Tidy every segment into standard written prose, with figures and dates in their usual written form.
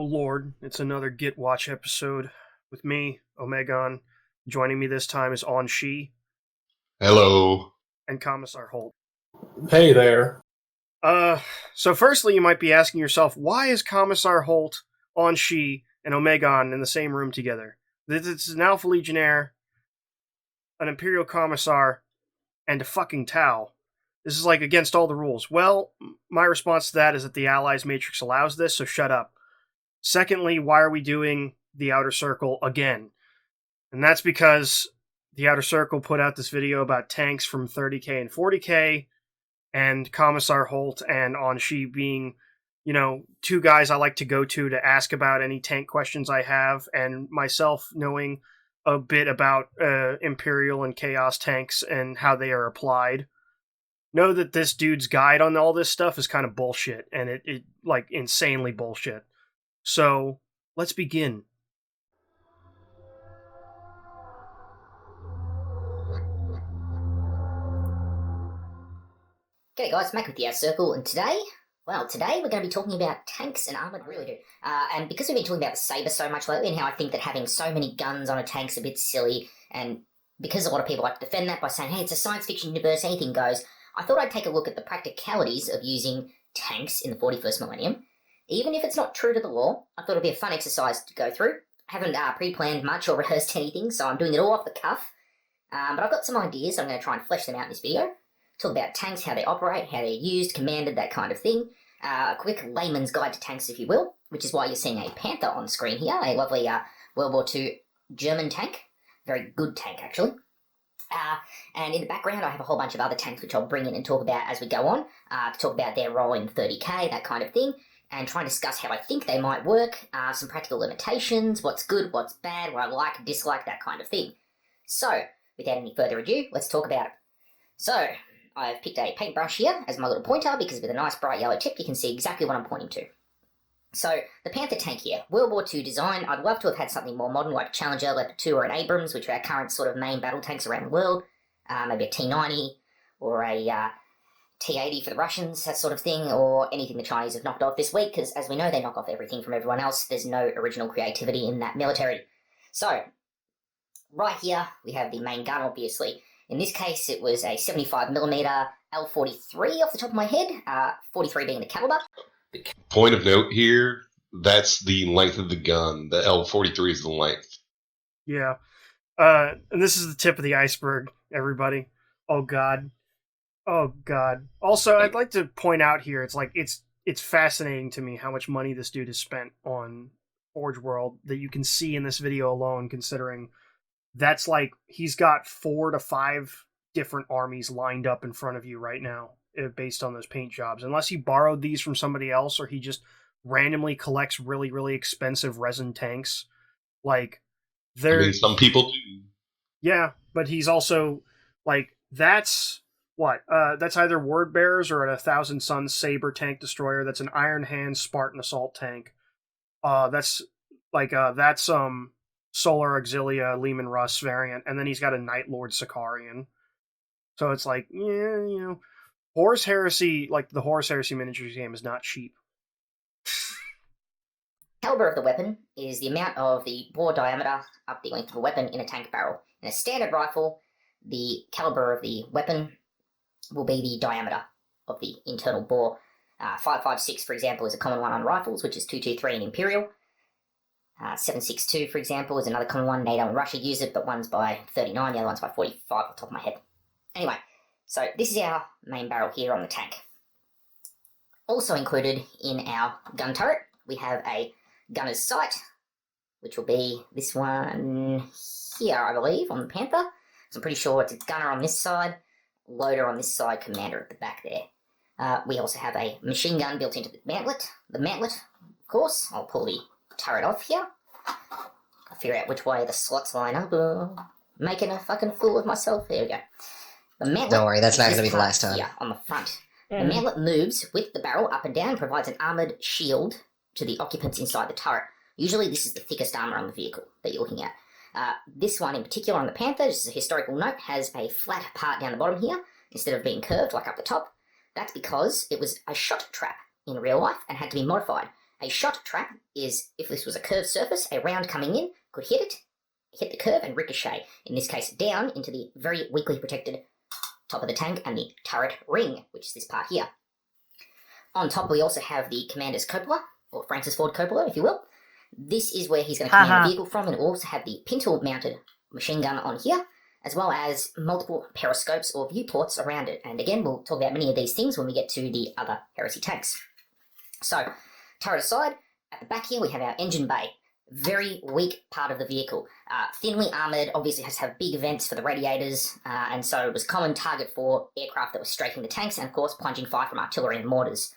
Lord, it's another GitWotch episode with me, Omegon. Joining me this time is On Shi. Hello. And Commissar Holt. Hey there. So firstly, you might be asking yourself, why is Commissar Holt, On Shi, and Omegon in the same room together? This is an Alpha Legionnaire, an Imperial Commissar, and a fucking Tau. This is like against all the rules. Well, my response to that is that the Allies Matrix allows this, so shut up. Secondly, why are we doing the Outer Circle again? And that's because the Outer Circle put out this video about tanks from 30k and 40k, and Commissar Holt and On Shi being, two guys I like to go to ask about any tank questions I have, and myself knowing a bit about Imperial and Chaos tanks and how they are applied. Know that this dude's guide on all this stuff is kind of bullshit, and it like insanely bullshit. So, let's begin. G'day guys, Mac with the Outer Circle, and today we're going to be talking about tanks and armoured really. And because we've been talking about the Sabre so much lately, and how I think that having so many guns on a tank's a bit silly, and because a lot of people like to defend that by saying, hey, it's a science fiction universe, anything goes, I thought I'd take a look at the practicalities of using tanks in the 41st millennium. Even if it's not true to the law, I thought it'd be a fun exercise to go through. I haven't pre-planned much or rehearsed anything, so I'm doing it all off the cuff. But I've got some ideas, I'm going to try and flesh them out in this video. Talk about tanks, how they operate, how they're used, commanded, that kind of thing. A quick layman's guide to tanks, if you will, which is why you're seeing a Panther on screen here, a lovely World War II German tank. Very good tank, actually. And in the background, I have a whole bunch of other tanks which I'll bring in and talk about as we go on, to talk about their role in 30k, that kind of thing, and try and discuss how I think they might work, some practical limitations, what's good, what's bad, what I like, dislike, that kind of thing. So, without any further ado, let's talk about it. So, I've picked a paintbrush here as my little pointer, because with a nice bright yellow tip, you can see exactly what I'm pointing to. So, the Panther tank here, World War II design. I'd love to have had something more modern like a Challenger, Leopard 2 or an Abrams, which are our current sort of main battle tanks around the world. Maybe a T-90 or a T-80 for the Russians, that sort of thing, or anything the Chinese have knocked off this week, because as we know, they knock off everything from everyone else. There's no original creativity in that military. So, right here, we have the main gun, obviously. In this case, it was a 75mm L43 off the top of my head, 43 being the caliber. Point of note here, that's the length of the gun. The L43 is the length. Yeah. And this is the tip of the iceberg, everybody. Oh god. Oh god. Also, I'd like to point out here, it's fascinating to me how much money this dude has spent on Forge World that you can see in this video alone, considering that's like, he's got 4 to 5 different armies lined up in front of you right now, based on those paint jobs. Unless he borrowed these from somebody else, or he just randomly collects really, really expensive resin tanks. Like, some people do. Yeah, but he's also, like, that's either Word Bearers or a 1,000 Suns Sabre tank destroyer. That's an Iron Hand Spartan assault tank. That's Solar Auxilia Lehman Russ variant, and then he's got a Night Lord Sicarian. So it's like, yeah, Horus Heresy, like the Horus Heresy miniatures game, is not cheap. Caliber of the weapon is the amount of the bore diameter up the length of a weapon in a tank barrel. In a standard rifle, the caliber of the weapon will be the diameter of the internal bore. 5.56, for example, is a common one on rifles, which is 223 in Imperial. 7.62, for example, is another common one. NATO and Russia use it, but one's by 39, the other one's by 45 off the top of my head. Anyway, so this is our main barrel here on the tank. Also included in our gun turret, we have a gunner's sight, which will be this one here, I believe, on the Panther. So I'm pretty sure it's a gunner on this side, loader on this side, commander at the back there. We also have a machine gun built into the mantlet. The mantlet, of course, I'll pull the turret off here. I'll figure out which way the slots line up. Making a fucking fool of myself. There we go. The mantlet, don't worry, that's not going to be the last time. Yeah, on the front. The mantlet moves with the barrel up and down and provides an armoured shield to the occupants inside the turret. Usually this is the thickest armour on the vehicle that you're looking at. This one in particular on the Panther, just as a historical note, has a flat part down the bottom here instead of being curved like up the top. That's because it was a shot trap in real life and had to be modified. A shot trap is, if this was a curved surface, a round coming in could hit the curve and ricochet, in this case down into the very weakly protected top of the tank and the turret ring, which is this part here. On top we also have the commander's cupola, or Francis Ford Coppola, if you will. This is where he's going to command the vehicle from, and also have the pintle-mounted machine gun on here, as well as multiple periscopes or viewports around it. And again, we'll talk about many of these things when we get to the other Heresy tanks. So, turret aside, at the back here we have our engine bay. Very weak part of the vehicle. Thinly armoured, obviously has to have big vents for the radiators, and so it was a common target for aircraft that were striking the tanks, and of course plunging fire from artillery and mortars.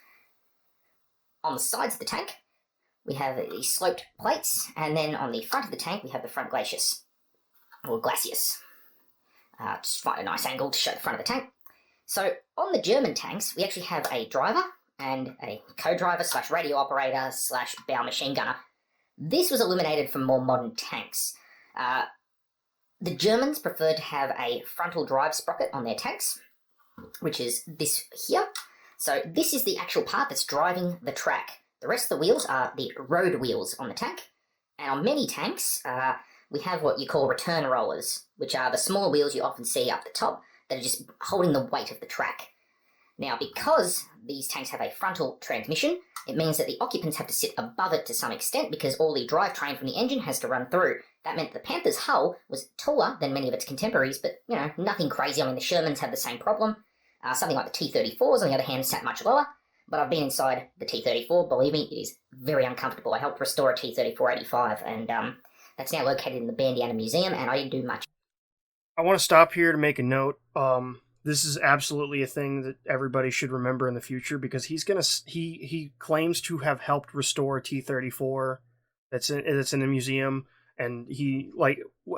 On the sides of the tank, we have the sloped plates, and then on the front of the tank we have the front glacis, or glacis. Just find a nice angle to show the front of the tank. So on the German tanks, we actually have a driver and a co-driver / radio operator / bow machine gunner. This was eliminated from more modern tanks. The Germans preferred to have a frontal drive sprocket on their tanks, which is this here. So this is the actual part that's driving the track. The rest of the wheels are the road wheels on the tank. And on many tanks, we have what you call return rollers, which are the small wheels you often see up the top that are just holding the weight of the track. Now, because these tanks have a frontal transmission, it means that the occupants have to sit above it to some extent, because all the drivetrain from the engine has to run through. That meant the Panther's hull was taller than many of its contemporaries, but, you know, nothing crazy. I mean, the Shermans have the same problem. Something like the T-34s, on the other hand, sat much lower, but I've been inside the T-34. Believe me, it is very uncomfortable. I helped restore a T-34-85, and that's now located in the Bandiana Museum, and I didn't do much. I want to stop here to make a note. This is absolutely a thing that everybody should remember in the future, because he claims to have helped restore a T-34 that's in a museum, and he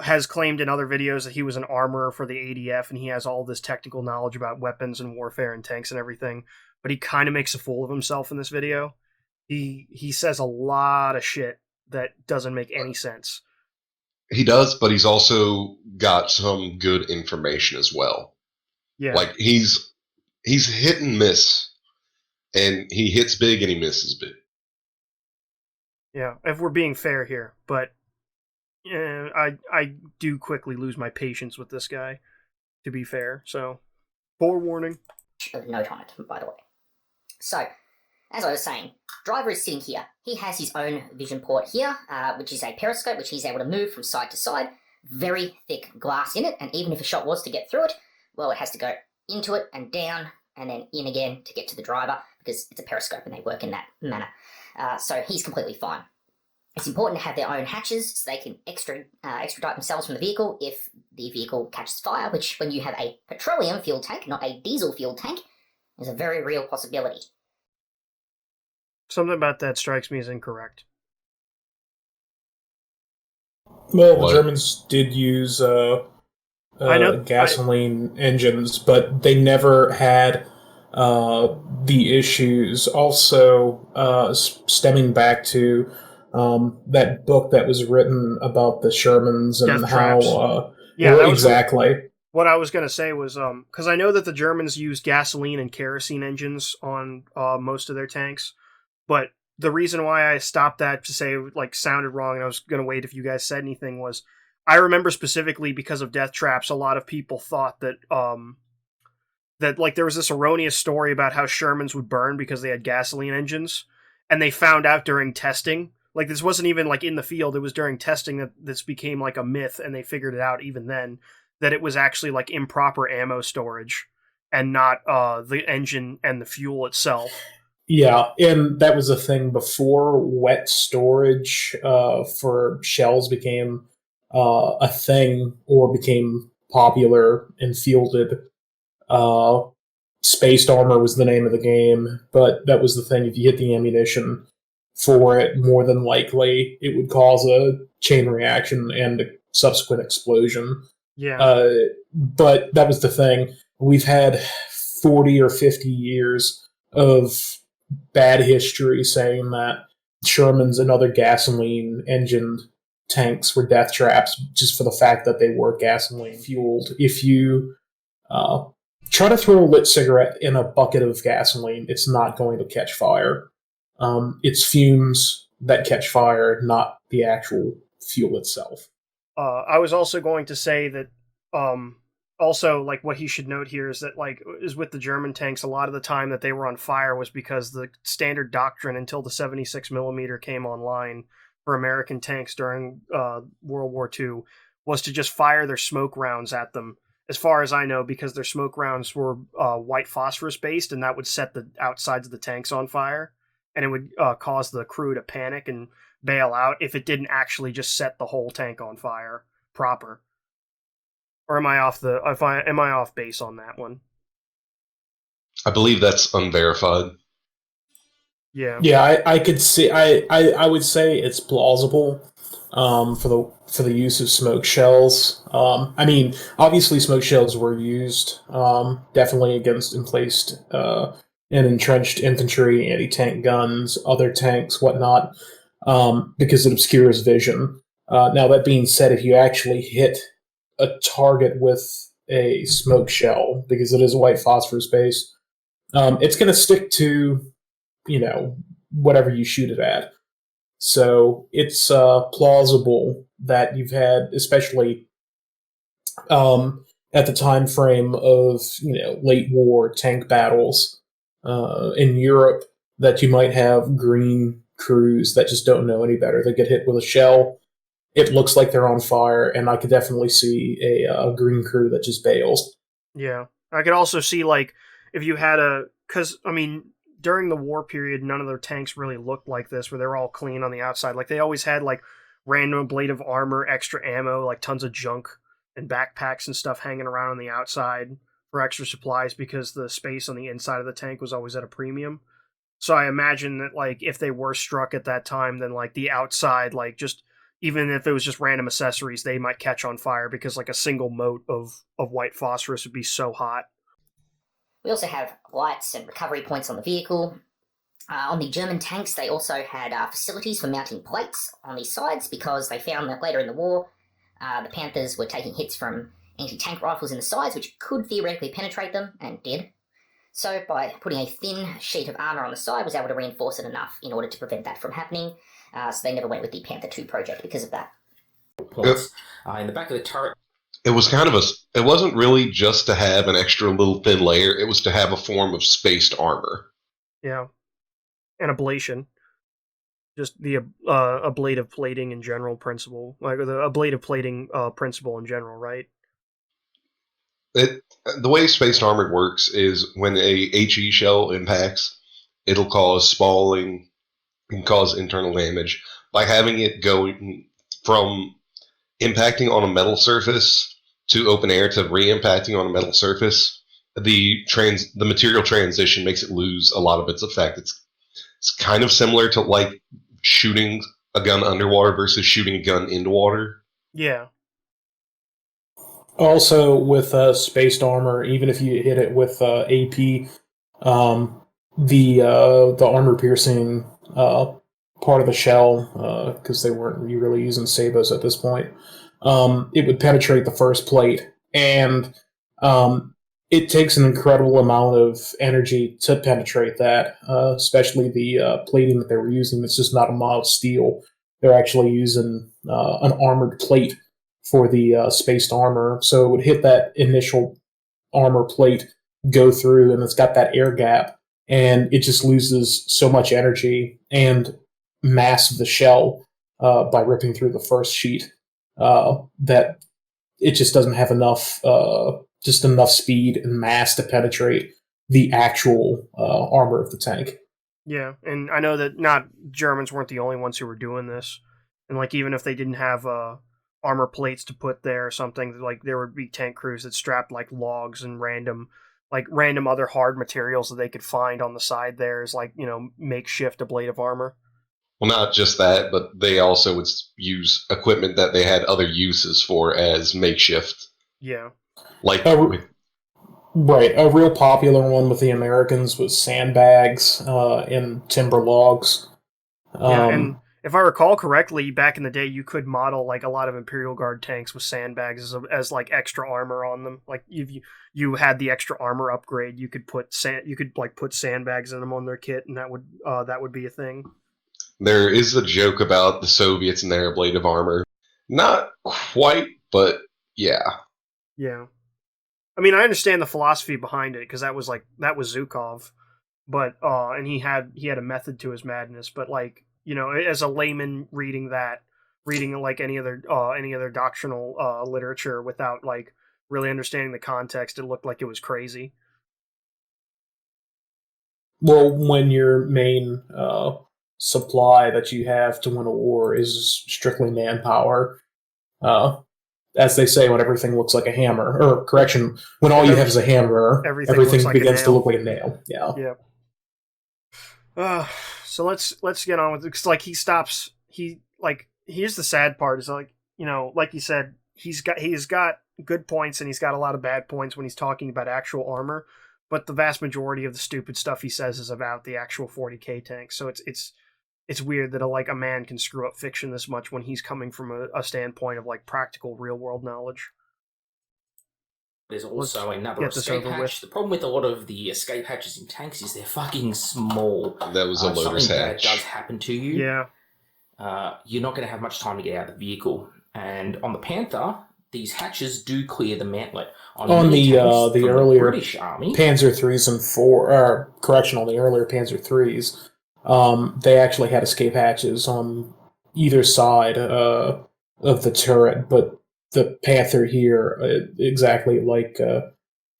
has claimed in other videos that he was an armorer for the ADF, and he has all this technical knowledge about weapons and warfare and tanks and everything. But he kind of makes a fool of himself in this video. He says a lot of shit that doesn't make any sense. He does, but he's also got some good information as well. Yeah. Like, he's hit and miss, and he hits big and he misses big. Yeah, if we're being fair here, but I do quickly lose my patience with this guy, to be fair, so forewarning. Note on it, by the way. So, as I was saying, driver is sitting here. He has his own vision port here, which is a periscope, which he's able to move from side to side. Very thick glass in it, and even if a shot was to get through it, well, it has to go into it and down, and then in again to get to the driver, because it's a periscope and they work in that manner. So he's completely fine. It's important to have their own hatches so they can extradite themselves from the vehicle if the vehicle catches fire, which, when you have a petroleum fuel tank, not a diesel fuel tank, is a very real possibility. Something about that strikes me as incorrect. Well, the Germans did use gasoline engines, but they never had the issues. Also, stemming back to that book that was written about the Shermans and Death how... Traps. Exactly. What I was going to say was, because I know that the Germans used gasoline and kerosene engines on most of their tanks, but the reason why I stopped that to say sounded wrong, and I was going to wait if you guys said anything, was I remember specifically because of Death Traps, a lot of people thought that there was this erroneous story about how Shermans would burn because they had gasoline engines, and they found out during testing. This wasn't even in the field, it was during testing that this became a myth, and they figured it out even then, that it was actually improper ammo storage and not the engine and the fuel itself. Yeah, and that was a thing before wet storage for shells became a thing or became popular and fielded. Spaced armor was the name of the game, but that was the thing. If you hit the ammunition for it, more than likely it would cause a chain reaction and a subsequent explosion. Yeah. But that was the thing. We've had 40 or 50 years of bad history saying that Shermans and other gasoline-engined tanks were death traps just for the fact that they were gasoline-fueled. If you try to throw a lit cigarette in a bucket of gasoline, it's not going to catch fire. It's fumes that catch fire, not the actual fuel itself. I was also going to say that also like what he should note here is that like is with the German tanks, a lot of the time that they were on fire was because the standard doctrine until the 76 millimeter came online for American tanks during World War II was to just fire their smoke rounds at them. As far as I know, because their smoke rounds were white phosphorus based, and that would set the outsides of the tanks on fire, and it would cause the crew to panic and bail out if it didn't actually just set the whole tank on fire proper. Or am I off base on that one? I believe that's unverified. Yeah. Yeah, I could see. I would say it's plausible for the use of smoke shells. I mean, obviously, smoke shells were used definitely against emplaced and entrenched infantry, anti-tank guns, other tanks, whatnot, because it obscures vision. Now, that being said, if you actually hit a target with a smoke shell, because it is white phosphorus based, it's going to stick to, whatever you shoot it at. So it's plausible that you've had, especially at the time frame of late war tank battles in Europe, that you might have green crews that just don't know any better. They get hit with a shell, it looks like they're on fire, and I could definitely see a green crew that just bails. Yeah. I could also see, like, if you had because, I mean, during the war period, none of their tanks really looked like this, where they were all clean on the outside. Like, they always had, like, random blade of armor, extra ammo, like tons of junk and backpacks and stuff hanging around on the outside for extra supplies because the space on the inside of the tank was always at a premium. So I imagine that, like, if they were struck at that time, then, like, the outside, like, just even if it was just random accessories, they might catch on fire because, like, a single mote of white phosphorus would be so hot. We also have lights and recovery points on the vehicle. On the German tanks, they also had facilities for mounting plates on the sides because they found that later in the war, the Panthers were taking hits from anti-tank rifles in the sides, which could theoretically penetrate them, and did. So by putting a thin sheet of armour on the side, was able to reinforce it enough in order to prevent that from happening. So they never went with the Panther 2 project because of that. In the back of the turret, it was it wasn't really just to have an extra little thin layer, it was to have a form of spaced armor. Yeah. And ablation. Just the ablative plating in general principle. Like, the ablative plating principle in general, right? The way spaced armor works is when a HE shell impacts, it'll cause spalling and cause internal damage. By having it go from impacting on a metal surface to open air to re-impacting on a metal surface, the material transition makes it lose a lot of its effect. It's kind of similar to like shooting a gun underwater versus shooting a gun into water. Yeah. Also, with spaced armor, even if you hit it with AP, the armor piercing part of the shell, because they weren't really using sabos at this point, it would penetrate the first plate, and it takes an incredible amount of energy to penetrate that, especially the plating that they were using. It's just not a mild steel. They're actually using an armored plate for the spaced armor, so it would hit that initial armor plate, go through, and it's got that air gap, and it just loses so much energy and mass of the shell by ripping through the first sheet that it just doesn't have enough speed and mass to penetrate the actual armor of the tank. Yeah, and I know that not Germans weren't the only ones who were doing this, and like even if they didn't have armor plates to put there or something, like there would be tank crews that strapped like logs and random other hard materials that they could find on the side there as like, makeshift ablative armor. Well, not just that, but they also would use equipment that they had other uses for as makeshift. Yeah. Like right, a real popular one with the Americans was sandbags and timber logs. Yeah, and if I recall correctly, back in the day, you could model like a lot of Imperial Guard tanks with sandbags as like extra armor on them. Like if you had the extra armor upgrade, you could put put sandbags in them on their kit, and that would be a thing. There is a joke about the Soviets and their ablative armor. Not quite, but yeah. Yeah. I mean, I understand the philosophy behind it because that was Zhukov, but and he had a method to his madness. But like, you know, as a layman reading like any other doctrinal literature without like really understanding the context, it looked like it was crazy. Well, when your main supply that you have to win a war is strictly manpower, as they say, when everything looks like a hammer, or correction, when all you have is a hammer, everything begins to look like a nail. Yeah. Yeah. So let's get on with it. Cause like here's the sad part is like, you know, like you said, he's got good points and he's got a lot of bad points when he's talking about actual armor, but the vast majority of the stupid stuff he says is about the actual 40k tanks. So it's weird that a man can screw up fiction this much when he's coming from a standpoint of like practical real world knowledge. There's also another escape hatch. The problem with a lot of the escape hatches in tanks is they're fucking small. That was a loader's something hatch. Bad does happen to you. Yeah. You're not going to have much time to get out of the vehicle. And on the Panther, these hatches do clear the mantlet. On the earlier British Army, Panzer 3s and 4, on the earlier Panzer 3s, they actually had escape hatches on either side of the turret, but the Panther here, exactly like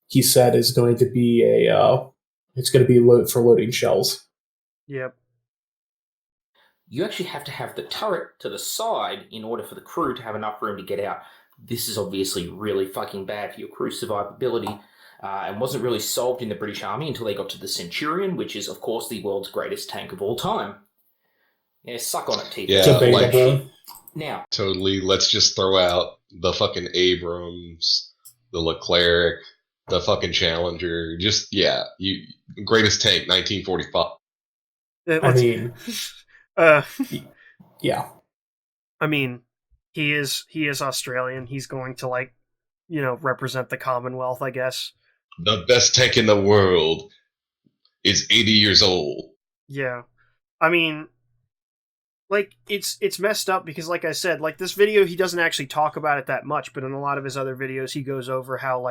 he said, is going to be it's going to be for loading shells. Yep. You actually have to have the turret to the side in order for the crew to have enough room to get out. This is obviously really fucking bad for your crew survivability, and wasn't really solved in the British Army until they got to the Centurion, which is, of course, the world's greatest tank of all time. Yeah, suck on it, teeth. Yeah, now, totally. Let's just throw out the fucking Abrams, the Leclerc, the fucking Challenger. Just greatest tank, 1945. I mean, yeah. I mean, he is Australian. He's going to represent the Commonwealth, I guess. The best tank in the world is 80 years old. Yeah. I mean, it's messed up because, like I said, this video, he doesn't actually talk about it that much, but in a lot of his other videos, he goes over how,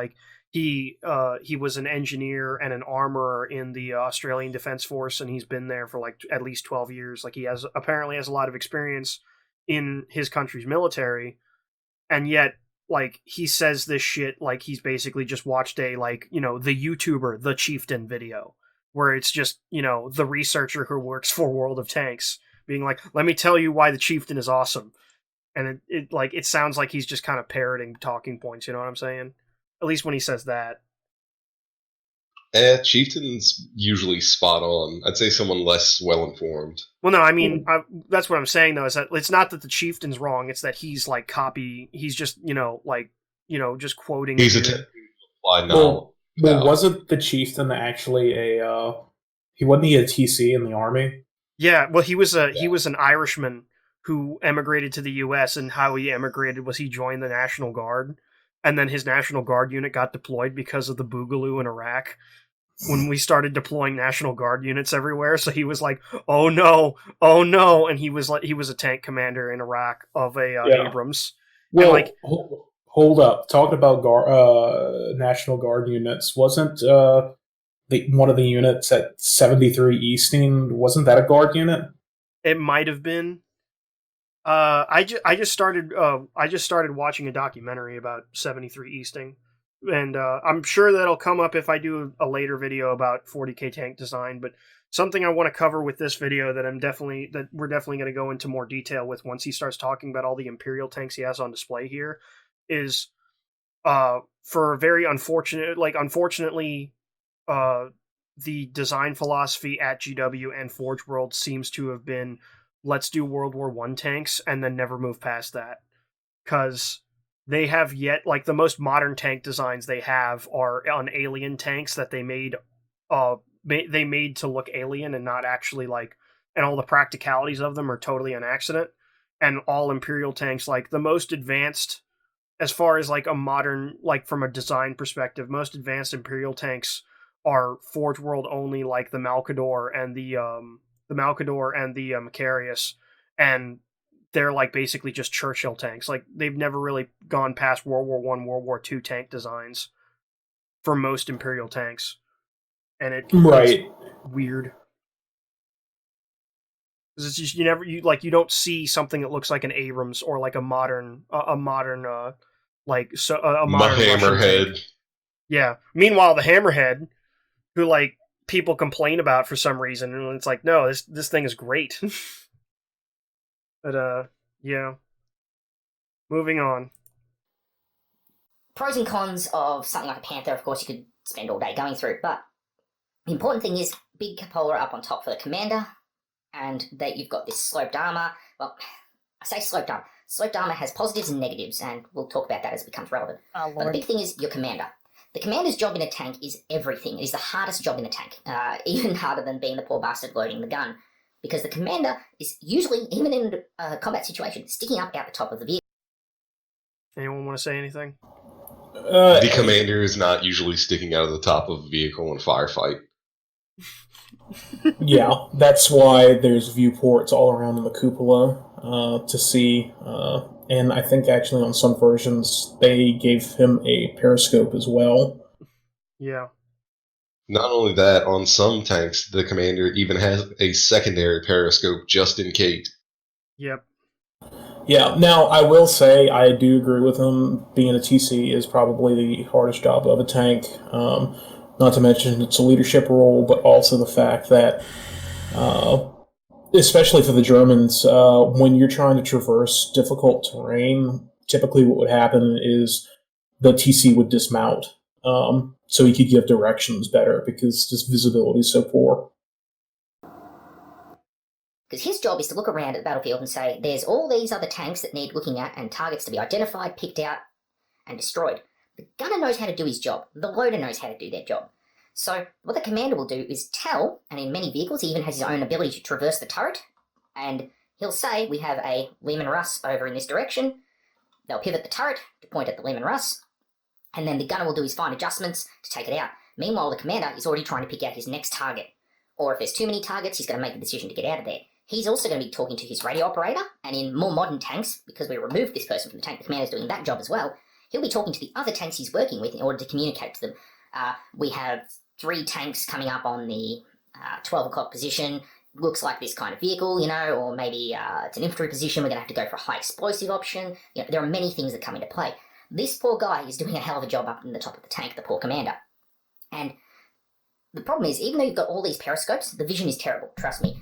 he was an engineer and an armorer in the Australian Defence Force, and he's been there for, at least 12 years. He apparently has a lot of experience in his country's military, and yet, he says this shit he's basically just watched the YouTuber, The Chieftain video, where it's just, the researcher who works for World of Tanks being let me tell you why the Chieftain is awesome. And it sounds like he's just kind of parroting talking points, you know what I'm saying? At least when he says that. Chieftain's usually spot on. I'd say someone less well-informed. Well, no, I mean, that's what I'm saying, though, is that it's not that the Chieftain's wrong, it's that he's, he's just, just quoting... He's Well, wasn't the Chieftain actually he wasn't a TC in the army? Yeah, well, he was an Irishman who emigrated to the U.S., and how he emigrated was he joined the National Guard, and then his National Guard unit got deployed because of the Boogaloo in Iraq, when we started deploying National Guard units everywhere. So he was oh no, and he was a tank commander in Iraq of Abrams. Well, and hold up, talking about National Guard units, wasn't one of the units at 73 Easting, wasn't that a Guard unit? It might have been. I just started watching a documentary about 73 Easting, and I'm sure that'll come up if I do a later video about 40k tank design. But something I want to cover with this video that we're definitely going to go into more detail with once he starts talking about all the Imperial tanks he has on display here is for a very unfortunately the design philosophy at GW and Forge World seems to have been, let's do World War I tanks and then never move past that. Because they have yet, the most modern tank designs they have are on alien tanks that they made to look alien and not actually and all the practicalities of them are totally an accident. And all Imperial tanks, like the most advanced, as far as like a modern, like from a design perspective, most advanced Imperial tanks are Forge World only, like the Malcharion and the Macarius, and they're like basically just Churchill tanks. Like they've never really gone past World War I, World War II tank designs for most Imperial tanks, and it's weird. It's just you don't see something that looks like an Abrams or like a modern modern Hammerhead. tank. Yeah. Meanwhile, the Hammerhead, who like people complain about for some reason, and it's like, no, this thing is great. But yeah. Moving on. Pros and cons of something like a Panther, of course, you could spend all day going through, but the important thing is big cupola up on top for the commander, and that you've got this sloped armor. Well, I say sloped armor. Sloped armor has positives and negatives, and we'll talk about that as it becomes relevant. But the big thing is your commander. The commander's job in a tank is everything. It is the hardest job in a tank, even harder than being the poor bastard loading the gun, because the commander is usually, even in a combat situation, sticking up out the top of the vehicle. Anyone want to say anything? The commander is not usually sticking out of the top of a vehicle in a firefight. Yeah, that's why there's viewports all around the cupola to see. And I think actually on some versions they gave him a periscope as well. Yeah. Not only that, on some tanks, the commander even has a secondary periscope just in case. Yep. Yeah, now I will say I do agree with him. Being a TC is probably the hardest job of a tank. Not to mention it's a leadership role, but also the fact that, especially for the Germans, when you're trying to traverse difficult terrain, typically what would happen is the TC would dismount, so he could give directions better because just visibility is so poor. Because his job is to look around at the battlefield and say, there's all these other tanks that need looking at and targets to be identified, picked out, and destroyed. The gunner knows how to do his job. The loader knows how to do their job. So what the commander will do is tell, and in many vehicles he even has his own ability to traverse the turret, and he'll say, we have a Lehman Russ over in this direction. They'll pivot the turret to point at the Lehman Russ, and then the gunner will do his fine adjustments to take it out. Meanwhile, the commander is already trying to pick out his next target. Or if there's too many targets, he's going to make the decision to get out of there. He's also going to be talking to his radio operator, and in more modern tanks, because we removed this person from the tank, the commander's doing that job as well, he'll be talking to the other tanks he's working with in order to communicate to them. We have 3 tanks coming up on the 12 o'clock position. Looks like this kind of vehicle, or maybe it's an infantry position. We're going to have to go for a high explosive option. There are many things that come into play. This poor guy is doing a hell of a job up in the top of the tank, the poor commander. And the problem is, even though you've got all these periscopes, the vision is terrible, trust me.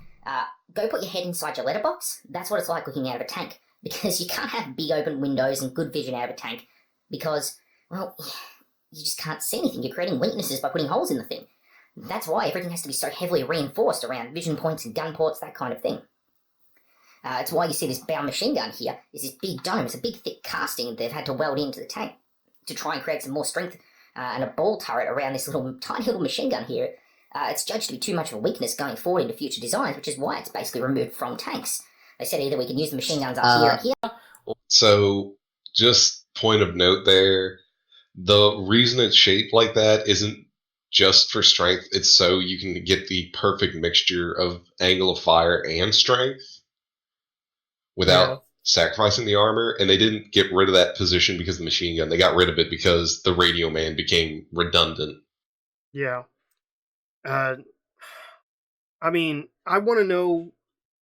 Go put your head inside your letterbox. That's what it's like looking out of a tank. Because you can't have big open windows and good vision out of a tank. Because, well, you just can't see anything. You're creating weaknesses by putting holes in the thing. That's why everything has to be so heavily reinforced around vision points and gun ports, that kind of thing. It's why you see this bow machine gun here, is this big dome. It's a big thick casting they've had to weld into the tank to try and create some more strength and a ball turret around this tiny little machine gun here. It's judged to be too much of a weakness going forward into future designs, which is why it's basically removed from tanks. They said either we can use the machine guns up here and here. So, just point of note there, the reason it's shaped like that isn't just for strength, it's so you can get the perfect mixture of angle of fire and strength without sacrificing the armor, and they didn't get rid of that position because of the machine gun. They got rid of it because the radio man became redundant. Yeah. I mean, I want to know,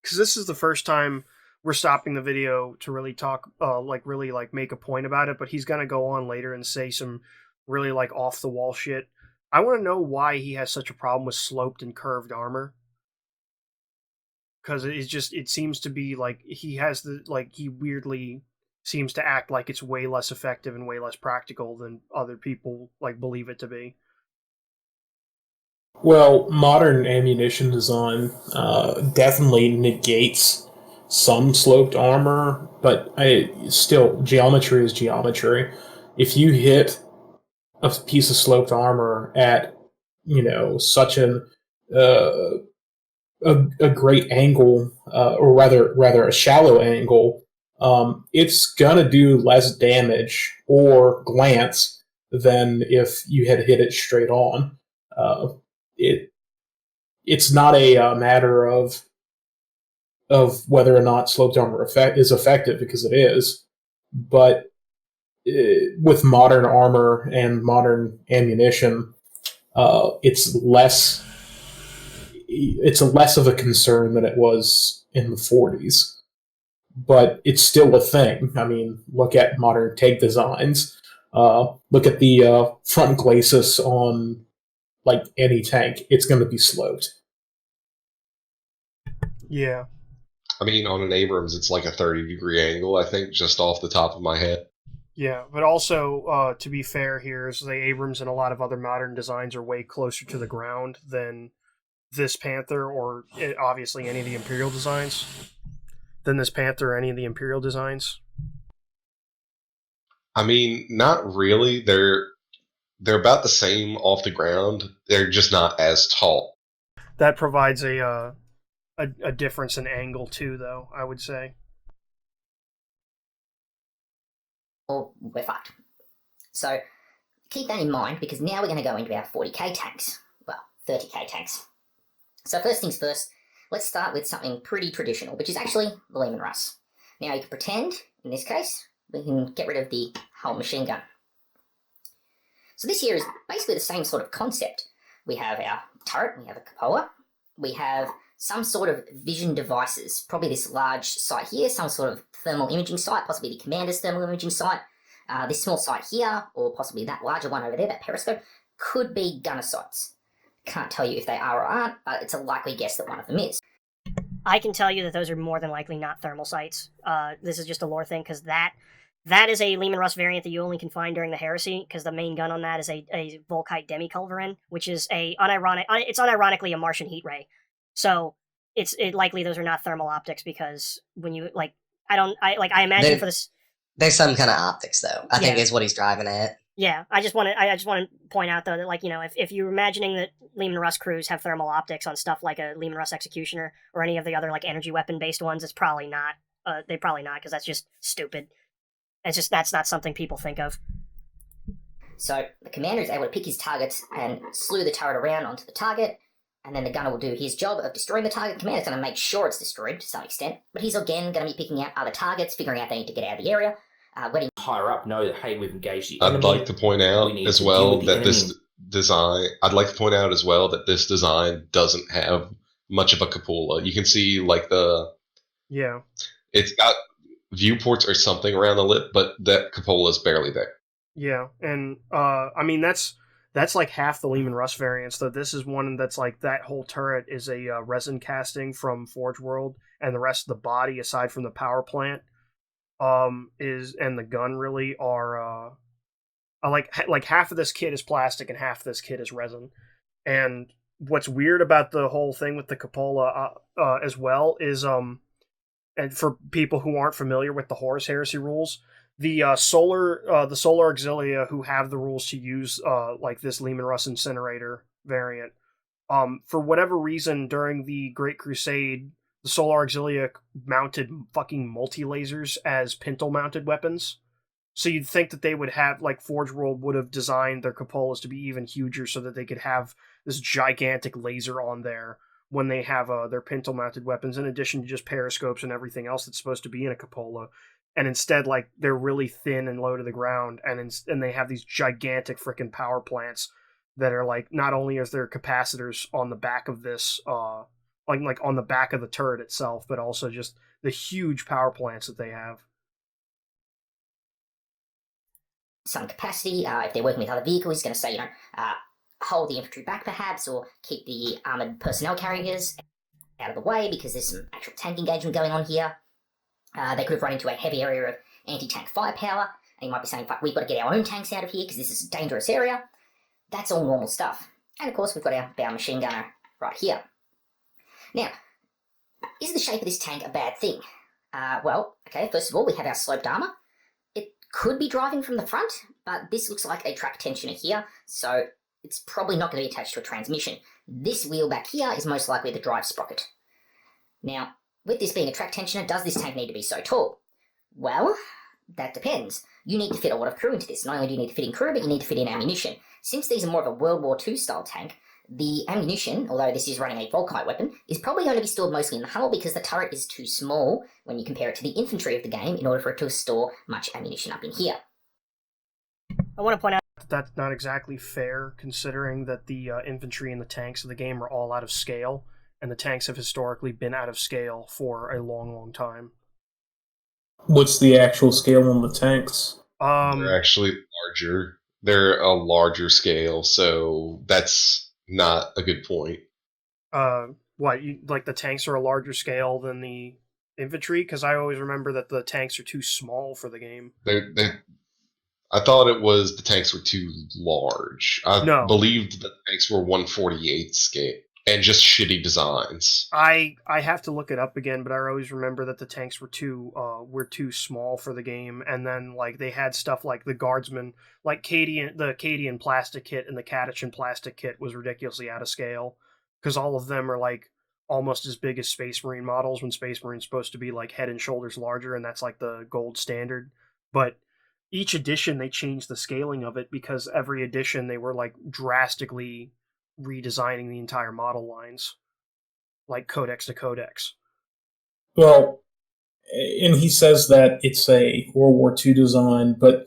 because this is the first time we're stopping the video to really talk, really make a point about it, but he's going to go on later and say some really off-the-wall shit. I want to know why he has such a problem with sloped and curved armor. Because it seems to be he has he weirdly seems to act like it's way less effective and way less practical than other people believe it to be. Well, modern ammunition design definitely negates some sloped armor, but still, geometry is geometry. If you hit a piece of sloped armor at, such an a great angle, or rather a shallow angle, it's gonna do less damage or glance than if you had hit it straight on. Uh, it's not a matter of whether or not sloped armor is effective, because it is, but with modern armor and modern ammunition, it's less of a concern than it was in the 40s. But it's still a thing. I mean, look at modern tank designs. Look at the front glacis on like any tank. It's going to be sloped. Yeah. I mean, on an Abrams, it's like a 30-degree angle, I think, just off the top of my head. Yeah, but also, to be fair here, is the Abrams and a lot of other modern designs are way closer to the ground than this Panther, or obviously any of the Imperial designs. Than this Panther or any of the Imperial designs. I mean, not really. They're about the same off the ground. They're just not as tall. That provides a difference in angle too, though, I would say. Or we're fucked. So keep that in mind, because now we're going to go into our 40k tanks. Well, 30k tanks. So first things first, let's start with something pretty traditional, which is actually the Lehman Russ. Now you can pretend, in this case, we can get rid of the whole machine gun. So this here is basically the same sort of concept. We have our turret, we have a cupola, we have some sort of vision devices, probably this large site here, some sort of thermal imaging site, possibly the commander's thermal imaging site. This small site here, or possibly that larger one over there, that periscope, could be gunner sites. Can't tell you if they are or aren't, but it's a likely guess that one of them is. I can tell you that those are more than likely not thermal sights. This is just a lore thing, because that is a Lehman Russ variant that you only can find during the Heresy, because the main gun on that is a Volkite Demi-Culverin, which is it's unironically a Martian heat ray. So it's likely those are not thermal optics, because when you I imagine for this, there's some kind of optics though. I think is what he's driving at. Yeah, I just want to point out though that if you're imagining that Lehman Russ crews have thermal optics on stuff like a Lehman Russ Executioner or any of the other energy weapon based ones, it's probably not. They probably not, because that's just stupid. That's not something people think of. So the commander is able to pick his targets and slew the turret around onto the target, and then the gunner will do his job of destroying the target. The commander's going to make sure it's destroyed to some extent, but he's again going to be picking out other targets, figuring out they need to get out of the area. Letting higher up know that, hey, we've engaged the enemy. I'd like to point out as well that this design doesn't have much of a cupola. You can see it's got viewports or something around the lip, but that cupola is barely there. Yeah, and I mean that's like half the Lehman Russ variants. Though this is one that's like that whole turret is a resin casting from Forge World, and the rest of the body, aside from the power plant, and the gun really are like half of this kit is plastic and half of this kit is resin. And what's weird about the whole thing with the cupola as well is and for people who aren't familiar with the Horus Heresy rules, the solar auxilia who have the rules to use this Lehman Russ incinerator variant, for whatever reason during the Great Crusade, the Solar Auxilia mounted fucking multi-lasers as pintle-mounted weapons. So you'd think that they would have, Forge World would have designed their cupolas to be even huger so that they could have this gigantic laser on there when they have their pintle-mounted weapons, in addition to just periscopes and everything else that's supposed to be in a cupola. And instead, they're really thin and low to the ground, and they have these gigantic frickin' power plants that are, not only is there capacitors on the back of this, on the back of the turret itself, but also just the huge power plants that they have. Some capacity, if they're working with other vehicles, he's going to say, hold the infantry back perhaps, or keep the armoured personnel carriers out of the way because there's some actual tank engagement going on here. They could have run into a heavy area of anti-tank firepower, and you might be saying, fuck, we've got to get our own tanks out of here because this is a dangerous area. That's all normal stuff. And of course, we've got our bow machine gunner right here. Now, is the shape of this tank a bad thing? First of all, we have our sloped armour. It could be driving from the front, but this looks like a track tensioner here, so it's probably not going to be attached to a transmission. This wheel back here is most likely the drive sprocket. Now, with this being a track tensioner, does this tank need to be so tall? Well, that depends. You need to fit a lot of crew into this. Not only do you need to fit in crew, but you need to fit in ammunition. Since these are more of a World War II style tank, the ammunition, although this is running a Volkite weapon, is probably going to be stored mostly in the hull because the turret is too small when you compare it to the infantry of the game in order for it to store much ammunition up in here. I want to point out That's not exactly fair, considering that the infantry and the tanks of the game are all out of scale, and the tanks have historically been out of scale for a long, long time. What's the actual scale on the tanks? They're actually larger. They're a larger scale, so that's not a good point. What, like the tanks are a larger scale than the infantry? Because I always remember that the tanks are too small for the game. I thought it was the tanks were too large. I believed that the tanks were 1/48 scale and just shitty designs. I have to look it up again, but I always remember that the tanks were too small for the game, and then like they had stuff like the guardsmen, like the Cadian plastic kit and the Codicium plastic kit was ridiculously out of scale because all of them are like almost as big as Space Marine models when Space Marine's supposed to be like head and shoulders larger, and that's like the gold standard. But each edition they changed the scaling of it because every edition they were like drastically redesigning the entire model lines, like codex to codex. Well, and he says that it's a World War II design, but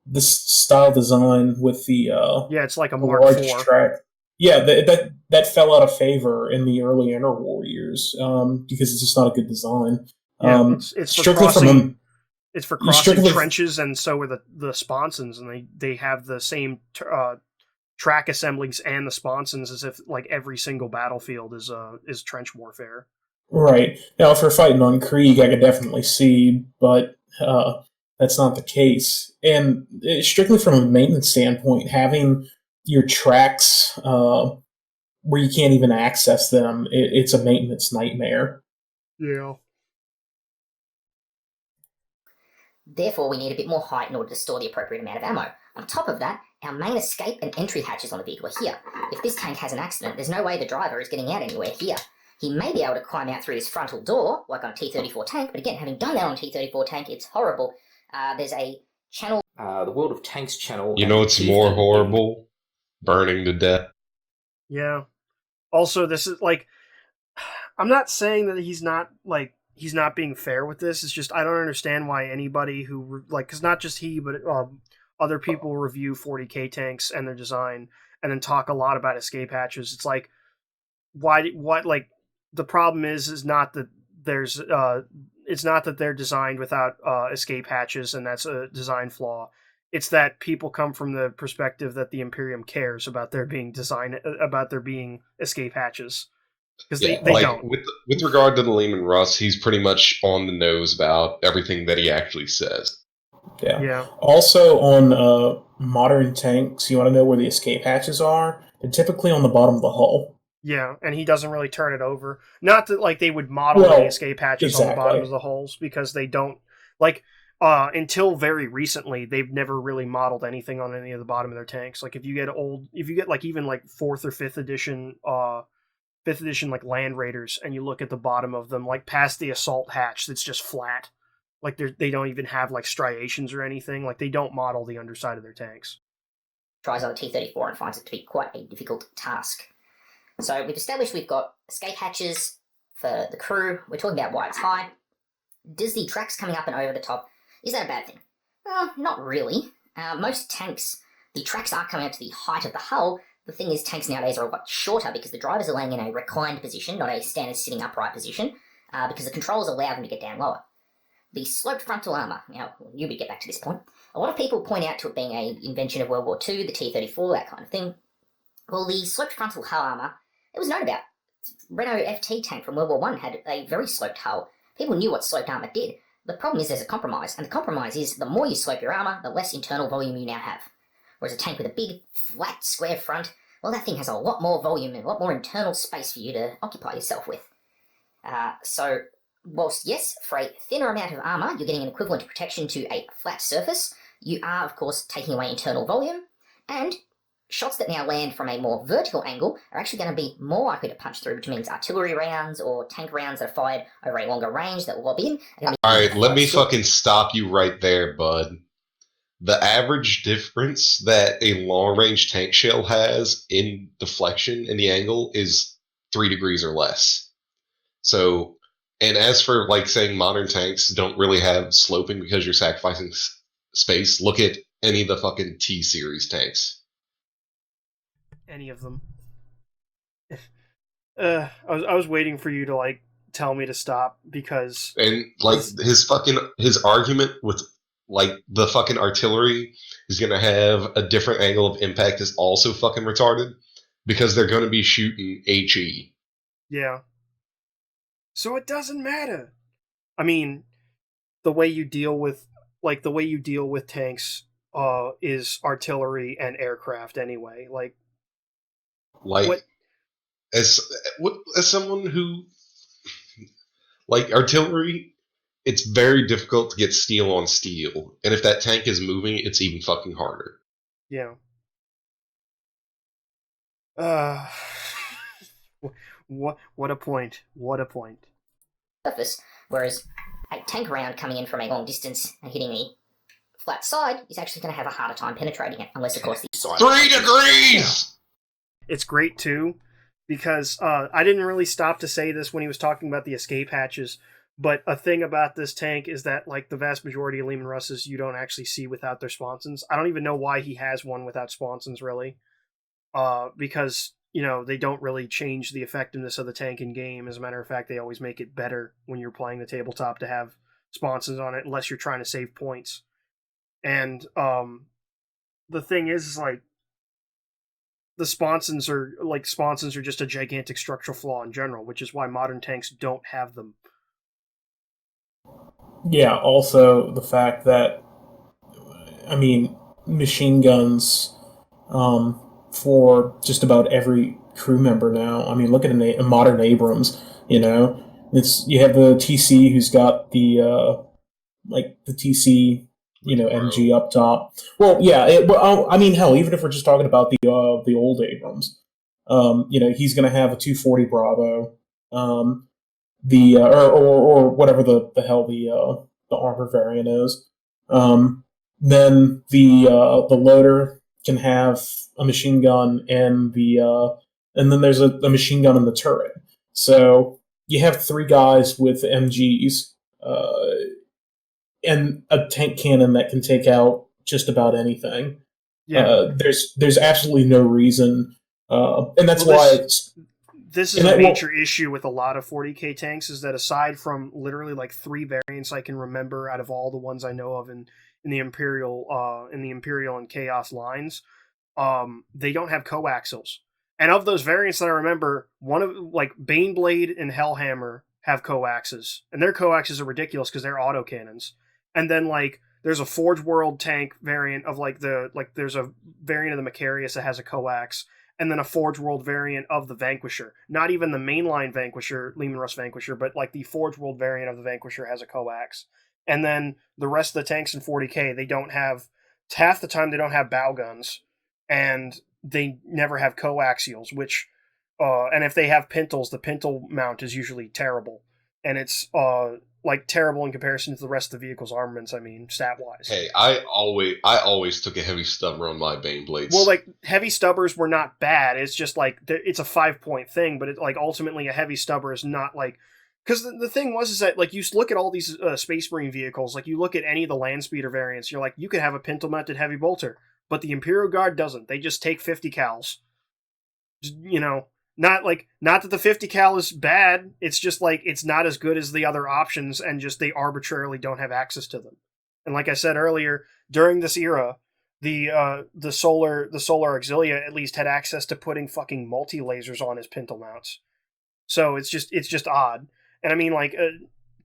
this style design with the it's like a Mark large IV. track. Yeah, that fell out of favor in the early interwar years because it's just not a good design. Yeah, it's for crossing. It's for crossing trenches, and so are the sponsons, and they have the same track assemblies and the sponsons as if like every single battlefield is trench warfare. Right. Now, if we're fighting on Krieg, I could definitely see, but that's not the case. And strictly from a maintenance standpoint, having your tracks where you can't even access them, it's a maintenance nightmare. Yeah. Therefore, we need a bit more height in order to store the appropriate amount of ammo. On top of that, our main escape and entry hatches on the vehicle are here. If this tank has an accident, there's no way the driver is getting out anywhere here. He may be able to climb out through this frontal door, like on a T-34 tank, but again, having done that on a T-34 tank, it's horrible. There's a channel... the World of Tanks channel... You know what's more horrible? Burning to death. Yeah. Also, this is, like... I'm not saying that he's not being fair with this. It's just I don't understand why anybody who, like, because not just he, but other people review 40k tanks and their design and then talk a lot about escape hatches. It's like, like, the problem is not that there's, it's not that they're designed without escape hatches and that's a design flaw. It's that people come from the perspective that the Imperium cares about there being escape hatches. Because they don't. With regard to the Lehman Russ, he's pretty much on the nose about everything that he actually says. Yeah. Also, on modern tanks, you want to know where the escape hatches are? They're typically on the bottom of the hull. Yeah, and he doesn't really turn it over. Not that like they would model the escape hatches on the bottom of the hulls, because they don't like. Until very recently, they've never really modeled anything on any of the bottom of their tanks. Like if you get like even like 4th or 5th edition. 5th edition like Land Raiders, and you look at the bottom of them, like past the assault hatch, that's just flat. Like they don't even have like striations or anything. Like they don't model the underside of their tanks. Tries on the T-34 and finds it to be quite a difficult task. So we've established we've got escape hatches for the crew. We're talking about why it's high. Does the tracks coming up and over the top, is that a bad thing? Well, not really. Most tanks, the tracks are coming up to the height of the hull. The thing is, tanks nowadays are a lot shorter because the drivers are laying in a reclined position, not a standard sitting upright position, because the controls allow them to get down lower. The sloped frontal armour, now, you would get back to this point. A lot of people point out to it being an invention of World War II, the T-34, that kind of thing. Well, the sloped frontal hull armour, it was known about. Renault FT tank from World War I had a very sloped hull. People knew what sloped armour did. The problem is there's a compromise, and the compromise is the more you slope your armour, the less internal volume you now have. Whereas a tank with a big, flat, square front, well, that thing has a lot more volume and a lot more internal space for you to occupy yourself with. So, whilst, yes, for a thinner amount of armour, you're getting an equivalent of protection to a flat surface, you are, of course, taking away internal volume, and shots that now land from a more vertical angle are actually going to be more likely to punch through, which means artillery rounds or tank rounds that are fired over a longer range that will lob in. Alright, let me fucking stop you right there, bud. The average difference that a long-range tank shell has in deflection in the angle is 3 degrees or less. So, and as for, like, saying modern tanks don't really have sloping because you're sacrificing space, look at any of the fucking T-series tanks. Any of them. I was waiting for you to, like, tell me to stop, because... And, like, his argument with, like, the fucking artillery is gonna have a different angle of impact is also fucking retarded, because they're gonna be shooting HE. Yeah. So it doesn't matter. I mean, the way you deal with tanks is artillery and aircraft anyway. Like what? As someone who, like, artillery, it's very difficult to get steel on steel, and if that tank is moving, it's even fucking harder. Yeah. What a point. What a point. Surface, whereas a tank round coming in from a long distance and hitting the flat side is actually going to have a harder time penetrating it, unless, of course, the side... 3 degrees! It's great, too, because I didn't really stop to say this when he was talking about the escape hatches, but a thing about this tank is that, like, the vast majority of Leman Russes you don't actually see without their sponsons. I don't even know why he has one without sponsons, really. Because, you know, they don't really change the effectiveness of the tank in game. As a matter of fact, they always make it better when you're playing the tabletop to have sponsons on it, unless you're trying to save points. And the thing is, like, the sponsons are just a gigantic structural flaw in general, which is why modern tanks don't have them. Yeah, also the fact that, I mean, machine guns, for just about every crew member now. I mean, look at a modern Abrams. You know, you have the TC who's got the TC, MG up top. Well, yeah. I mean, hell, even if we're just talking about the old Abrams, he's going to have a 240 Bravo, or whatever the hell the armor variant is. Then the loader can have a machine gun and then there's a machine gun in the turret. So you have 3 guys with MGs and a tank cannon that can take out just about anything. Yeah. There's absolutely no reason, and that's why this is a major issue with a lot of 40k tanks, is that aside from literally like 3 variants I can remember out of all the ones I know of in the Imperial and Chaos lines, they don't have coaxials. And of those variants that I remember, one of, like, Baneblade and Hellhammer have coaxes, and their coaxes are ridiculous because they're autocannons. And then, like, there's a Forge World tank variant of, there's a variant of the Macarius that has a coax, and then a Forge World variant of the Vanquisher. Not even the mainline Vanquisher, Leman Russ Vanquisher, but, like, the Forge World variant of the Vanquisher has a coax. And then the rest of the tanks in 40k, they don't have, half the time they don't have bow guns, and they never have coaxials, which, and if they have pintles, the pintle mount is usually terrible. And it's, terrible in comparison to the rest of the vehicle's armaments, I mean, stat-wise. Hey, I always took a heavy stubber on my Baneblades. Well, like, heavy stubbers were not bad, it's just, like, it's a 5-point thing, but, ultimately a heavy stubber is not, like... Because the thing is that, like, you look at all these Space Marine vehicles, like, you look at any of the Landspeeder variants, you're like, you could have a pintle-mounted heavy bolter, but the Imperial Guard doesn't. They just take 50 cals. Not that the 50 cal is bad, it's just, like, it's not as good as the other options, and just they arbitrarily don't have access to them. And like I said earlier, during this era, the Solar Auxilia at least had access to putting fucking multi-lasers on his pintle mounts. So it's just odd. And I mean, like,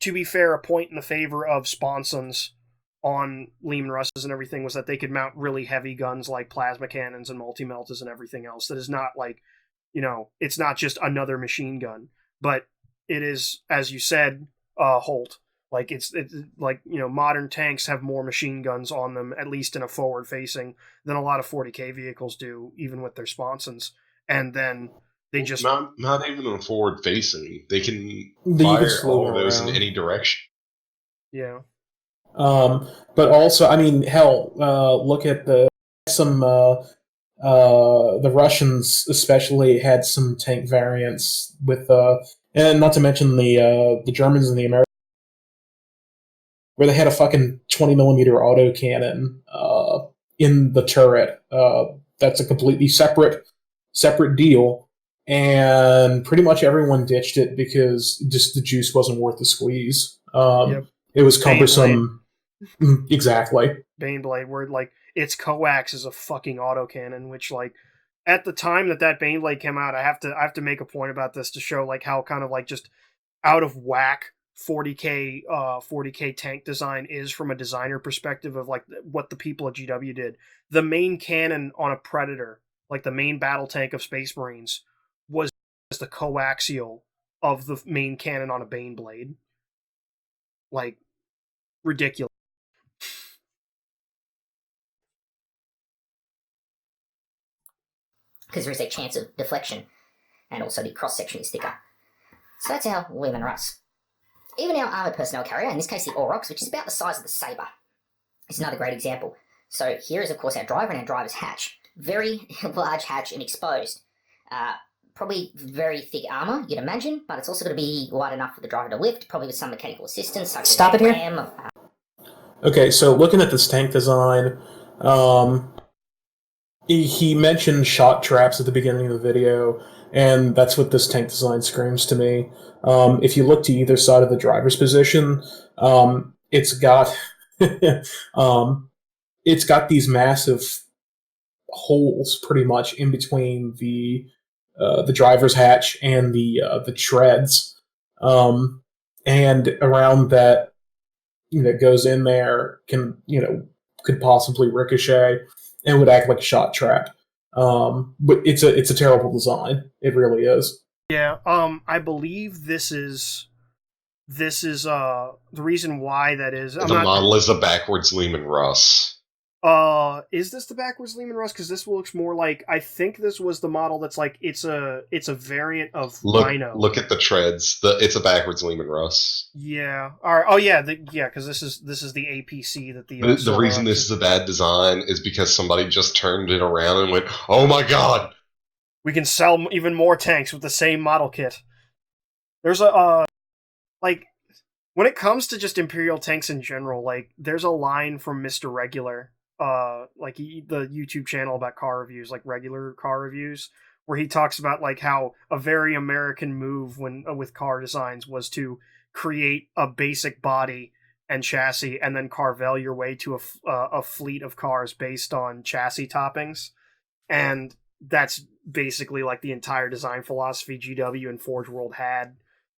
to be fair, a point in the favor of sponsons on Leman Russes and everything was that they could mount really heavy guns like plasma cannons and multi-meltas and everything else. That is not, like, it's not just another machine gun. But it is, as you said, Holt, Like it's like, you know, modern tanks have more machine guns on them, at least in a forward facing, than a lot of 40k vehicles do, even with their sponsons. And then they just not even on forward facing. They can They fire can slow all of those in around. any direction. yeah. But also, I mean, hell, look at the Russians especially had some tank variants with, and not to mention the Germans and the Americans, where they had a fucking 20mm autocannon in the turret. That's a completely separate deal, and pretty much everyone ditched it because just the juice wasn't worth the squeeze. Yep. It was cumbersome. Exactly. Baneblade, where like its coax is a fucking autocannon, which like at the time that Baneblade came out, I have to make a point about this to show like how kind of like just out of whack 40k tank design is from a designer perspective of like what the people at GW did. The main cannon on a Predator, like the main battle tank of Space Marines, was the coaxial of the main cannon on a Baneblade. Like, ridiculous. Because there is a chance of deflection, and also the cross-section is thicker. So that's our Lehman Russ. Even our armoured personnel carrier, in this case the Aurochs, which is about the size of the Sabre, is another great example. So here is of course our driver and our driver's hatch. Very large hatch and exposed. Probably very thick armour, you'd imagine, but it's also going to be wide enough for the driver to lift, probably with some mechanical assistance, such Stop as it here. ram. Okay, so looking at this tank design, he mentioned shot traps at the beginning of the video, and that's what this tank design screams to me. If you look to either side of the driver's position, it's got it's got these massive holes pretty much in between the driver's hatch and the treads, and around that, goes in there could possibly ricochet and would act like a shot trap. But it's a terrible design. It really is. Yeah. I believe this is the reason why that is. The model is a backwards Lehman Russ. Is this the backwards Lehman Russ? Because this looks more like, I think this was the model that's like it's a variant of Rhino. Look at the treads. It's a backwards Lehman Russ. Yeah. Oh yeah. Because this is the APC that the. The reason this is a bad design is because somebody just turned it around and went, "Oh my god, we can sell even more tanks with the same model kit." There's a like, when it comes to just Imperial tanks in general, like there's a line from Mr. Regular, like the YouTube channel about car reviews, like regular car reviews, where he talks about like how a very American move with car designs was to create a basic body and chassis and then carvel your way to a fleet of cars based on chassis toppings. And that's basically like the entire design philosophy GW and Forge World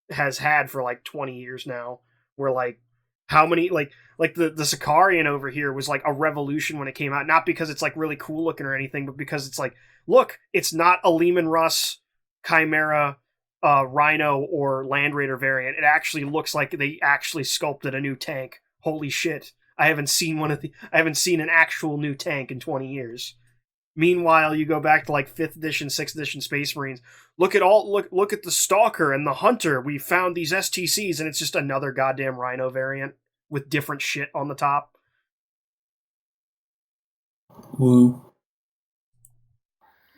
has had for like 20 years now, where like how many like the Sicarian over here was like a revolution when it came out, not because it's like really cool looking or anything, but because it's like, look, it's not a Lehman Russ, Chimera, Rhino, or Land Raider variant. It actually looks like they actually sculpted a new tank. Holy shit. I haven't seen an actual new tank in 20 years. Meanwhile, you go back to like 5th edition, 6th edition Space Marines. Look at the Stalker and the Hunter. We found these STCs, and it's just another goddamn Rhino variant with different shit on the top. Woo.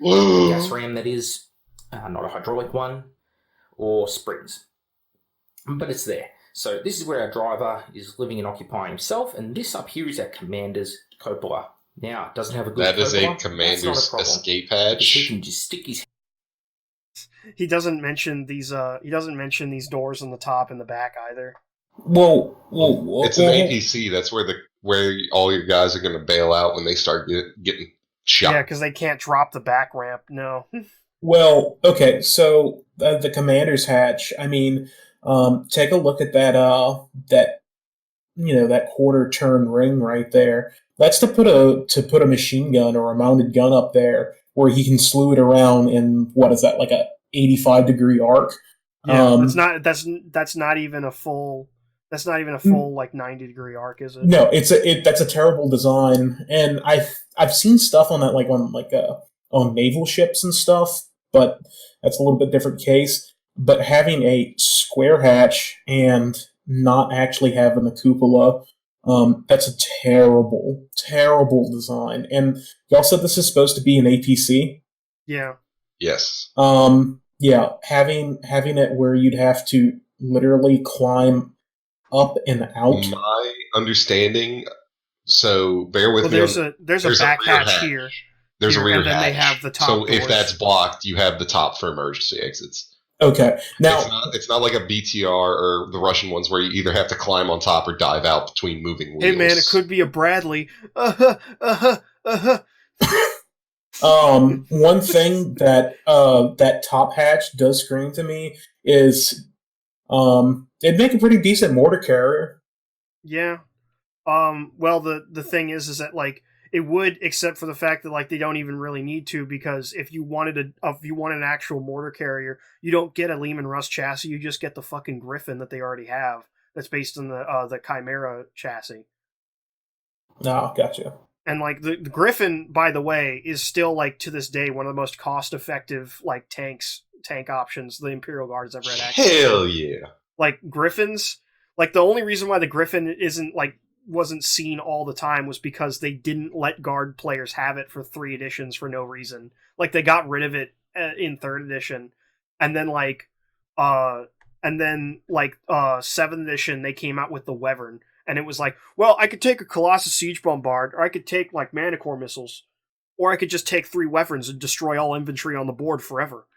Gas ram, that is, not a hydraulic one, or springs. But it's there. So this is where our driver is living and occupying himself, and this up here is our commander's cupola. Now, it doesn't have a good That is cupola. a commander's escape hatch. He can just stick his. He doesn't mention these. He doesn't mention these doors on the top and the back either. Whoa. It's an APC. That's where all your guys are going to bail out when they start getting shot. Yeah, because they can't drop the back ramp. No. Well, okay. So the commander's hatch. I mean, take a look at that quarter turn ring right there. That's to put a machine gun or a mounted gun up there where he can slew it around in, what is that, like a 85-degree arc? Yeah, that's not even a full That's not even a full 90-degree arc, is it? No, that's a terrible design, and I've seen stuff on that on naval ships and stuff, but that's a little bit different case. But having a square hatch and not actually having a cupola, that's a terrible, terrible design. And y'all said this is supposed to be an APC? Yeah. Yes. Yeah, having it where you'd have to literally climb up and out. My understanding, so bear with me. There's a back hatch here. There's a rear and then hatch. They have the top So doors. if that's blocked, you have the top for emergency exits. Okay. Now it's not like a BTR or the Russian ones where you either have to climb on top or dive out between moving wheels. Hey man, it could be a Bradley. One thing that that top hatch does scream to me is it'd make a pretty decent mortar carrier. Yeah. Well, the thing is that it would, except for the fact that they don't even really need to, because if you wanted an actual mortar carrier, you don't get a Lehman Russ chassis. You just get the fucking Griffin that they already have. That's based on the Chimera chassis. No, gotcha. And the Griffin, by the way, is still to this day one of the most cost-effective tank options the Imperial Guard has ever had access to. Hell yeah! Griffins, the only reason why the Griffin wasn't seen all the time was because they didn't let Guard players have it for 3 editions for no reason. They got rid of it in 3rd edition, and then 7th edition they came out with the Wyvern. And it was well, I could take a Colossus Siege Bombard, or I could take Manicore missiles, or I could just take 3 Wyverns and destroy all infantry on the board forever.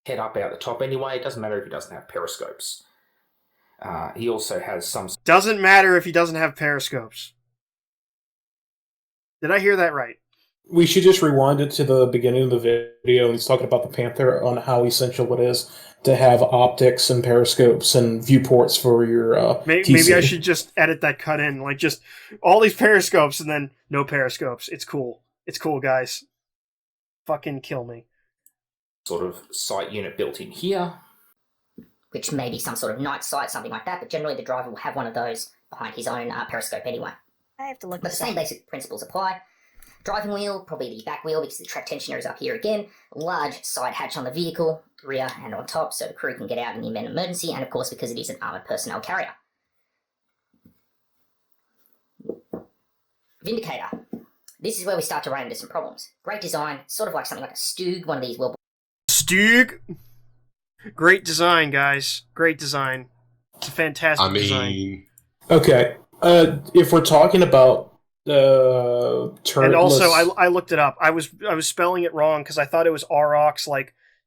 Head up out the top anyway. It doesn't matter if he doesn't have periscopes. He also has some... Doesn't matter if he doesn't have periscopes. Did I hear that right? We should just rewind it to the beginning of the video, and he's talking about the Panther on how essential it is to have optics and periscopes and viewports for your maybe I should just edit that cut in, just all these periscopes and then no periscopes. It's cool, guys. Fucking kill me. Sort of sight unit built in here, which may be some sort of night sight, something like that, but generally the driver will have one of those behind his own periscope anyway. I have to look But the same basic principles apply. Driving wheel, probably the back wheel because the track tensioner is up here again. Large side hatch on the vehicle, rear and on top, so the crew can get out in the event of emergency, and of course because it is an armoured personnel carrier. Vindicator. This is where we start to run into some problems. Great design, sort of like something like a Stug, one of these well... Stug! Great design, guys. Great design. It's a fantastic design. Okay. If we're talking about turretless... And also, I looked it up. I was spelling it wrong because I thought it was Aurochs,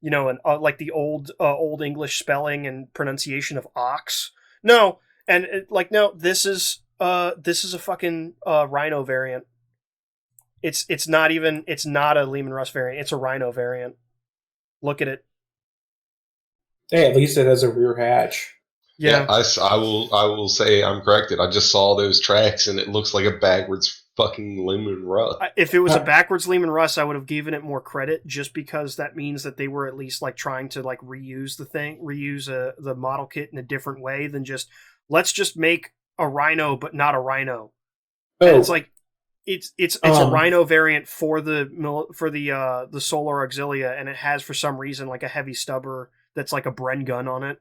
the old English spelling and pronunciation of ox. No, and no. This is a fucking Rhino variant. It's not a Lehman Russ variant. It's a Rhino variant. Look at it. Hey, at least it has a rear hatch. Yeah, I will say I'm corrected. I just saw those tracks and it looks like a backwards fucking Lehman Russ. If it was a backwards Lehman Russ, I would have given it more credit, just because that means that they were at least trying to reuse the model kit in a different way than just let's just make a Rhino but not a Rhino. And it's a Rhino variant for the Solar Auxilia, and it has for some reason a heavy stubber that's a Bren gun on it.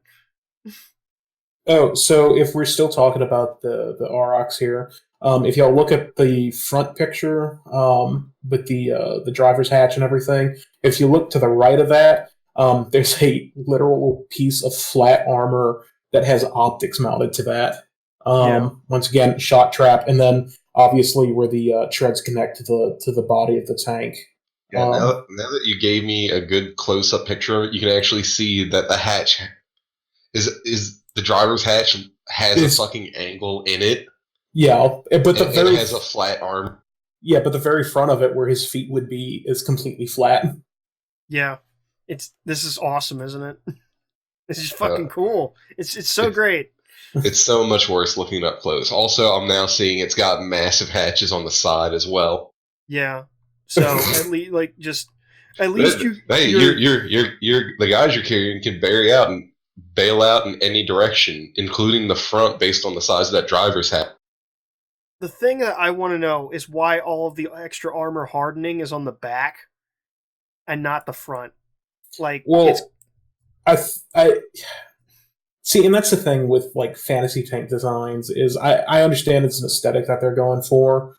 Oh, so if we're still talking about the Aurochs here, if y'all look at the front picture with the driver's hatch and everything, if you look to the right of that, there's a literal piece of flat armor that has optics mounted to that. Once again, shot trap, and then obviously where the treads connect to the body of the tank. Yeah, now that you gave me a good close-up picture, you can actually see that the hatch is the driver's hatch has a fucking angle in it. Yeah, but it has a flat arm. Yeah, but the very front of it, where his feet would be, is completely flat. Yeah, this is awesome, isn't it? This is fucking cool. It's so great. It's so much worse looking up close. Also, I'm now seeing it's got massive hatches on the side as well. Yeah. So at least At least you're the guys you're carrying can bail out in any direction, including the front, based on the size of that driver's hat. The thing that I want to know is why all of the extra armor hardening is on the back and not the front. Like, well, I see, and that's the thing with like fantasy tank designs is I understand it's an aesthetic that they're going for.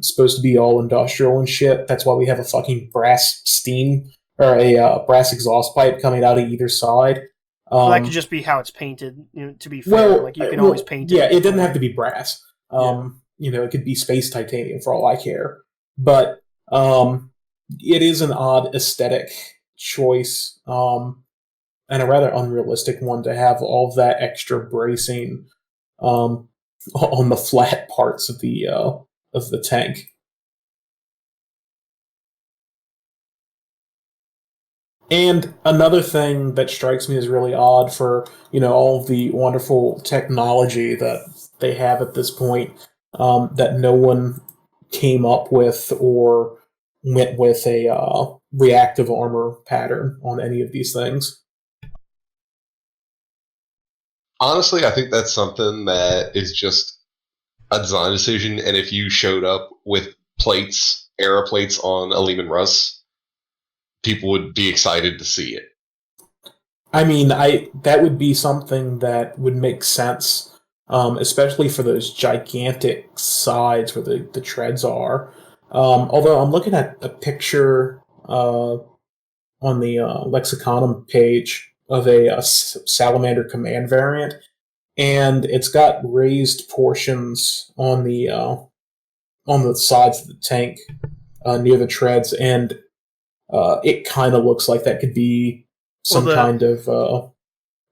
Supposed to be all industrial and shit. That's why we have a fucking brass steam or a brass exhaust pipe coming out of either side. That could just be how it's painted. To be fair, like you can always paint it. Yeah, it doesn't have to be brass. It could be space titanium for all I care. But it is an odd aesthetic choice, and a rather unrealistic one to have all that extra bracing on the flat parts of the tank. And another thing that strikes me as really odd for, all of the wonderful technology that they have at this point, that no one came up with or went with a reactive armor pattern on any of these things. Honestly, I think that's something that is just a design decision, and if you showed up with era plates on a Lehman Russ, people would be excited to see it. I mean, that would be something that would make sense, especially for those gigantic sides where the treads are. Although I'm looking at a picture on the Lexiconum page of a Salamander Command variant, and it's got raised portions on the sides of the tank near the treads, and it kind of looks like that could be some kind of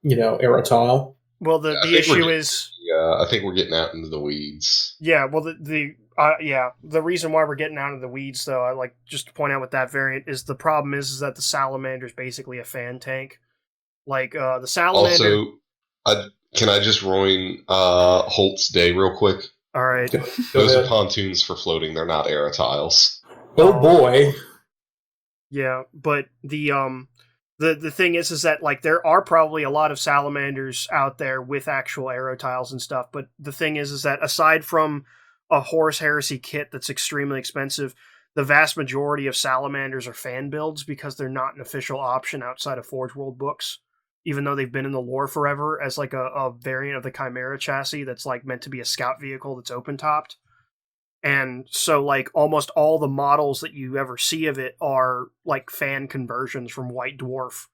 aerotile. Well, the issue is... Yeah, I think we're getting out into the weeds. Yeah, well, the reason why we're getting out of the weeds, though, I like just to point out with that variant, is the problem is that the Salamander is basically a fan tank. Like, the Salamander... Also, can I just ruin Holt's day real quick? All right. Those are pontoons for floating. They're not aerotiles. Oh boy. Yeah, but the thing is that like there are probably a lot of salamanders out there with actual aerotiles and stuff, but the thing is that aside from a Horus Heresy kit that's extremely expensive, the vast majority of salamanders are fan builds because they're not an official option outside of Forge World books, even though they've been in the lore forever as like a variant of the Chimera chassis that's like meant to be a scout vehicle that's open topped. And so, like, almost all the models that you ever see of it are, like, fan conversions from White Dwarf.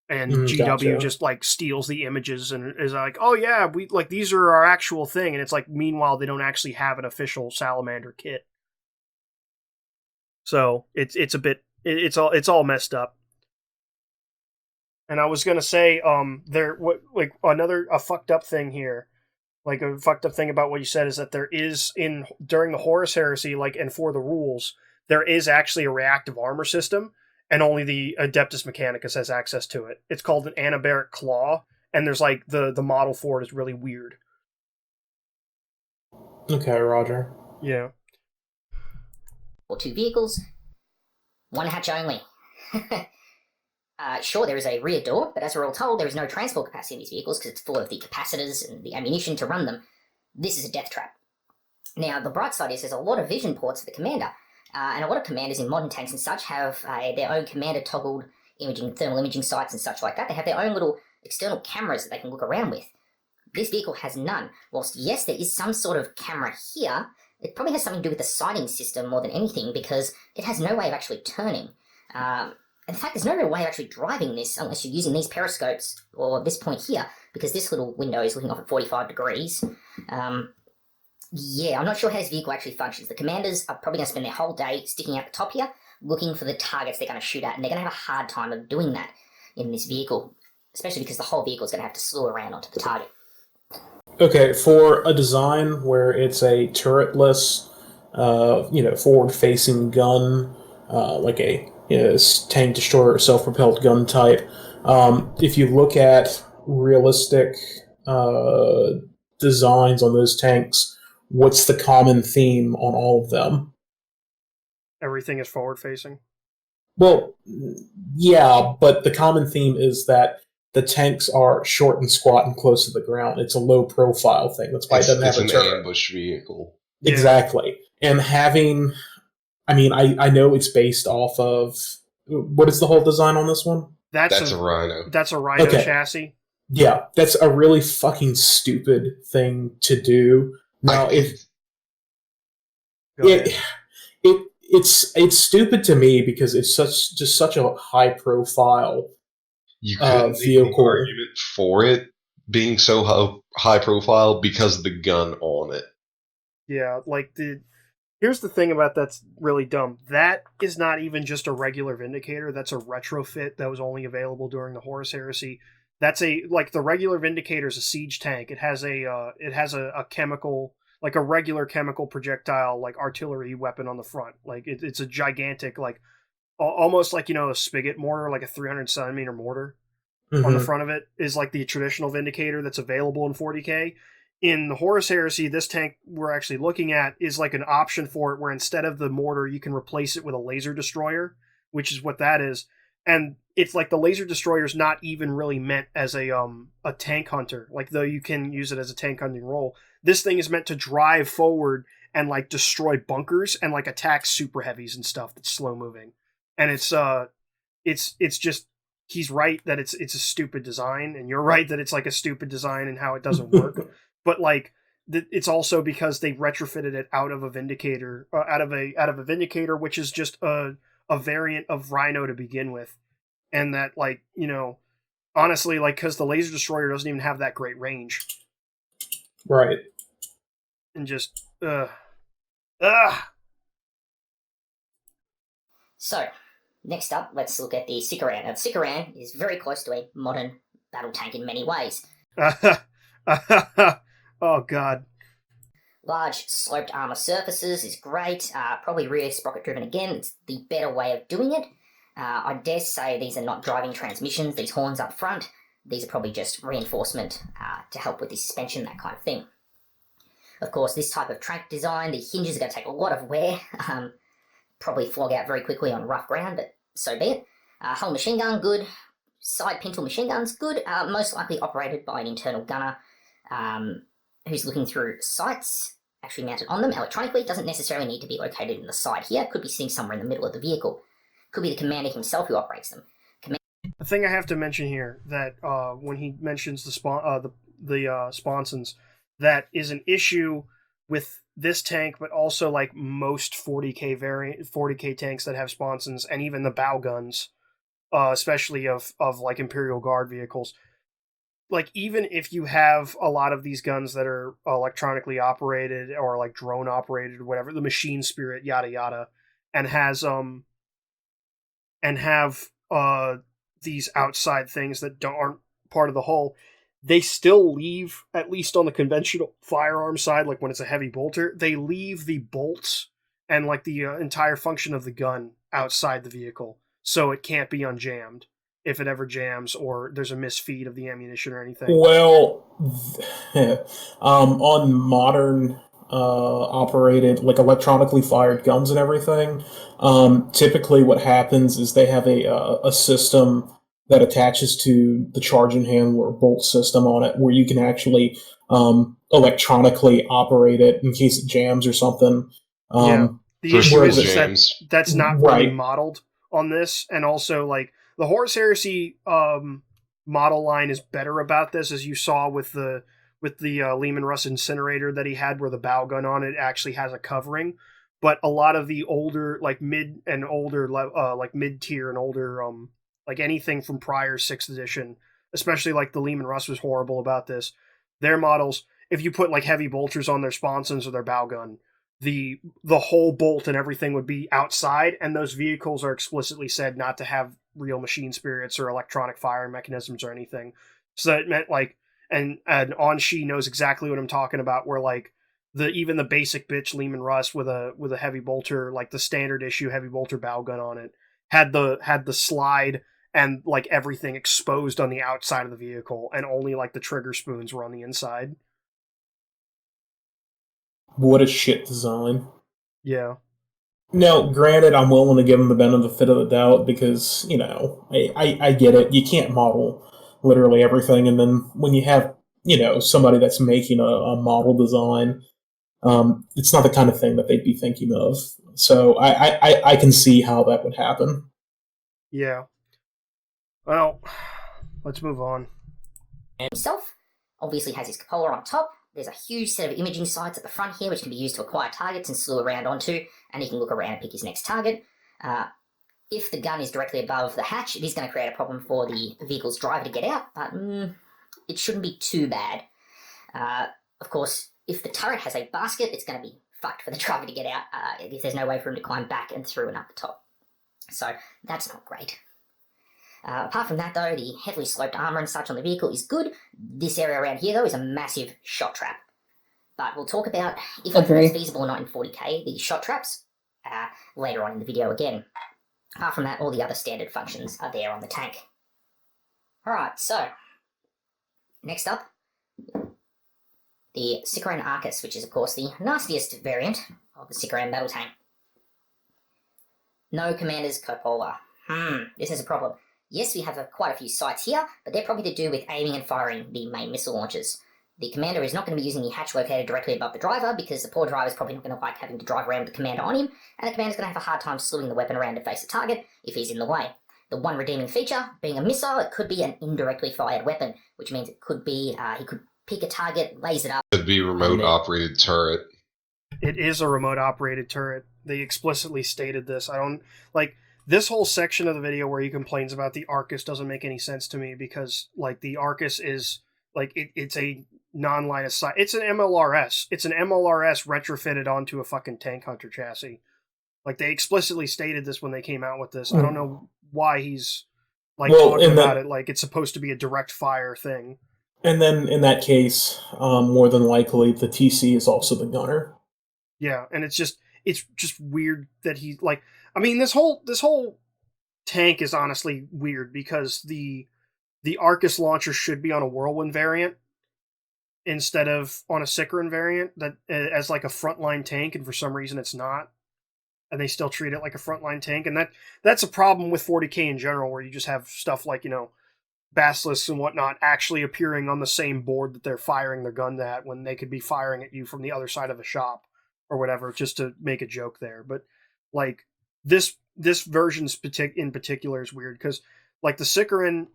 And GW just, like, steals the images and is like, oh, yeah, these are our actual thing. And it's like, meanwhile, they don't actually have an official Salamander kit. So, it's all messed up. And I was gonna say, a fucked up thing here. Like, a fucked up thing about what you said is that there is, during the Horus Heresy, like, and for the rules, there is actually a reactive armor system, and only the Adeptus Mechanicus has access to it. It's called an Anabaric Claw, and there's, like, the model for it is really weird. Okay, Roger. Yeah. Or two vehicles, one hatch only. Sure, there is a rear door, but as we're all told, there is no transport capacity in these vehicles because it's full of the capacitors and the ammunition to run them. This is a death trap. Now, the bright side is there's a lot of vision ports for the commander, and a lot of commanders in modern tanks and such have their own commander-toggled thermal imaging sites and such like that. They have their own little external cameras that they can look around with. This vehicle has none. Whilst, yes, there is some sort of camera here, it probably has something to do with the sighting system more than anything because it has no way of actually turning. In fact, there's no real way of actually driving this unless you're using these periscopes, or this point here, because this little window is looking off at 45 degrees. Yeah, I'm not sure how this vehicle actually functions. The commanders are probably going to spend their whole day sticking out the top here, looking for the targets they're going to shoot at, and they're going to have a hard time of doing that in this vehicle, especially because the whole vehicle is going to have to slew around onto the target. Okay, for a design where it's a turretless, forward-facing gun, like a tank destroyer or self-propelled gun type. If you look at realistic designs on those tanks, what's the common theme on all of them? Everything is forward-facing. Well, yeah, but the common theme is that the tanks are short and squat and close to the ground. It's a low profile thing. That's why it doesn't have It's a an turret. ambush vehicle. Yeah. Exactly. And having, I know it's based off of, what is the whole design on this one? That's a Rhino. That's a Rhino Okay. chassis. Yeah, that's a really fucking stupid thing to do. Now, Go ahead. it's stupid to me because it's such a high profile You couldn't make an vehicle. argument for it being so high profile because of the gun on it. Yeah, here's the thing about that's really dumb. That is not even just a regular Vindicator. That's a retrofit that was only available during the Horus Heresy. That's the regular Vindicator is a siege tank. It has a chemical, like a regular chemical projectile, like artillery weapon on the front. Like it's a gigantic, like almost like a spigot mortar, like a 300 centimeter mortar. On the front of it is like the traditional Vindicator that's available in 40k. In the Horus Heresy, this tank we're actually looking at is like an option for it, where instead of the mortar, you can replace it with a laser destroyer, which is what that is. And it's like the laser destroyer is not even really meant as a tank hunter, like though you can use it as a tank hunting role. This thing is meant to drive forward and like destroy bunkers and like attack super heavies and stuff that's slow moving. And it's just, he's right that it's a stupid design, and you're right that it's like a stupid design and how it doesn't work. But like it's also because they retrofitted it out of a Vindicator, out of a Vindicator, which is just a variant of Rhino to begin with, and that honestly, like, because the laser destroyer doesn't even have that great range, right? And just So, next up, let's look at the Sikaran. Now, the Sikaran is very close to a modern battle tank in many ways. Oh, God. Large sloped armor surfaces is great. Probably rear sprocket driven again. It's the better way of doing it. I dare say these are not driving transmissions, these horns up front. These are probably just reinforcement to help with the suspension, that kind of thing. Of course, this type of tank design, the hinges are going to take a lot of wear. Probably flog out very quickly on rough ground, but so be it. Hull machine gun, good. Side pintle machine guns, good. Most likely operated by an internal gunner who's looking through sights actually mounted on them electronically. Doesn't necessarily need to be located in the side here. Could be sitting somewhere in the middle of the vehicle. Could be the commander himself who operates them. The thing I have to mention here, that when he mentions the sponsons, that is an issue with this tank, but also like most 40k tanks that have sponsons, and even the bow guns, especially of like Imperial Guard vehicles. Like, even if you have a lot of these guns that are electronically operated or like drone operated or whatever, the machine spirit, yada yada, and have these outside things that aren't part of the hull, they still leave, at least on the conventional firearm side, like when it's a heavy bolter, they leave the bolts and like the entire function of the gun outside the vehicle, so it can't be unjammed if it ever jams or there's a misfeed of the ammunition or anything. Well, on modern operated, like electronically fired guns and everything, typically what happens is they have a system that attaches to the charging handler bolt system on it, where you can actually electronically operate it in case it jams or something. The issue is jams. that's not really modeled on this, and also like the Horus Heresy model line is better about this, as you saw with the Leman Russ incinerator that he had, where the bow gun on it actually has a covering. But a lot of the older, like mid and older, like mid tier and older, like anything from prior 6th edition, especially like the Leman Russ was horrible about this. Their models, if you put like heavy bolters on their sponsons or their bow gun, the whole bolt and everything would be outside, and those vehicles are explicitly said not to have real machine spirits or electronic firing mechanisms or anything. So it meant like, and Onshi knows exactly what I'm talking about, where like even the basic bitch Leman Russ with a heavy bolter, like the standard issue heavy bolter bow gun on it, had the slide and like everything exposed on the outside of the vehicle, and only like the trigger spoons were on the inside. What a shit design. Yeah. Now, granted, I'm willing to give him the benefit of the doubt because, I get it. You can't model literally everything, and then when you have, somebody that's making a model design, it's not the kind of thing that they'd be thinking of. So I can see how that would happen. Yeah. Well, let's move on. Himself obviously has his cupola on top. There's a huge set of imaging sites at the front here which can be used to acquire targets and slew around onto, and he can look around and pick his next target. If the gun is directly above the hatch, it is going to create a problem for the vehicle's driver to get out, but it shouldn't be too bad. Of course, if the turret has a basket, it's going to be fucked for the driver to get out if there's no way for him to climb back and through and up the top. So that's not great. Apart from that, though, the heavily sloped armour and such on the vehicle is good. This area around here, though, is a massive shot trap. But we'll talk about if it's feasible or not in 40k, the shot traps, later on in the video again. Apart from that, all the other standard functions are there on the tank. Alright, so, next up, the Sicaran Arcus, which is, of course, the nastiest variant of the Sicaran battle tank. No commander's cupola. This is a problem. Yes, we have quite a few sites here, but they're probably to do with aiming and firing the main missile launchers. The commander is not going to be using the hatch located directly above the driver, because the poor driver is probably not going to like having to drive around with the commander on him, and the commander's going to have a hard time slewing the weapon around to face the target if he's in the way. The one redeeming feature, being a missile, it could be an indirectly fired weapon, which means it could be, he could pick a target, laze it up. It could be remote-operated turret. It is a remote-operated turret. They explicitly stated this. This whole section of the video where he complains about the Arcus doesn't make any sense to me because, the Arcus is, it's a non-line of sight. It's an MLRS. It's an MLRS retrofitted onto a fucking tank hunter chassis. They explicitly stated this when they came out with this. I don't know why he's, talking about it like it's supposed to be a direct fire thing. And then, in that case, more than likely, the TC is also the gunner. Yeah, and it's just weird that he, this whole tank is honestly weird because the Arcus launcher should be on a Whirlwind variant instead of on a Sicaran variant that as a frontline tank, and for some reason it's not, and they still treat it like a frontline tank, and that's a problem with 40k in general, where you just have stuff like basilisks and whatnot actually appearing on the same board that they're firing their gun at when they could be firing at you from the other side of the shop or whatever, just to make a joke there. But this version in particular is weird because the Sicaran,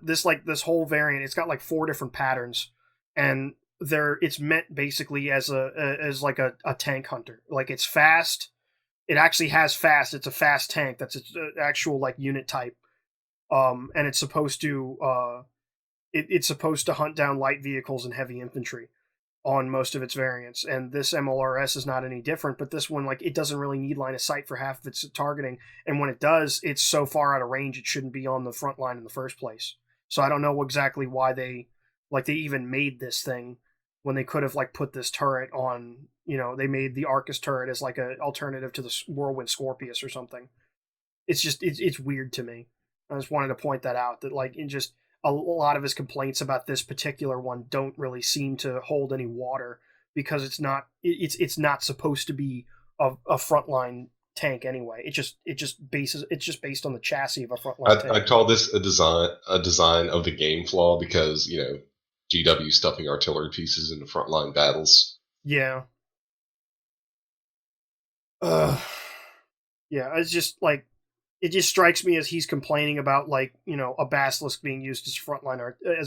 this whole variant, it's got 4 different patterns, and it's meant basically as a tank hunter. It's fast. It actually has fast. It's a fast tank. That's its actual unit type. And it's supposed to it's supposed to hunt down light vehicles and heavy infantry on most of its variants, and this MLRS is not any different, but this one, it doesn't really need line of sight for half of its targeting, and when it does, it's so far out of range it shouldn't be on the front line in the first place. So I don't know exactly why they even made this thing when they could have put this turret on, they made the Arcus turret as an alternative to the Whirlwind Scorpius or something. It's just, it's weird to me. I just wanted to point that out, that a lot of his complaints about this particular one don't really seem to hold any water because it's not supposed to be a frontline tank anyway. It's just based on the chassis of a frontline tank. I call this a design of the game flaw because GW stuffing artillery pieces into frontline battles. Yeah. Yeah, it's just it just strikes me as he's complaining about a basilisk being used as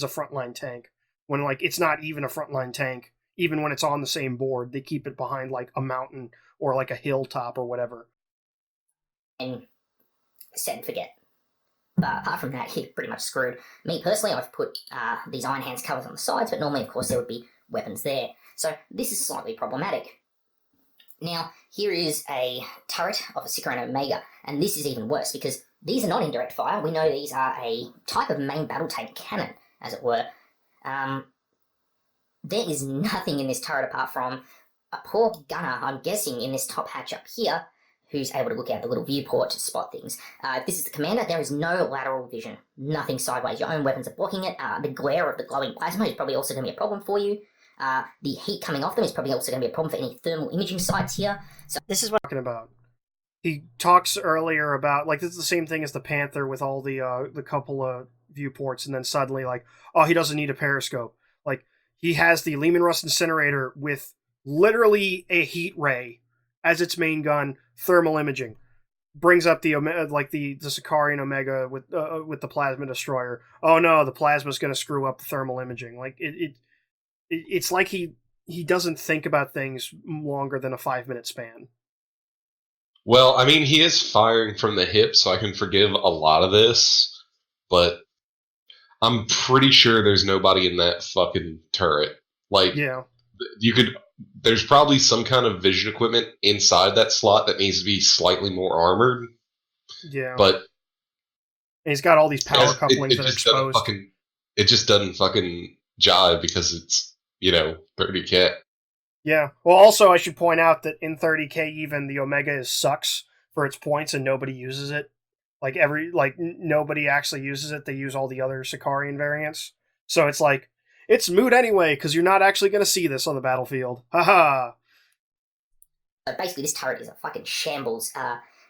a frontline tank when it's not even a frontline tank. Even when it's on the same board, they keep it behind a mountain or a hilltop or whatever. And set and forget. But apart from that, he's pretty much screwed. Me personally, I've put these Iron Hands covers on the sides, but normally, of course, there would be weapons there. So this is slightly problematic. Now, here is a turret of a Sicaran Omega, and this is even worse because these are not indirect fire. We know these are a type of main battle tank cannon, as it were. There is nothing in this turret apart from a poor gunner, I'm guessing, in this top hatch up here, who's able to look out the little viewport to spot things. If this is the commander, there is no lateral vision, nothing sideways. Your own weapons are blocking it. The glare of the glowing plasma is probably also going to be a problem for you. The heat coming off them is probably also going to be a problem for any thermal imaging sites here. So this is what I'm talking about. he talks earlier about, like, this is the same thing as the Panther with all the couple of viewports, and then suddenly, like, oh, he doesn't need a periscope. Like, he has the Leman Russ Incinerator with literally a heat ray as its main gun, thermal imaging. Brings up the Sicarian Omega with the Plasma Destroyer. Oh no, the plasma's going to screw up the thermal imaging. Like, it's like he doesn't think about things longer than a 5-minute span. Well, I mean, he is firing from the hip, so I can forgive a lot of this, but I'm pretty sure there's nobody in that fucking turret. Like, Yeah. There's probably some kind of vision equipment inside that slot that needs to be slightly more armored. Yeah. But and he's got all these power couplings that are exposed. It just doesn't fucking jive because it's, 30K. Yeah. Well, also, I should point out that in 30K, even the Omega sucks for its points and nobody uses it. Nobody actually uses it. They use all the other Sicarian variants. So it's like, it's moot anyway, because you're not actually going to see this on the battlefield. Haha. So basically, this turret is a fucking shambles,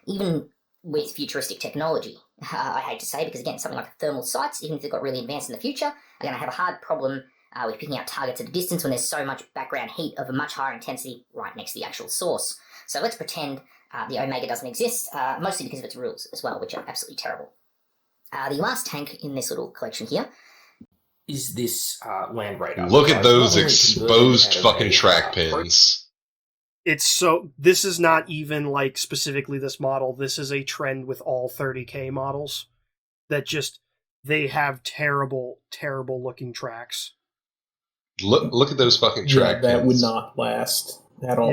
even with futuristic technology. I hate to say, because again, something like thermal sights, even if they've got really advanced in the future, are going to have a hard problem with picking out targets at a distance when there's so much background heat of a much higher intensity right next to the actual source. So let's pretend the Omega doesn't exist, mostly because of its rules as well, which are absolutely terrible. The last tank in this little collection here is this Land Raider. Look at those exposed fucking track pins. This is not even like specifically this model. This is a trend with all 30K models that they have terrible, terrible looking tracks. Look at those fucking track pins. That would not last at all.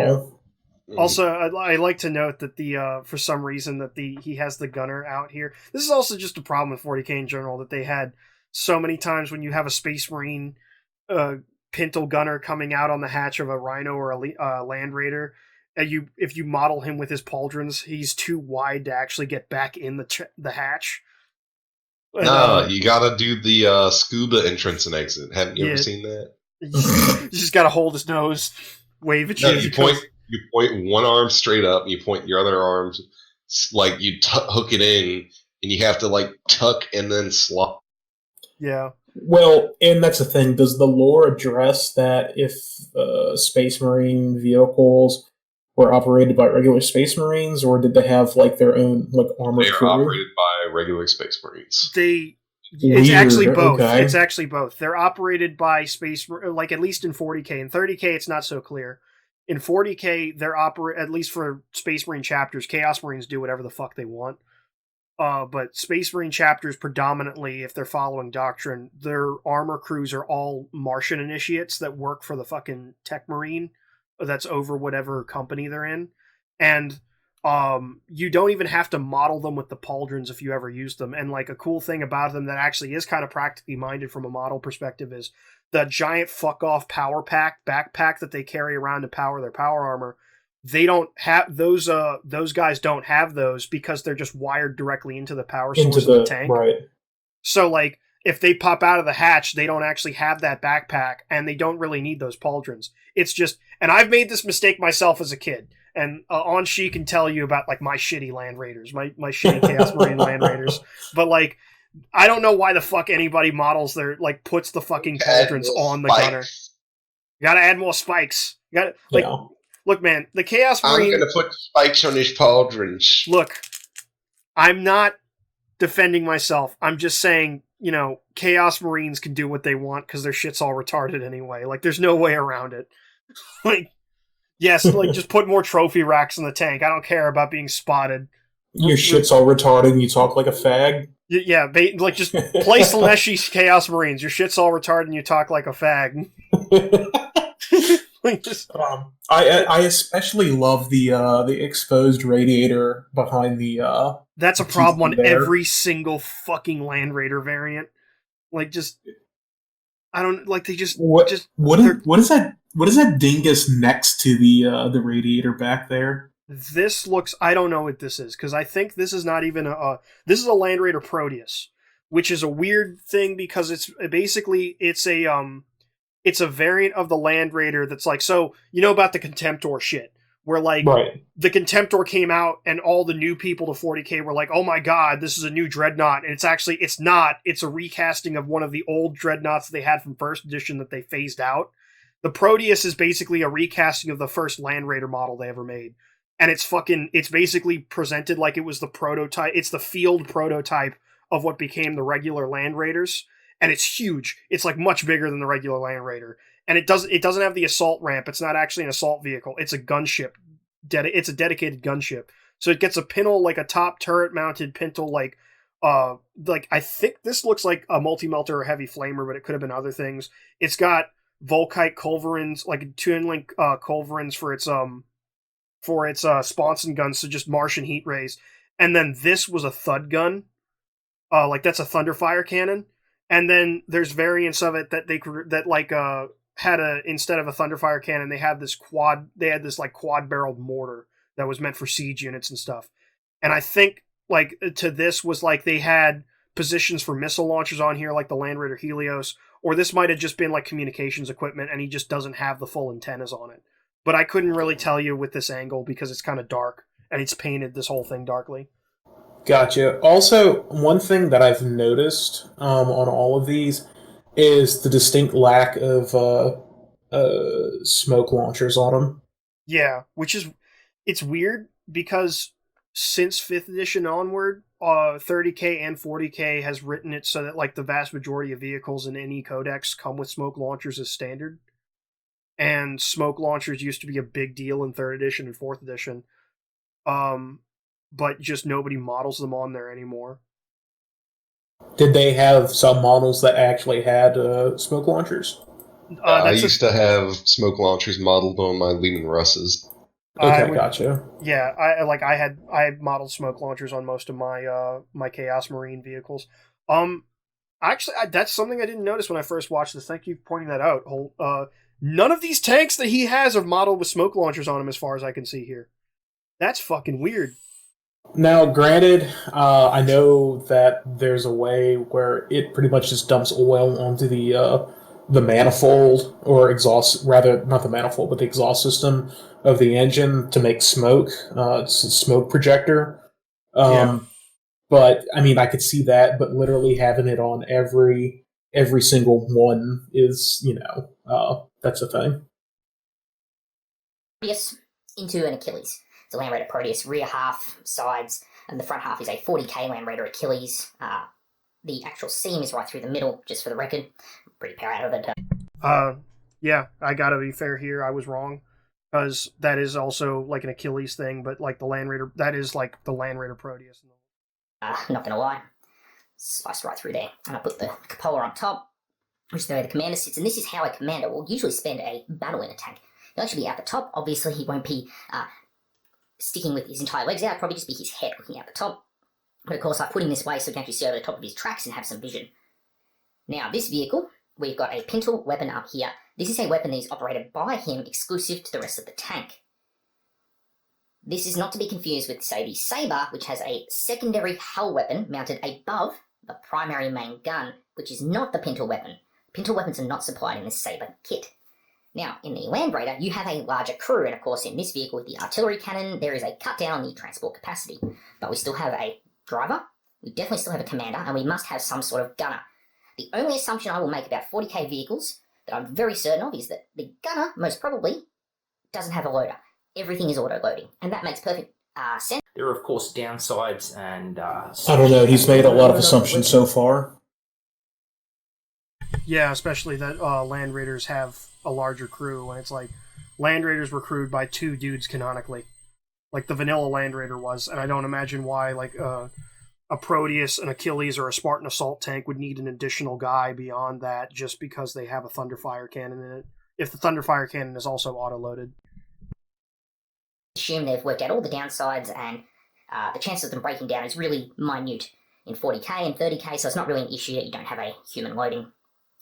Yeah. Also, I like to note that for some reason that he has the gunner out here. This is also just a problem with 40K in general, that they had so many times when you have a Space Marine Pintle gunner coming out on the hatch of a Rhino or a Land Raider, if you model him with his pauldrons, he's too wide to actually get back in the hatch. No, you gotta do the scuba entrance and exit. Haven't you ever seen that? You just gotta hold his nose, wave at you. No, you point one arm straight up, and you point your other arm, like you hook it in, and you have to like tuck and then slot. Yeah. Well, and that's the thing. Does the lore address that if Space Marine vehicles were operated by regular Space Marines, or did they have like their own like armored They are crew? operated by regular Space Marines. It's actually both. Okay. It's actually both. They're operated by like at least in 40K. In 30K, it's not so clear. In 40K, they're at least for Space Marine chapters. Chaos Marines do whatever the fuck they want. But Space Marine chapters predominantly, if they're following Doctrine, their armor crews are all Martian initiates that work for the fucking Tech Marine that's over whatever company they're in. And you don't even have to model them with the pauldrons if you ever use them. And like a cool thing about them that actually is kind of practically minded from a model perspective is the giant fuck off power pack backpack that they carry around to power their power armor. They don't have those guys don't have those because they're just wired directly into the power source of the tank. Right. So like if they pop out of the hatch, they don't actually have that backpack and they don't really need those pauldrons. It's just, and I've made this mistake myself as a kid. And She can tell you about like my shitty Land Raiders, my shitty Chaos Marine Land Raiders. But like, I don't know why the fuck anybody models puts the fucking pauldrons on the gunner. You gotta add more spikes. You gotta look, man, the Chaos Marine. I'm gonna put spikes on his pauldrons. Look, I'm not defending myself. I'm just saying, Chaos Marines can do what they want because their shit's all retarded anyway. Like, there's no way around it. Like, yes, like just put more trophy racks in the tank. I don't care about being spotted. Your shit's all retarded and you talk like a fag? Yeah, just play Slaaneshi Chaos Marines. Your shit's all retarded and you talk like a fag. I especially love the exposed radiator behind the. That's a problem on every single fucking Land Raider variant. Like, just I don't like they just what is that? What is that dingus next to the radiator back there? This looks. I don't know what this is because I think this is not even this is a Land Raider Proteus, which is a weird thing because it's a variant of the Land Raider that's like, so you know about the Contemptor shit where like Right. the Contemptor came out and all the new people to 40k were like, oh my god, this is a new Dreadnought, and it's not. It's a recasting of one of the old Dreadnoughts they had from first edition that they phased out. The Proteus is basically a recasting of the first Land Raider model they ever made. And it's basically presented like it was the prototype. It's the field prototype of what became the regular Land Raiders. And it's huge. It's like much bigger than the regular Land Raider. And it doesn't have the assault ramp. It's not actually an assault vehicle. It's a gunship. It's a dedicated gunship. So it gets a pintle, like a top turret mounted pintle, like I think this looks like a multi-melter or heavy flamer, but it could have been other things. It's got Volkite culverins, like twin link culverins for its sponson guns, so just Martian heat rays. And then this was a thud gun. Like that's a Thunderfire cannon. And then there's variants of it that had instead of a Thunderfire cannon, they had this quad barreled mortar that was meant for siege units and stuff. And I think like to this was like they had positions for missile launchers on here, like the Land Raider Helios, or this might have just been like communications equipment and he just doesn't have the full antennas on it. But I couldn't really tell you with this angle because it's kind of dark and it's painted this whole thing darkly. Gotcha. Also, one thing that I've noticed on all of these is the distinct lack of smoke launchers on them. Yeah, it's weird because since 5th edition onward, 30k and 40k has written it so that like the vast majority of vehicles in any codex come with smoke launchers as standard. And smoke launchers used to be a big deal in 3rd edition and 4th edition. But just nobody models them on there anymore. Did they have some models that actually had smoke launchers? I used to have smoke launchers modeled on my Lehman Russes. Okay, gotcha. Yeah, I modeled smoke launchers on most of my Chaos Marine vehicles. Actually, that's something I didn't notice when I first watched this. Thank you for pointing that out. None of these tanks that he has are modeled with smoke launchers on them, as far as I can see here. That's fucking weird. Now, granted, I know that there's a way where it pretty much just dumps oil onto the manifold, or exhaust, rather, not the manifold, but the exhaust system of the engine to make smoke. It's a smoke projector. Yeah. But, I mean, I could see that, but literally having it on every single one is, that's a thing. Proteus into an Achilles. It's a Land Raider Proteus, rear half, sides, and the front half is a 40k Land Raider Achilles. The actual seam is right through the middle, just for the record. I'm pretty proud of it. Yeah, I gotta be fair here. I was wrong. Because that is also like an Achilles thing, but like the Land Raider, that is like the Land Raider Proteus. Not gonna lie. Sliced right through there. And I put the cupola on top, which is where the commander sits. And this is how a commander will usually spend a battle in a tank. He'll actually be out the top. Obviously, he won't be sticking with his entire legs out, probably just be his head looking out the top. But of course, I put him this way so he can actually see over the top of his tracks and have some vision. Now, this vehicle, we've got a pintle weapon up here. This is a weapon that is operated by him, exclusive to the rest of the tank. This is not to be confused with, say, the Sabre, which has a secondary hull weapon mounted above the primary main gun, which is not the pintle weapon. Pintle weapons are not supplied in this Sabre kit. Now, in the Land Raider, you have a larger crew, and of course in this vehicle with the artillery cannon, there is a cut down on the transport capacity. But we still have a driver, we definitely still have a commander, and we must have some sort of gunner. The only assumption I will make about 40k vehicles that I'm very certain of is that the gunner, most probably, doesn't have a loader. Everything is auto-loading, and that makes perfect sense. There are, of course, downsides and... I don't know, he's made a lot of assumptions so far. Yeah, especially that Land Raiders have a larger crew, and it's like Land Raiders were crewed by 2 dudes canonically, like the vanilla Land Raider was, and I don't imagine why like a Proteus, an Achilles, or a Spartan assault tank would need an additional guy beyond that just because they have a Thunderfire cannon in it, if the Thunderfire cannon is also auto-loaded. Assume they've worked out all the downsides, and the chance of them breaking down is really minute in 40k and 30k, so it's not really an issue that you don't have a human loading.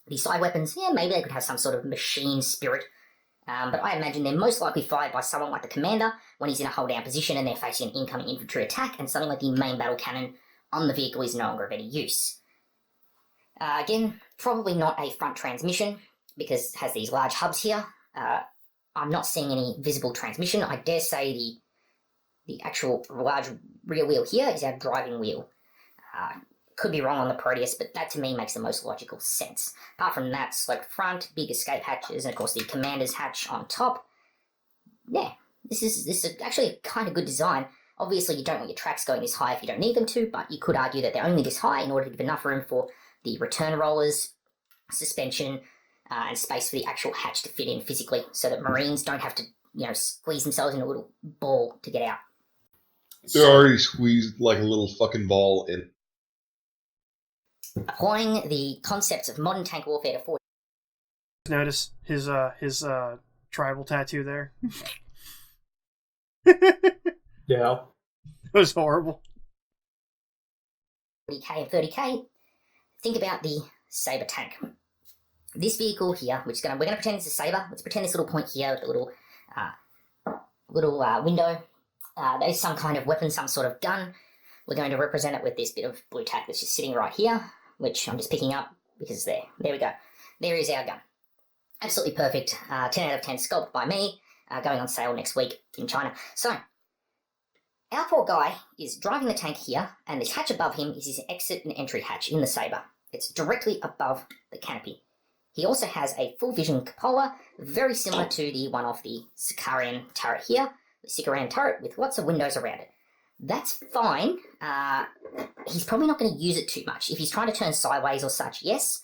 The side weapons, yeah, maybe they could have some sort of machine spirit, but I imagine they're most likely fired by someone like the commander when he's in a hold-down position and they're facing an incoming infantry attack, and something like the main battle cannon on the vehicle is no longer of any use. Again, probably not a front transmission, because it has these large hubs here. I'm not seeing any visible transmission. I dare say the actual large rear wheel here is our driving wheel. Could be wrong on the Proteus, but that to me makes the most logical sense. Apart from that, sloped front, big escape hatches, and of course the commander's hatch on top. Yeah, this is actually a kind of good design. Obviously, you don't want your tracks going this high if you don't need them to, but you could argue that they're only this high in order to give enough room for the return rollers, suspension, and space for the actual hatch to fit in physically, so that Marines don't have to, squeeze themselves in a little ball to get out. They're already squeezed like a little fucking ball in. Applying the concepts of modern tank warfare to 40. Notice his tribal tattoo there. Yeah. It was horrible. 40k and 30k. Think about the Saber tank. This vehicle here, we're gonna pretend it's a Saber. Let's pretend this little point here with a little window. There's some kind of weapon, some sort of gun. We're going to represent it with this bit of blue tack that's just sitting right here, which I'm just picking up because there we go. There is our gun. Absolutely perfect. 10 out of 10 sculpt by me. Going on sale next week in China. So, our poor guy is driving the tank here, and this hatch above him is his exit and entry hatch in the Saber. It's directly above the canopy. He also has a full vision cupola, very similar to the one off the Sicarian turret here, the Sicarian turret with lots of windows around it. That's fine. He's probably not going to use it too much. If he's trying to turn sideways or such, yes.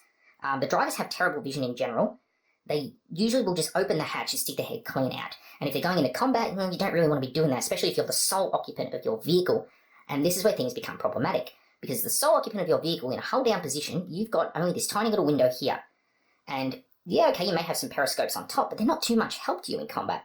The drivers have terrible vision in general. They usually will just open the hatch and stick their head clean out. And if they're going into combat, you don't really want to be doing that, especially if you're the sole occupant of your vehicle. And this is where things become problematic. Because the sole occupant of your vehicle in a hull down position, you've got only this tiny little window here. And yeah, okay, you may have some periscopes on top, but they're not too much help to you in combat.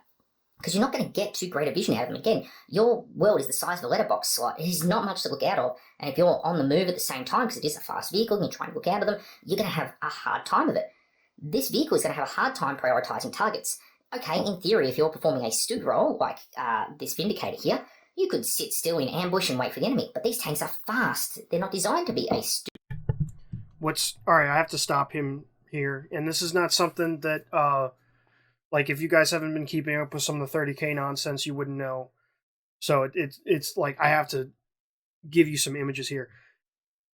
Because you're not going to get too great a vision out of them. Again, your world is the size of a letterbox slot. It is not much to look out of. And if you're on the move at the same time, because it is a fast vehicle and you're trying to look out of them, you're going to have a hard time of it. This vehicle is going to have a hard time prioritising targets. Okay, in theory, if you're performing a Stug roll, like this Vindicator here, you could sit still in ambush and wait for the enemy. But these tanks are fast. They're not designed to be a Stug. Alright, I have to stop him here. And this is not something that, like, if you guys haven't been keeping up with some of the 30k nonsense, you wouldn't know. So it's like, I have to give you some images here.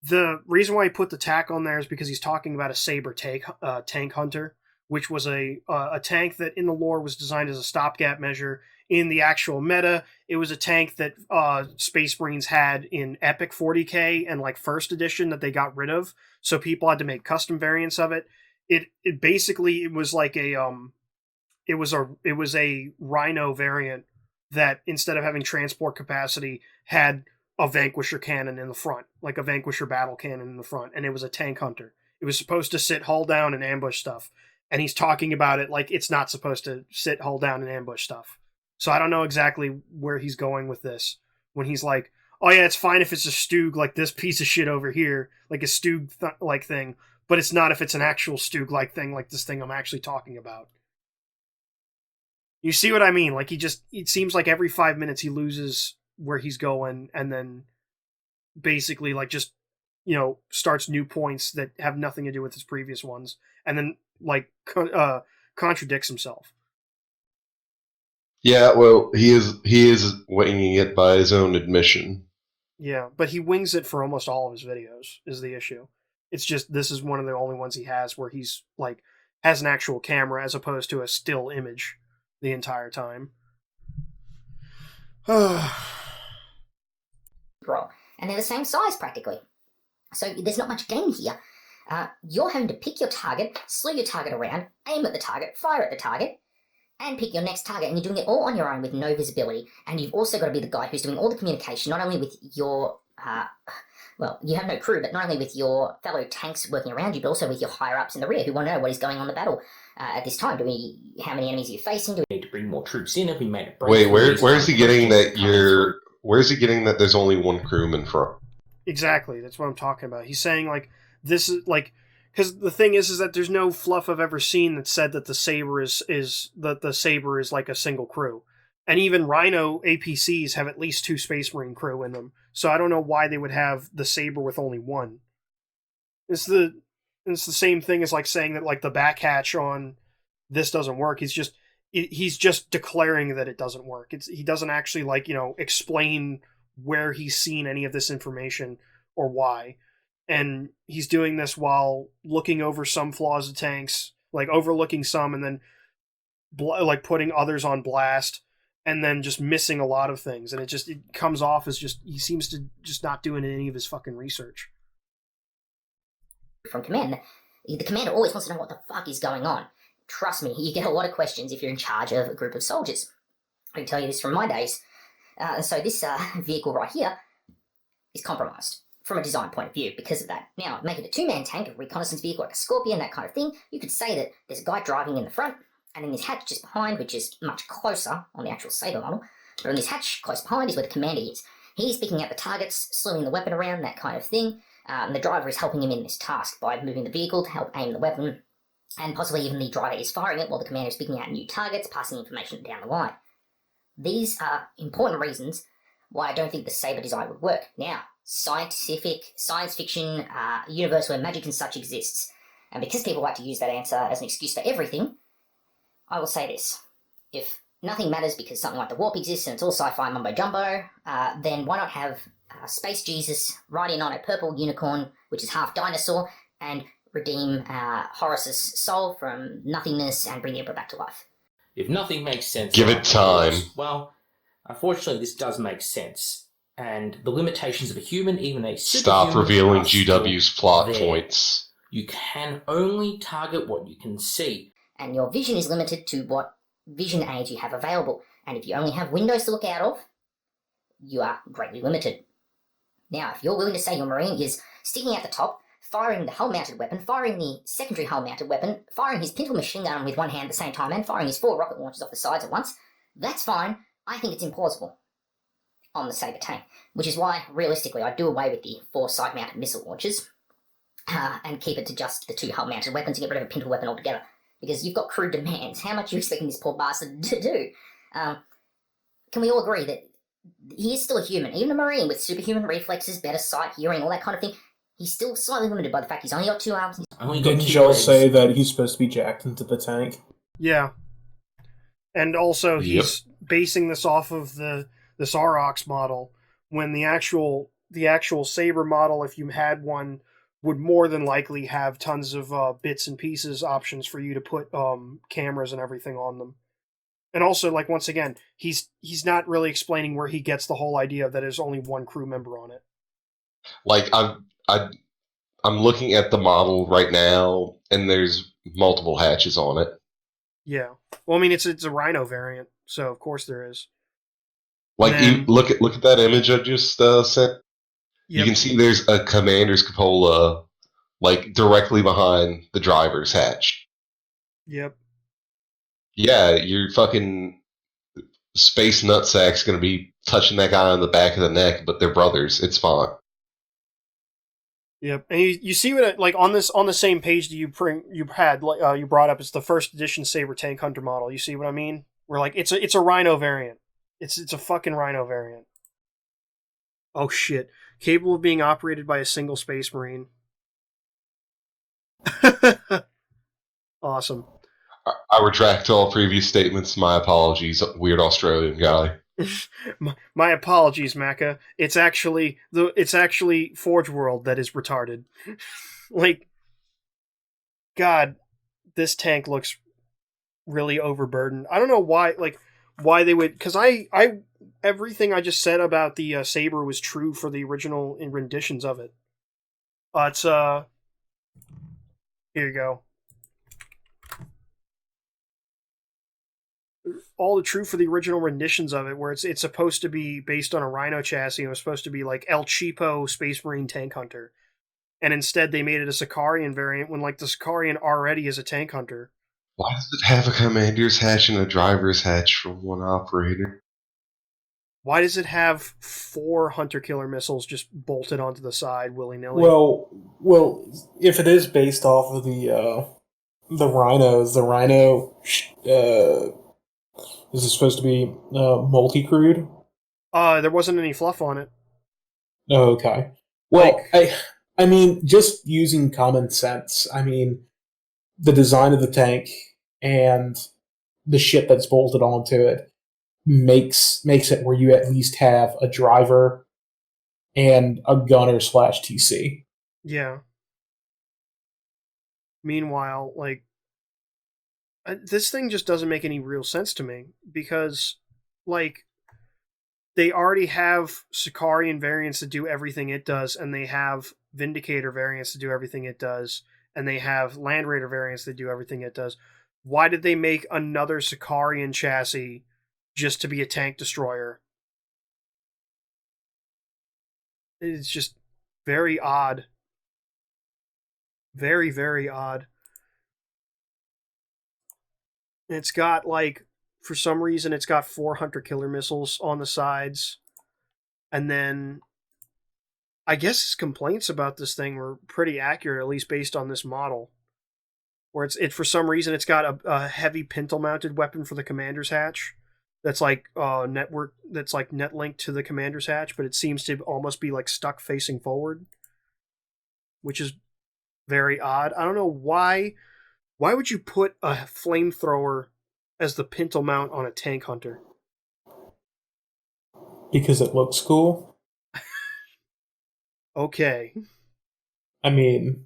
The reason why he put the tack on there is because he's talking about a Saber tank hunter, which was a tank that in the lore was designed as a stopgap measure. In the actual meta, it was a tank that Space Marines had in Epic 40k and like first edition that they got rid of, so people had to make custom variants of it. It basically it was like a it was a Rhino variant that instead of having transport capacity had a Vanquisher cannon in the front, like a Vanquisher battle cannon in the front, and it was a tank hunter. It was supposed to sit hull down and ambush stuff, and he's talking about it like it's not supposed to sit hull down and ambush stuff. So I don't know exactly where he's going with this when he's like, oh yeah, it's fine if it's a Stug like this piece of shit over here, like a Stug like thing, but it's not if it's an actual Stug like thing like this thing I'm actually talking about. You see what I mean? Like it seems like every 5 minutes he loses where he's going, and then basically like just, starts new points that have nothing to do with his previous ones, and then like contradicts himself. Yeah, well, he is winging it by his own admission. Yeah, but he wings it for almost all of his videos, is the issue. It's just this is one of the only ones he has where he's like has an actual camera as opposed to a still image the entire time. Roll. And they're the same size practically. So there's not much gain here. You're having to pick your target, slew your target around, aim at the target, fire at the target, and pick your next target, and you're doing it all on your own with no visibility. And you've also got to be the guy who's doing all the communication, not only with your, you have no crew, but not only with your fellow tanks working around you, but also with your higher-ups in the rear who want to know what is going on in the battle at this time. How many enemies are you facing? Do we need to bring more troops in? Have we made a Wait, where's he getting that where's he getting that there's only one crewman from? Exactly, that's what I'm talking about. He's saying, like, this is, like, because the thing is that there's no fluff I've ever seen that said that the Saber is like a single crew. And even Rhino APCs have at least 2 Space Marine crew in them. So I don't know why they would have the Saber with only 1. It's the same thing as like saying that like the back hatch on this doesn't work. he's just declaring that it doesn't work. He doesn't actually explain where he's seen any of this information or why. And he's doing this while looking over some flaws of tanks, like overlooking some and then putting others on blast, and then just missing a lot of things. And it comes off as he seems to just not doing any of his fucking research. From command, the commander always wants to know what the fuck is going on. Trust me, you get a lot of questions if you're in charge of a group of soldiers. I can tell you this from my days. So this vehicle right here is compromised from a design point of view because of that. Now, make it a two-man tank, a reconnaissance vehicle like a Scorpion, that kind of thing. You could say that there's a guy driving in the front, and then this hatch just behind, which is much closer on the actual Sabre model. But on this hatch close behind is where the commander is. He's picking out the targets, slewing the weapon around, that kind of thing. And the driver is helping him in this task by moving the vehicle to help aim the weapon, and possibly even the driver is firing it while the commander is picking out new targets, passing information down the line. These are important reasons why I don't think the Sabre design would work. Now, science fiction, universe where magic and such exists, and because people like to use that answer as an excuse for everything, I will say this. If nothing matters because something like the warp exists and it's all sci-fi mumbo-jumbo, then why not have Space Jesus ride in on a purple unicorn, which is half dinosaur, and redeem Horus's soul from nothingness and bring the Emperor back to life? If nothing makes sense... Give it time. Well, unfortunately, this does make sense. And the limitations of a human, even a superhuman... Stop revealing GW's plot points. You can only target what you can see. And your vision is limited to what vision aids you have available. And if you only have windows to look out of, you are greatly limited. Now, if you're willing to say your Marine is sticking out the top, firing the hull-mounted weapon, firing the secondary hull-mounted weapon, firing his pintle machine gun with one hand at the same time, and firing his 4 rocket launchers off the sides at once, that's fine. I think it's implausible on the Sabre tank, which is why, realistically, I'd do away with the 4 side-mounted missile launchers and keep it to just the 2 hull-mounted weapons and get rid of a pintle weapon altogether. Because you've got crew demands. How much are you expecting this poor bastard to do? Can we all agree that he is still a human? Even a Marine with superhuman reflexes, better sight, hearing, all that kind of thing, he's still slightly limited by the fact he's only got 2 arms. Didn't Joel say that he's supposed to be jacked into the tank? Yeah. And also, he's basing this off of this Aurochs model, when the actual Sabre model, if you had one, would more than likely have tons of bits and pieces options for you to put cameras and everything on them. And also, once again, he's not really explaining where he gets the whole idea that there's only one crew member on it. I'm looking at the model right now, and there's multiple hatches on it. Yeah. Well, I mean, it's a Rhino variant, so of course there is. Look at that image I just sent. Yep. You can see there's a commander's cupola, directly behind the driver's hatch. Yep. Yeah, your fucking space nutsack's gonna be touching that guy on the back of the neck, but they're brothers. It's fine. Yep, and you see what on the same page that you brought up, it's the first edition Sabre Tank Hunter model. You see what I mean? Where it's a Rhino variant. It's a fucking Rhino variant. Oh shit. Capable of being operated by a single Space Marine. Awesome. I retract all previous statements. My apologies, weird Australian guy. My apologies, Macca. It's actually Forge World that is retarded. God, this tank looks really overburdened. I don't know why they would, because I everything I just said about the Sabre was true for the original renditions of it. It's here you go. All the true for the original renditions of it, where it's supposed to be based on a Rhino chassis. It was supposed to be like El Cheapo Space Marine Tank Hunter, and instead they made it a Sicarian variant when the Sicarian already is a tank hunter. Why does it have a commander's hatch and a driver's hatch for one operator? Why does it have 4 hunter killer missiles just bolted onto the side willy nilly? Well, if it is based off of the Rhinos, the Rhino is it supposed to be multi-crewed? There wasn't any fluff on it. Oh, okay. Well, I mean, just using common sense. I mean, the design of the tank and the shit that's bolted onto it makes it where you at least have a driver and a gunner / TC. Yeah. Meanwhile, like, this thing just doesn't make any real sense to me because, like, they already have Sicarian variants to do everything it does, and they have Vindicator variants to do everything it does, and they have Land Raider variants that do everything it does. Why did they make another Sicarian chassis just to be a tank destroyer? It's just very odd. Very, very odd. It's got, like, for some reason, it's got 4 hunter killer missiles on the sides. And then, I guess his complaints about this thing were pretty accurate, at least based on this model. Where for some reason, it's got a heavy pintle-mounted weapon for the commander's hatch. That's like that's like net linked to the commander's hatch, but it seems to almost be like stuck facing forward, which is very odd. I don't know why. Why would you put a flamethrower as the pintle mount on a tank hunter? Because it looks cool. Okay. I mean,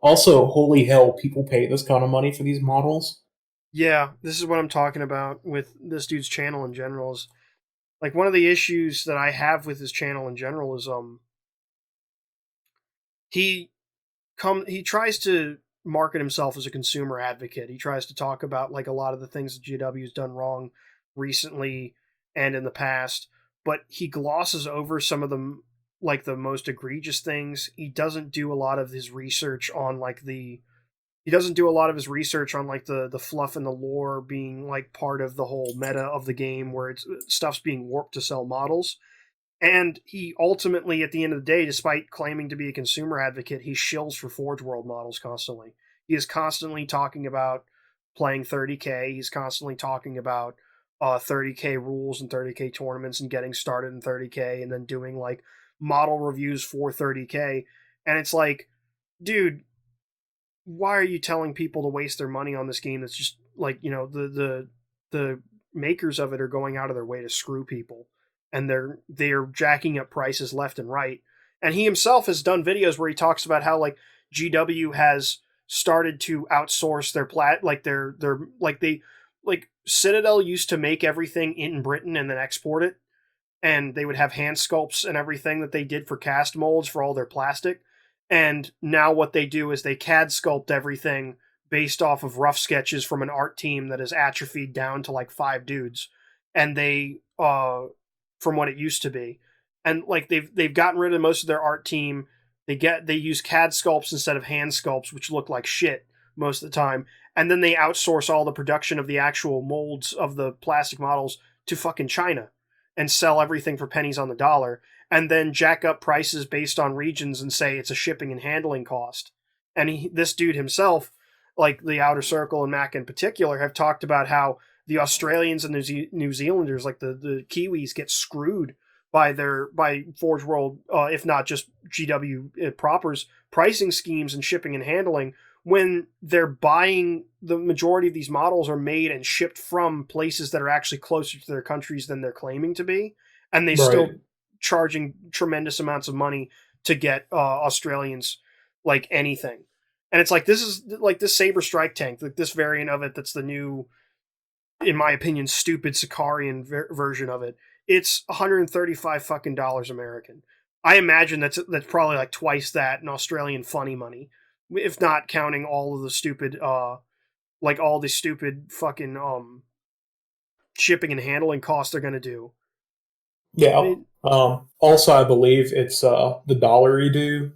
also, holy hell, people pay this kind of money for these models. Yeah, this is what I'm talking about with this dude's channel in general. Is like one of the issues that I have with his channel in general is he tries to market himself as a consumer advocate. He tries to talk about like a lot of the things that GW has done wrong recently and in the past, but he glosses over some of them, like the most egregious things. He doesn't do a lot of his research on like the fluff and the lore being like part of the whole meta of the game where stuff's being warped to sell models. And he ultimately, at the end of the day, despite claiming to be a consumer advocate, he shills for Forge World models constantly. He is constantly talking about playing 30K. He's constantly talking about 30K rules and 30K tournaments and getting started in 30K and then doing like model reviews for 30K. And it's like, dude, why are you telling people to waste their money on this game that's just like, you know, the makers of it are going out of their way to screw people. And they're jacking up prices left and right. And he himself has done videos where he talks about how like GW has started to outsource their Citadel used to make everything in Britain and then export it, and they would have hand sculpts and everything that they did for cast molds for all their plastic. And now what they do is they CAD sculpt everything based off of rough sketches from an art team that is atrophied down to like 5 dudes, and they from what it used to be. And like they've gotten rid of most of their art team. They use CAD sculpts instead of hand sculpts, which look like shit most of the time. And then they outsource all the production of the actual molds of the plastic models to fucking China and sell everything for pennies on the dollar, and then jack up prices based on regions and say it's a shipping and handling cost. And this dude himself, like the Outer Circle and Mac in particular, have talked about how the Australians and New Zealanders, like the Kiwis, get screwed by Forge World, if not just GW proper's pricing schemes and shipping and handling, when they're buying, the majority of these models are made and shipped from places that are actually closer to their countries than they're claiming to be, and they still charging tremendous amounts of money to get Australians like anything. And it's like, this is like this Saber Strike tank, like this variant of it that's the new, in my opinion, stupid Sicarian version of it. It's $135 fucking dollars American. I imagine that's probably like twice that in Australian funny money, if not counting all of the stupid fucking shipping and handling costs they're gonna do. Yeah. Also, I believe it's the dollary due.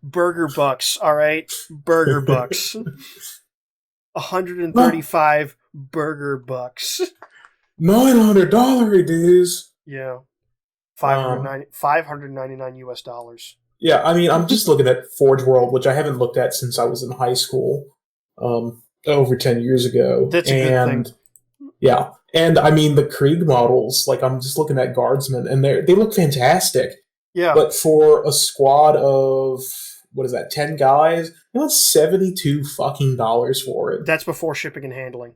Burger bucks, all right? Burger bucks. 135 burger bucks. $900 dues. Yeah. $599 US dollars. Yeah, I mean, I'm just looking at Forge World, which I haven't looked at since I was in high school, over 10 years ago. That's a good thing. Yeah, and I mean, the Krieg models, like, I'm just looking at Guardsmen, and they look fantastic. Yeah. But for a squad of what is that, 10 guys? You want $72 fucking dollars for it. That's before shipping and handling.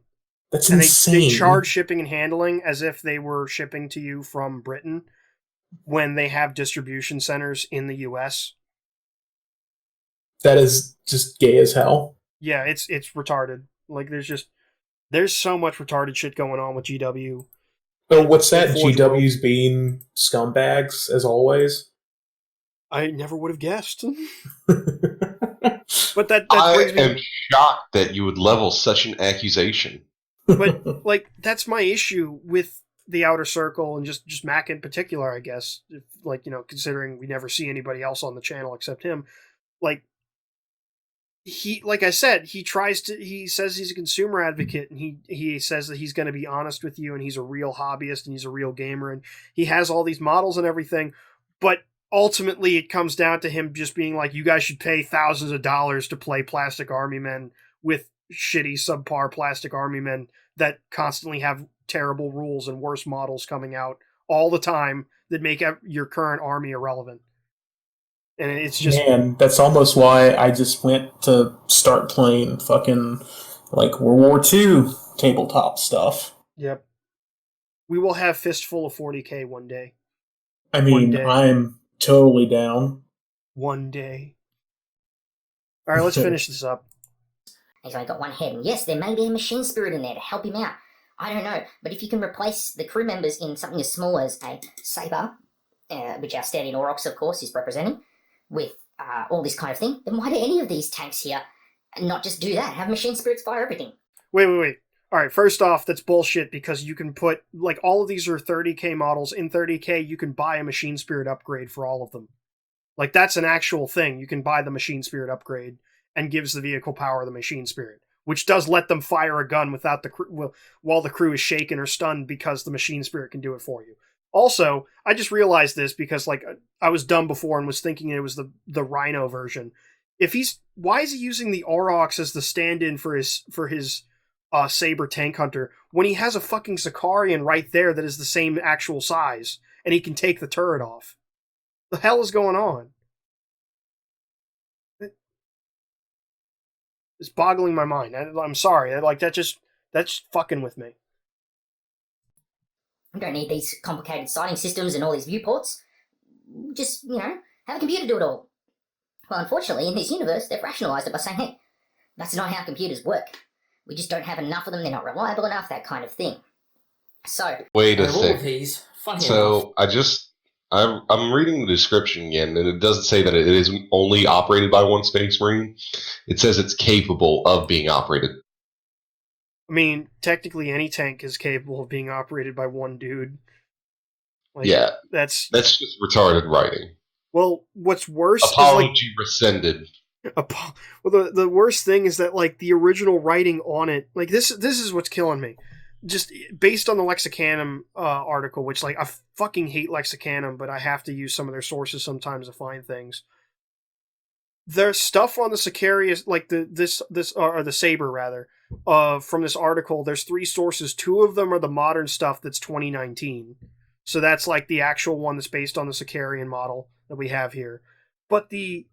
That's and insane. They charge shipping and handling as if they were shipping to you from Britain when they have distribution centers in the US. That is just gay as hell. Yeah, it's retarded. Like, there's so much retarded shit going on with GW. Oh, what's that? GW's being scumbags, as always? I never would have guessed. But that I brings me... am shocked that you would level such an accusation. But, like, that's my issue with the Outer Circle and just Mac in particular, I guess. Like, you know, considering we never see anybody else on the channel except him. Like, like I said, he says he's a consumer advocate, and he says that he's going to be honest with you, and he's a real hobbyist, and he's a real gamer, and he has all these models and everything, but ultimately it comes down to him just being like, you guys should pay thousands of dollars to play Plastic Army Men with shitty subpar Plastic Army Men that constantly have terrible rules and worse models coming out all the time that make your current army irrelevant. And it's just... Man, that's almost why I just went to start playing fucking, like, World War II tabletop stuff. Yep. We will have Fistful of 40k one day. I mean, I'm totally down. One day. Alright, let's finish this up. He's only got one head, and yes, there may be a machine spirit in there to help him out. I don't know, but if you can replace the crew members in something as small as a saber, which our standing Aurochs, of course, is representing, with all this kind of thing, then why do any of these tanks here not just do that? Have machine spirits fire everything? Wait. Alright, first off, that's bullshit, because you can put, like, all of these are 30k models. In 30k, you can buy a machine spirit upgrade for all of them. Like, that's an actual thing. You can buy the machine spirit upgrade, and gives the vehicle power of the machine spirit, which does let them fire a gun without while the crew is shaken or stunned, because the machine spirit can do it for you. Also, I just realized this because, like, I was dumb before and was thinking it was the Rhino version. Why is he using the Aurochs as the stand-in for his Saber tank hunter when he has a fucking Sicarian right there that is the same actual size and he can take the turret off? The hell is going on? It's boggling my mind. I'm sorry. That's fucking with me. We don't need these complicated sighting systems and all these viewports. Just, have a computer do it all. Well, unfortunately, in this universe, they've rationalized it by saying, hey, that's not how computers work. We just don't have enough of them, they're not reliable enough, that kind of thing. So... Wait a Out of all sec. of these, funny So, enough, I'm reading the description again, and it doesn't say that it is only operated by one Space Marine. It says it's capable of being operated. I mean, technically any tank is capable of being operated by one dude. Like, yeah. That's just retarded writing. Well, what's worse Apology rescinded. Well, the worst thing is that, like, the original writing on it, like, this is what's killing me. Just based on the Lexicanum article, which, like, I fucking hate Lexicanum, but I have to use some of their sources sometimes to find things. There's stuff on the Sicarius, like the Saber rather, from this article. There's 3 sources. 2 of them are the modern stuff that's 2019. So that's like the actual one that's based on the Sicarian model that we have here. But the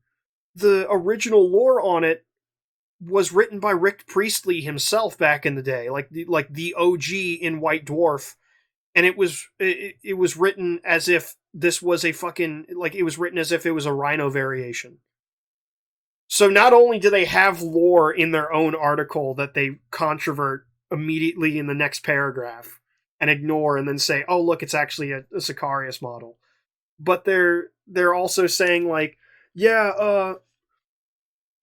original lore on it was written by Rick Priestley himself back in the day, like the OG in White Dwarf, and it was written as if this was a fucking, like, it was written as if it was a Rhino variation. So not only do they have lore in their own article that they controvert immediately in the next paragraph and ignore, and then say, oh look, it's actually a Sicarius model, but they're also saying, like,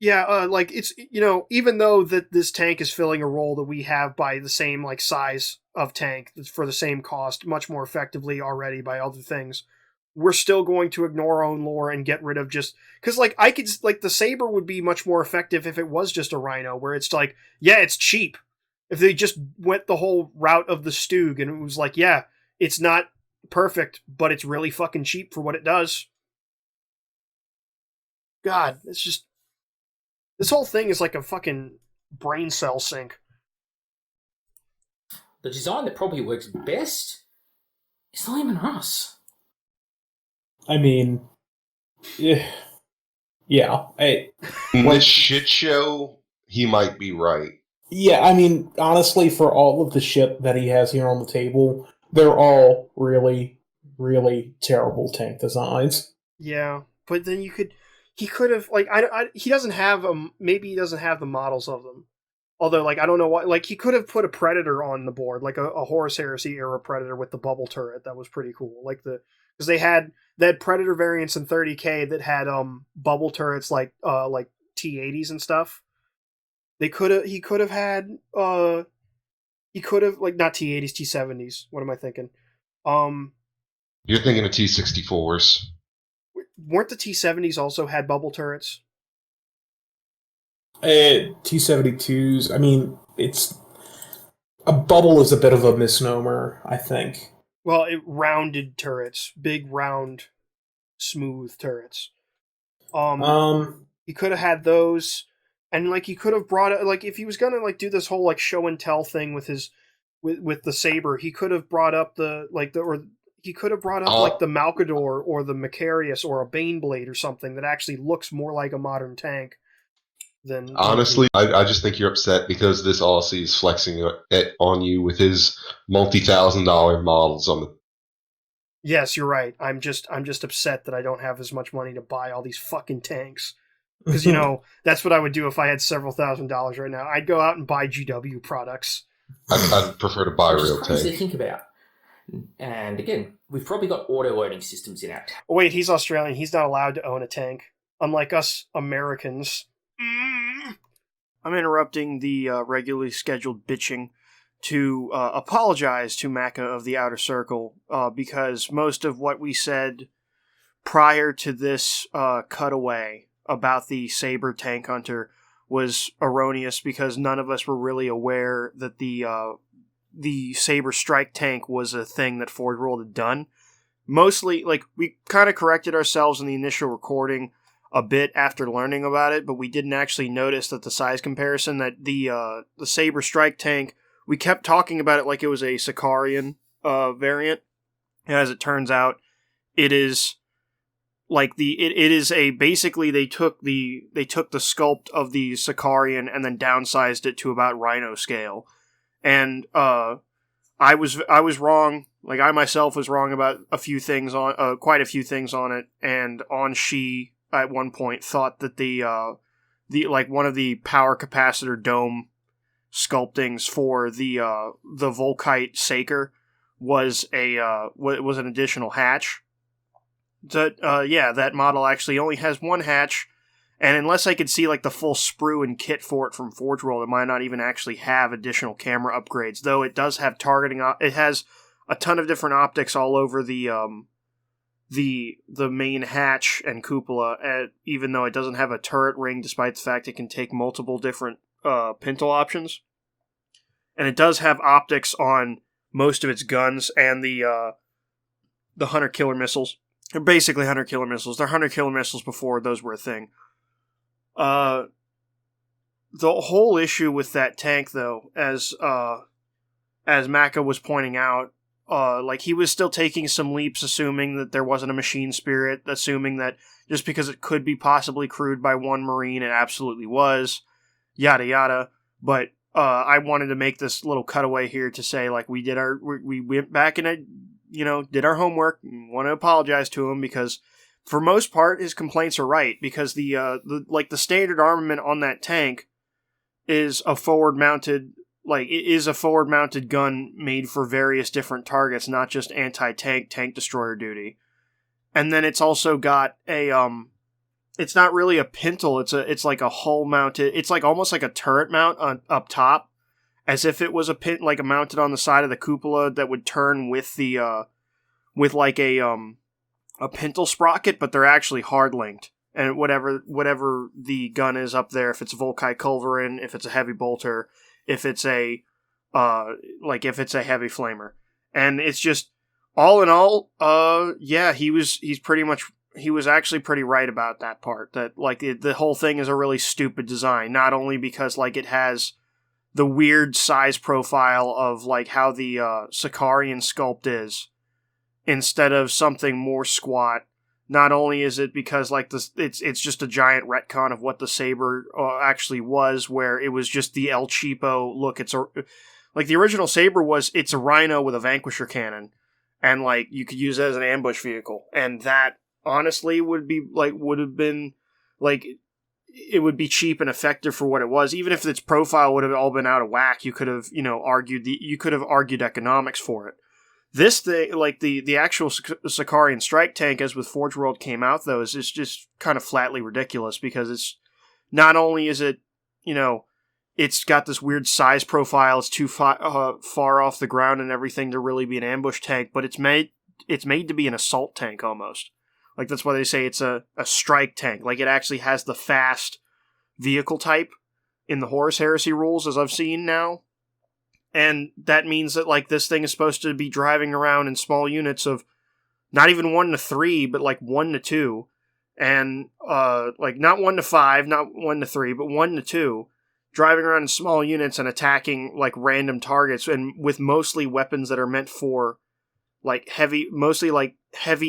like, it's, even though that this tank is filling a role that we have by the same, like, size of tank for the same cost much more effectively already by other things, we're still going to ignore our own lore and get rid of just... Because, like, I could... Like, the Saber would be much more effective if it was just a Rhino, where it's like, yeah, it's cheap. If they just went the whole route of the Stug, and it was like, yeah, it's not perfect, but it's really fucking cheap for what it does. God, it's just... This whole thing is like a fucking brain cell sink. the design that probably works best is not even us. I mean, yeah. Yeah. In this shit show, he might be right. Yeah, I mean, honestly, for all of the shit that he has here on the table, they're all really, really terrible tank designs. Yeah, but then he could have, like, he doesn't have maybe he doesn't have the models of them. Although, like, I don't know what, like, he could have put a Predator on the board, like a Horus Heresy era Predator with the bubble turret. That was pretty cool. Like, because they had Predator variants in 30K that had bubble turrets like T80s and stuff. He could have had like, not T80s, T70s. What am I thinking? You're thinking of T64s. Weren't the T70s also had bubble turrets? T-72s, I mean, it's... A bubble is a bit of a misnomer, I think. Well, rounded turrets. Big, round, smooth turrets. He could have had those, and, like, he could have brought it, like, if he was gonna, like, do this whole, like, show and tell thing with his with the saber, he could have brought up the Malcharion or the Macarius or a Baneblade or something that actually looks more like a modern tank than... Honestly, I just think you're upset because this Aussie is flexing on you with his multi-$1,000 models on the... Yes, you're right. I'm just upset that I don't have as much money to buy all these fucking tanks. Because, that's what I would do if I had several $1,000s right now. I'd go out and buy GW products. I'd prefer to buy a real tank. To think about. And again, we've probably got auto-loading systems in our tank. Oh, wait, he's Australian. He's not allowed to own a tank. Unlike us Americans. I'm interrupting the regularly scheduled bitching to apologize to Maka of the Outer Circle, because most of what we said prior to this cutaway about the Saber Tank Hunter was erroneous, because none of us were really aware that the Saber Strike Tank was a thing that Forge World had done. Mostly, like, we kind of corrected ourselves in the initial recording a bit after learning about it, but we didn't actually notice that the size comparison, that the Saber Strike Tank, we kept talking about it like it was a Sicarian variant, and as it turns out, it is like it is a, basically they took the sculpt of the Sicarian and then downsized it to about Rhino scale. And I was wrong. Like, I myself was wrong about a few things on quite a few things on it, and She at one point thought that the like one of the power capacitor dome sculptings for the Volkite Saker was an additional hatch. That model actually only has one hatch, and unless I could see, like, the full sprue and kit for it from Forge World, it might not even actually have additional camera upgrades, though it does have targeting. It has a ton of different optics all over the main hatch and cupola, even though it doesn't have a turret ring, despite the fact it can take multiple different pintle options. And it does have optics on most of its guns and the Hunter Killer missiles. They're basically Hunter Killer missiles. They're Hunter Killer missiles before those were a thing. The whole issue with that tank, though, as Maka was pointing out, like, he was still taking some leaps, assuming that there wasn't a machine spirit, assuming that just because it could be possibly crewed by one Marine, it absolutely was, yada yada. But I wanted to make this little cutaway here to say, like, we went back and did our homework, and want to apologize to him, because for most part his complaints are right, because the standard armament on that tank is a forward mounted gun made for various different targets, not just anti-tank, tank destroyer duty. And then it's also got a it's not really a pintle, it's like a hull mounted, it's like almost like a turret mount up top, as if it was a mounted on the side of the cupola that would turn with the with like a pintle sprocket, but they're actually hard linked. And whatever the gun is up there, if it's a Volkite Culverin, if it's a heavy bolter, if it's a heavy flamer. And it's just, all in all, he was actually pretty right about that part, that, like, the whole thing is a really stupid design, not only because, like, it has the weird size profile of, like, how the Sicarian sculpt is, instead of something more squat, Not only is it because like this, it's just a giant retcon of what the Saber actually was, where it was just the El Cheapo look. Like the original Saber it's a Rhino with a Vanquisher cannon, and like you could use it as an ambush vehicle, and that honestly would have been like it would be cheap and effective for what it was. Even if its profile would have all been out of whack, you could have argued economics for it. This thing, like the actual Sicarian strike tank, as with Forge World came out, though, is just kind of flatly ridiculous because it's not only is it, it's got this weird size profile, it's too far off the ground and everything to really be an ambush tank, but it's made to be an assault tank almost. Like that's why they say it's a strike tank. Like it actually has the fast vehicle type in the Horus Heresy rules, as I've seen now. And that means that, like, this thing is supposed to be driving around in small units of not even 1 to 3, but, like, 1 to 2. And, like, not 1 to 5, not 1 to 3, but 1 to 2. Driving around in small units and attacking, like, random targets. And with mostly weapons that are meant for, like, heavy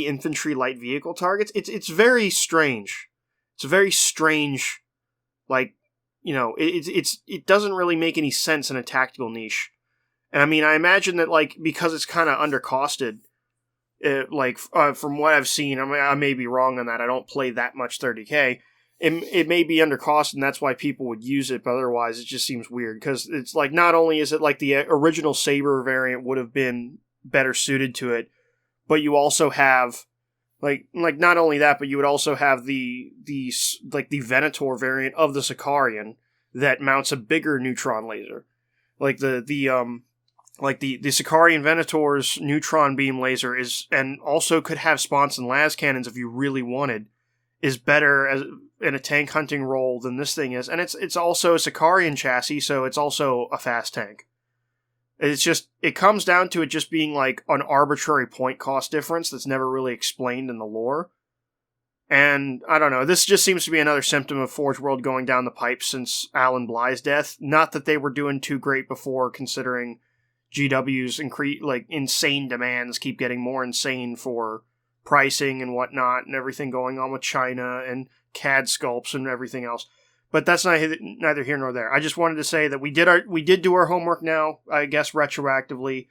infantry light vehicle targets. It's very strange. It's a very strange, like, it doesn't really make any sense in a tactical niche. And I mean, I imagine that, like, because it's kind of undercosted, from what I've seen, I may be wrong on that. I don't play that much 30K. It may be undercosted, and that's why people would use it, but otherwise it just seems weird. Because it's like, not only is it like the original Saber variant would have been better suited to it, but you also have, like not only that, but you would also have the Venator variant of the Sicarian that mounts a bigger neutron laser. Like the Sicarian Venator's neutron beam laser is, and also could have sponson las cannons if you really wanted, is better in a tank hunting role than this thing is. And it's also a Sicarian chassis, so it's also a fast tank. It comes down to it just being like an arbitrary point cost difference that's never really explained in the lore. And I don't know, this just seems to be another symptom of Forge World going down the pipe since Alan Bly's death. Not that they were doing too great before, considering GW's insane demands keep getting more insane for pricing and whatnot, and everything going on with China and CAD sculpts and everything else. But that's neither here nor there. I just wanted to say that we did do our homework now, I guess retroactively.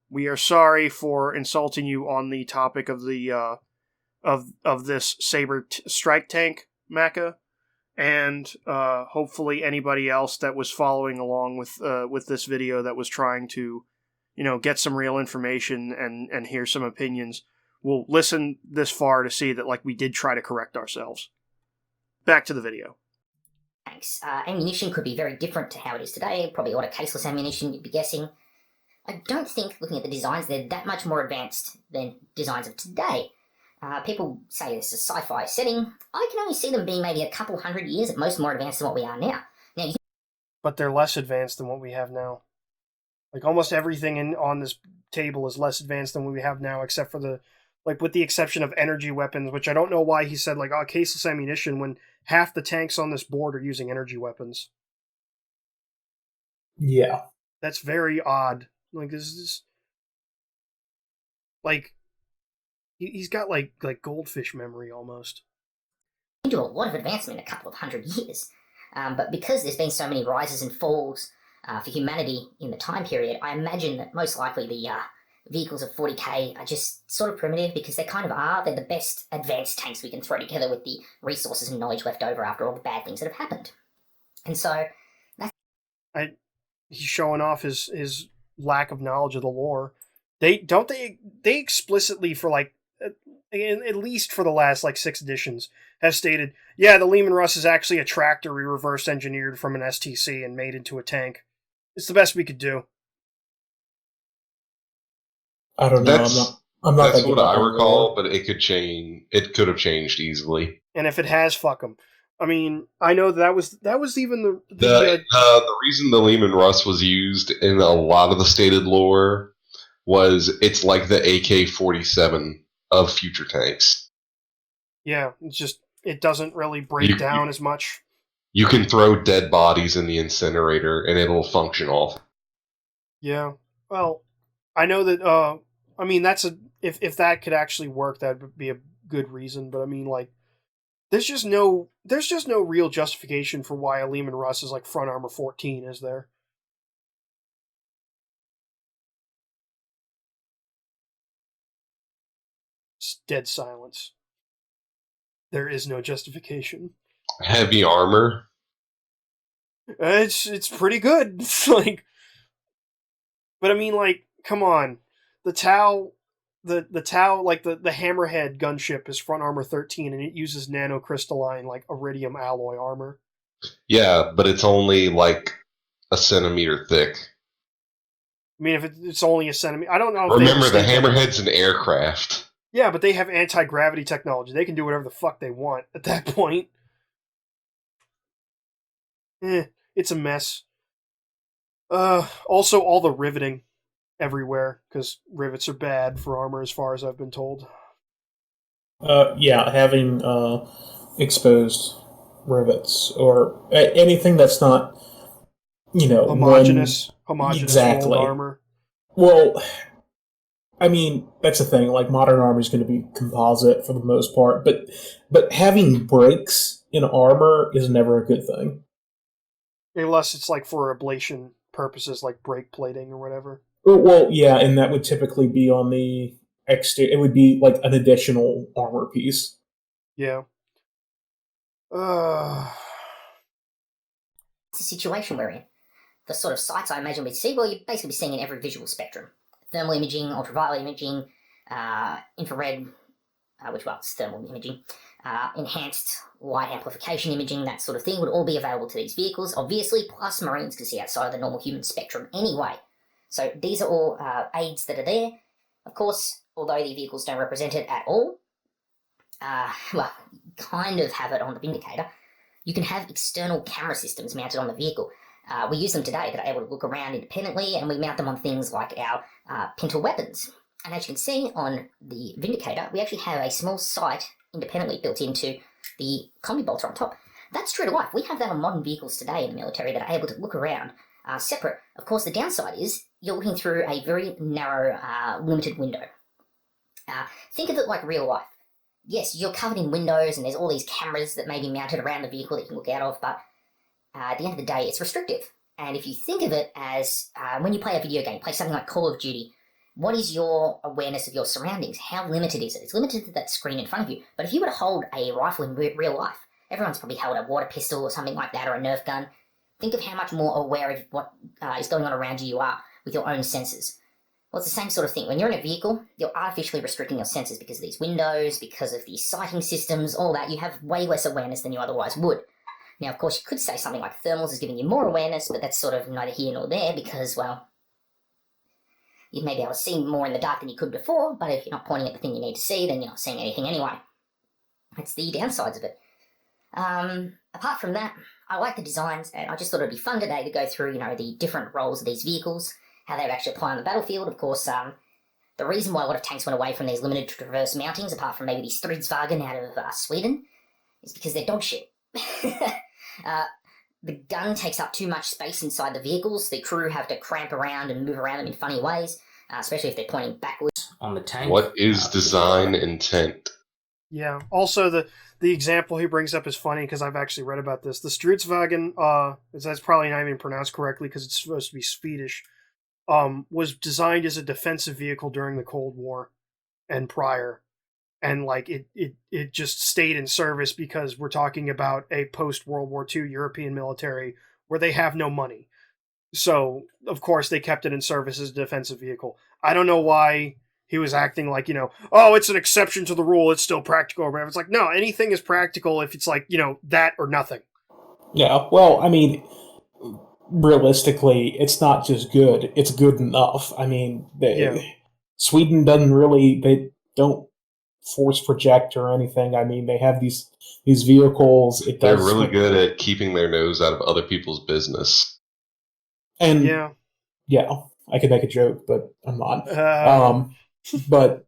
We are sorry for insulting you on the topic of the of this Saber strike tank mecha. And hopefully anybody else that was following along with this video that was trying to, get some real information and hear some opinions will listen this far to see that, like, we did try to correct ourselves. Back to the video. Thanks. Ammunition could be very different to how it is today. Probably a lot of caseless ammunition, you'd be guessing. I don't think, looking at the designs, they're that much more advanced than designs of today. People say this is a sci-fi setting. I can only see them being maybe a couple 100 years at most more advanced than what we are now. But they're less advanced than what we have now. Like, almost everything on this table is less advanced than what we have now, except for with the exception of energy weapons, which I don't know why he said, caseless ammunition, when half the tanks on this board are using energy weapons. Yeah. That's very odd. Like, this is... Like... He's got, like goldfish memory, almost. Into a lot of advancement in a couple of 100 years. But because there's been so many rises and falls for humanity in the time period, I imagine that most likely the vehicles of 40k are just sort of primitive because they kind of are. They're the best advanced tanks we can throw together with the resources and knowledge left over after all the bad things that have happened. And so... He's showing off his lack of knowledge of the lore. They explicitly, for at least for the last 6 editions, have stated, yeah, the Leman Russ is actually a tractor we reverse engineered from an STC and made into a tank. It's the best we could do. I don't know. I'm not. That's what I recall, but it could change. It could have changed easily. And if it has, fuck them. I mean, I know that was even the reason the Leman Russ was used in a lot of the stated lore was it's like the AK-47 of future tanks. Yeah, it's just, it doesn't really break down as much. You can throw dead bodies in the incinerator and it'll function off. Yeah, well, I know that, that's if that could actually work, that would be a good reason, but I mean, like, there's just no real justification for why a Leman Russ is like front armor 14, is there? It's dead silence. There is no justification. Heavy armor. It's pretty good. Like, but I mean, like, come on, the Tau, the Tau, like the Hammerhead gunship is front armor 13, and it uses nanocrystalline like iridium alloy armor. Yeah, but it's only like a centimeter thick. I mean, if it's only a centimeter, I don't know. Remember, the Hammerhead's an aircraft. Yeah, but they have anti-gravity technology. They can do whatever the fuck they want at that point. It's a mess. Also, all the riveting everywhere, because rivets are bad for armor, as far as I've been told. Yeah, having exposed rivets or anything that's not, homogeneous exactly. rolled armor. Well, I mean, that's the thing. Like, modern armor is going to be composite for the most part, but having breaks in armor is never a good thing. Unless it's like for ablation purposes, like brake plating or whatever. Well, yeah, and that would typically be on the exterior. It would be like an additional armor piece. Yeah. It's the situation we're in. The sort of sights I imagine we'd see, well, you'd basically be seeing in every visual spectrum. Thermal imaging, ultraviolet imaging, infrared, it's thermal imaging, enhanced light amplification imaging, that sort of thing would all be available to these vehicles, obviously, plus Marines can see outside of the normal human spectrum anyway. So these are all aids that are there. Of course, although the vehicles don't represent it at all, kind of have it on the Vindicator, you can have external camera systems mounted on the vehicle. We use them today that are able to look around independently, and we mount them on things like our pintle weapons. And as you can see on the Vindicator, we actually have a small sight independently built into the combi bolter on top. That's true to life. We have that on modern vehicles today in the military that are able to look around separate. Of course, the downside is you're looking through a very narrow, limited window. Think of it like real life. Yes, you're covered in windows and there's all these cameras that may be mounted around the vehicle that you can look out of, but at the end of the day, it's restrictive. And if you think of it as when you play a video game, play something like Call of Duty, what is your awareness of your surroundings? How limited is it? It's limited to that screen in front of you. But if you were to hold a rifle in real life, everyone's probably held a water pistol or something like that, or a Nerf gun. Think of how much more aware of what is going on around you are with your own senses. Well, it's the same sort of thing. When you're in a vehicle, you're artificially restricting your senses because of these windows, because of these sighting systems, all that. You have way less awareness than you otherwise would. Now, of course, you could say something like thermals is giving you more awareness, but that's sort of neither here nor there because, well, you may be able to see more in the dark than you could before, but if you're not pointing at the thing you need to see, then you're not seeing anything anyway. That's the downsides of it. Apart from that, I like the designs, and I just thought it'd be fun today to go through, the different roles of these vehicles, how they would actually apply on the battlefield. Of course, the reason why a lot of tanks went away from these limited traverse mountings, apart from maybe these Stridsvagen out of Sweden, is because they're dog shit. The gun takes up too much space inside the vehicles. The crew have to cramp around and move around them in funny ways, especially if they're pointing backwards on the tank. What is design intent? Yeah. Also, the example he brings up is funny because I've actually read about this. The Stridsvagen, that's probably not even pronounced correctly because it's supposed to be Swedish, was designed as a defensive vehicle during the Cold War and prior. And it just stayed in service because we're talking about a post-World War II European military where they have no money. So, of course, they kept it in service as a defensive vehicle. I don't know why he was acting like, it's an exception to the rule, it's still practical or whatever. It's like, no, anything is practical if it's like, that or nothing. Yeah, well, I mean, realistically, it's not just good, it's good enough. I mean, Sweden they don't force project or anything. I mean, they have these vehicles. They're really good at keeping their nose out of other people's business. And yeah, I could make a joke, but I'm not. But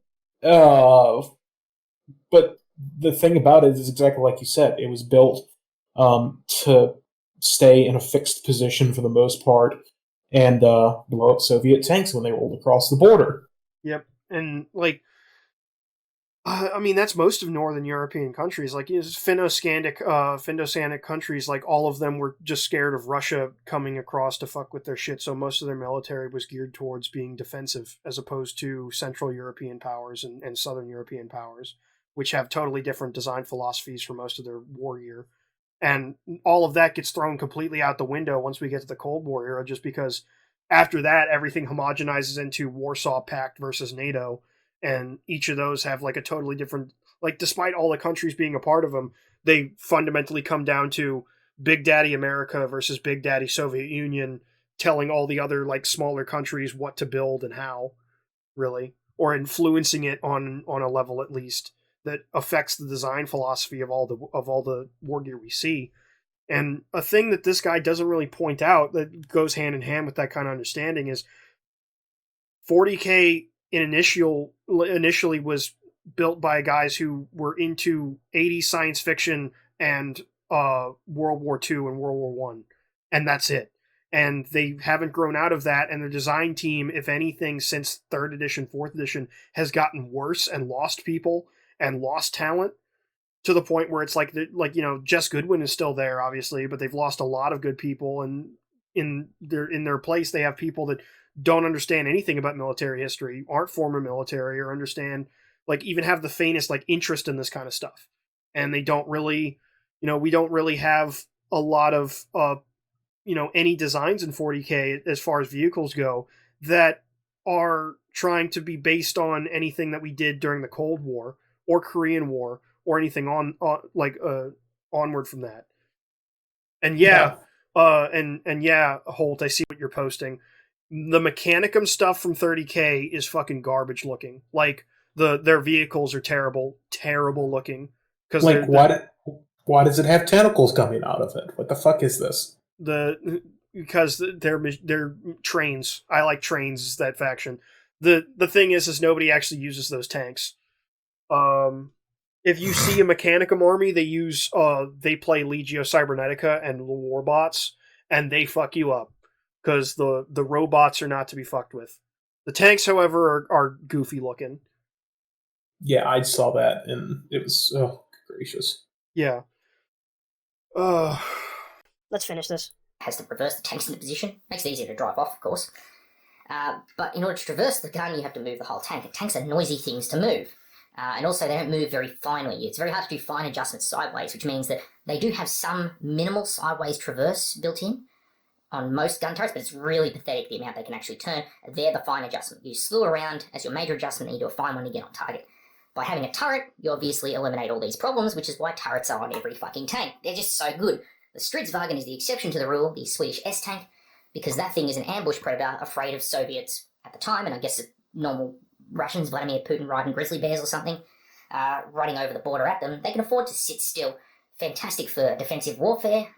the thing about it is exactly like you said. It was built to stay in a fixed position for the most part and blow up Soviet tanks when they rolled across the border. Yep, and I mean, that's most of Northern European countries. Like, Finno-Scandic countries, like, all of them were just scared of Russia coming across to fuck with their shit, so most of their military was geared towards being defensive, as opposed to Central European powers and Southern European powers, which have totally different design philosophies for most of their war gear. And all of that gets thrown completely out the window once we get to the Cold War era, just because after that, everything homogenizes into Warsaw Pact versus NATO, and each of those have like a totally different, like, despite all the countries being a part of them, they fundamentally come down to Big Daddy America versus Big Daddy Soviet Union telling all the other like smaller countries what to build and how, really, or influencing it on a level at least that affects the design philosophy of all the war gear we see. And a thing that this guy doesn't really point out that goes hand in hand with that kind of understanding is 40K initially was built by guys who were into 80s science fiction and World War II and World War One, and that's it. And they haven't grown out of that, and the design team, if anything, since 3rd edition, 4th edition, has gotten worse and lost people and lost talent to the point where it's like Jess Goodwin is still there, obviously, but they've lost a lot of good people, and in their place they have people that don't understand anything about military history, aren't former military, or understand, like, even have the faintest like interest in this kind of stuff. And they don't really, we don't really have a lot of any designs in 40K as far as vehicles go that are trying to be based on anything that we did during the Cold War or Korean War or anything onward from that. And Holt, I see what you're posting. The Mechanicum stuff from 30K is fucking garbage looking. Like, their vehicles are terrible looking. Cause like, why does it have tentacles coming out of it? What the fuck is this? Because they're trains. I like trains, that faction. The thing is nobody actually uses those tanks. If you see a Mechanicum army, they play Legio Cybernetica and the Warbots, and they fuck you up. Because the robots are not to be fucked with. The tanks, however, are goofy looking. Yeah, I saw that, and it was, oh, gracious. Yeah. Let's finish this. Has to reverse the tanks into position. Makes it easier to drive off, of course. But in order to traverse the gun, you have to move the whole tank. And tanks are noisy things to move. And also, they don't move very finely. It's very hard to do fine adjustments sideways, which means that they do have some minimal sideways traverse built in on most gun turrets, but it's really pathetic the amount they can actually turn. They're the fine adjustment. You slew around as your major adjustment, and you do a fine one to get on target. By having a turret, you obviously eliminate all these problems, which is why turrets are on every fucking tank. They're just so good. The Stridsvagn is the exception to the rule, the Swedish S-tank, because that thing is an ambush predator afraid of Soviets at the time, and I guess normal Russians, Vladimir Putin riding grizzly bears or something, riding over the border at them. They can afford to sit still. Fantastic for defensive warfare.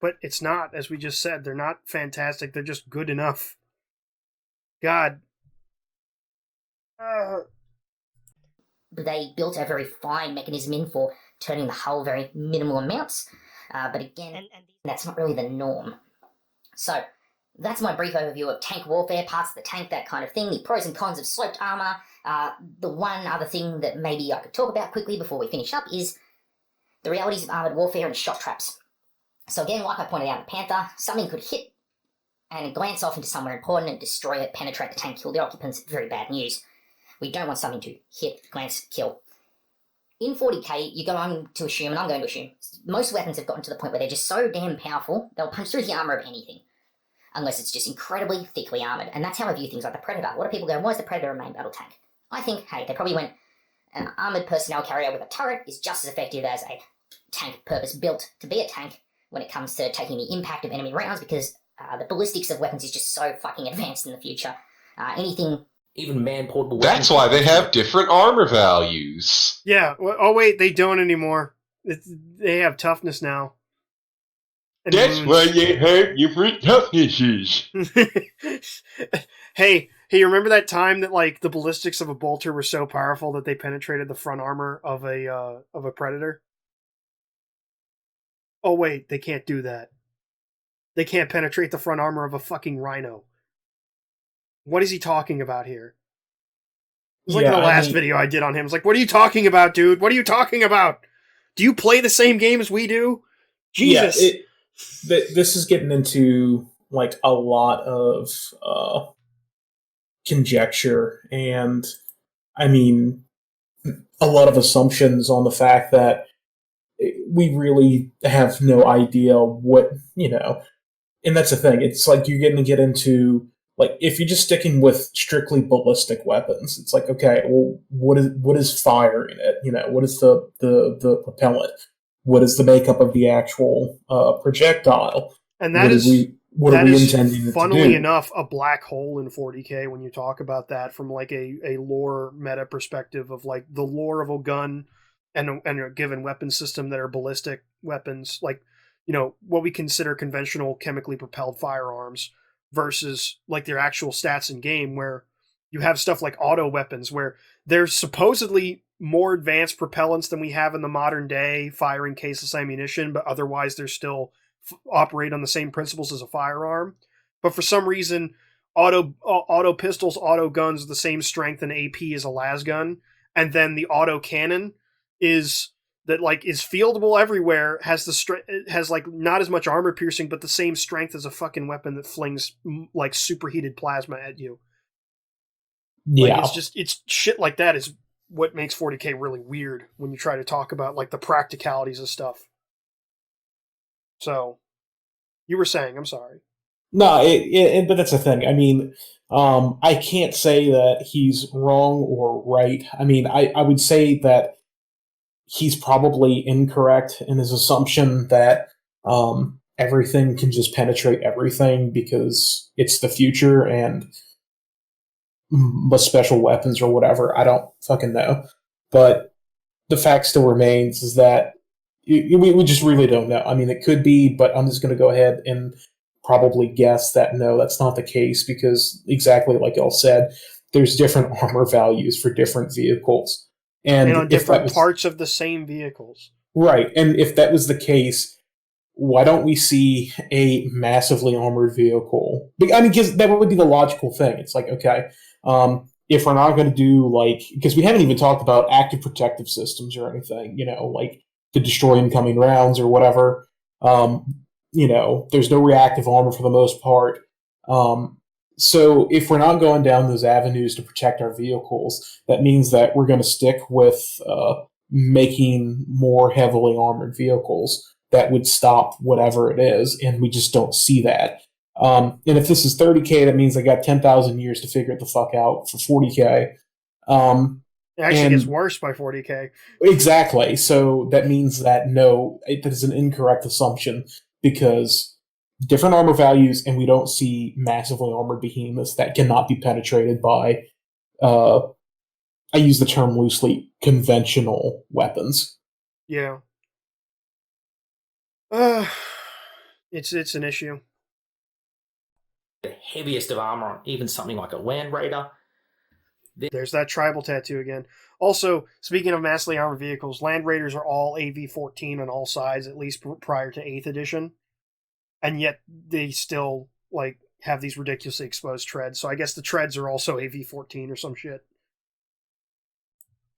But it's not, as we just said, they're not fantastic, they're just good enough. God. They built a very fine mechanism in for turning the hull very minimal amounts, but again, that's not really the norm. So, that's my brief overview of tank warfare, parts of the tank, that kind of thing, the pros and cons of sloped armour. The one other thing that maybe I could talk about quickly before we finish up is the realities of armoured warfare and shot traps. So again, like I pointed out in Panther, something could hit and glance off into somewhere important and destroy it, penetrate the tank, kill the occupants. Very bad news. We don't want something to hit, glance, kill. In 40k, you're going to assume, and I'm going to assume, most weapons have gotten to the point where they're just so damn powerful, they'll punch through the armour of anything. Unless it's just incredibly thickly armoured. And that's how I view things like the Predator. A lot of people go, why is the Predator a main battle tank? I think, hey, they probably went, an armoured personnel carrier with a turret is just as effective as a tank purpose-built to be a tank when it comes to taking the impact of enemy rounds, because the ballistics of weapons is just so fucking advanced in the future. Anything... Even man-portable weapons. That's why they have different armor values. Yeah. Oh, wait, they don't anymore. They have toughness now. And that's wounds. why they have different toughnesses. Hey, you remember that time that, like, the ballistics of a bolter were so powerful that they penetrated the front armor of a predator? Oh, wait, they can't do that. They can't penetrate the front armor of a fucking rhino. What is he talking about here? It's like the last video I did on him. It's like, what are you talking about, dude? What are you talking about? Do you play the same game as we do? Jesus. Yeah, this is getting into like a lot of conjecture and, I mean, a lot of assumptions on the fact that we really have no idea what, and that's the thing. It's like you're going to get into, like, if you're just sticking with strictly ballistic weapons, it's like, okay, well, what is fire in it? What is the propellant? What is the makeup of the actual projectile? And that what are we intending to do? Funnily enough, a black hole in 40k when you talk about that from like a lore meta perspective of like the lore of a gun and a given weapon system that are ballistic weapons, like, what we consider conventional chemically propelled firearms versus like their actual stats in game, where you have stuff like auto weapons where there's supposedly more advanced propellants than we have in the modern day firing caseless ammunition, but otherwise they're still operate on the same principles as a firearm. But for some reason, auto pistols, auto guns are the same strength and AP as a las gun, and then the auto cannon is fieldable everywhere, has like not as much armor piercing, but the same strength as a fucking weapon that flings like superheated plasma at you. Yeah, like, it's shit like that is what makes 40k really weird when you try to talk about like the practicalities of stuff. So, you were saying, I'm sorry. No, but that's the thing. I mean, I can't say that he's wrong or right. I mean, I would say that he's probably incorrect in his assumption that everything can just penetrate everything because it's the future and special weapons or whatever. I don't fucking know. But the fact still remains is that we just really don't know. I mean, it could be, but I'm just going to go ahead and probably guess that no, that's not the case because exactly like y'all said, there's different armor values for different vehicles. And on different parts of the same vehicles. Right. And if that was the case, why don't we see a massively armored vehicle? I mean, because that would be the logical thing. It's like, okay, if we're not going to do because we haven't even talked about active protective systems or anything, like to destroy incoming rounds or whatever. There's no reactive armor for the most part. So if we're not going down those avenues to protect our vehicles, that means that we're going to stick with making more heavily armored vehicles that would stop whatever it is, and we just don't see that. And if this is 30k, that means I got 10,000 years to figure it the fuck out for 40k. It actually gets worse by 40k. Exactly. So that means that no, that is an incorrect assumption because different armor values, and we don't see massively armored behemoths that cannot be penetrated by, I use the term loosely, conventional weapons. Yeah. It's an issue. The heaviest of armor on even something like a Land Raider. There's that tribal tattoo again. Also, speaking of massively armored vehicles, Land Raiders are all AV-14 on all sides, at least prior to 8th edition. And yet they still have these ridiculously exposed treads. So I guess the treads are also AV-14 or some shit.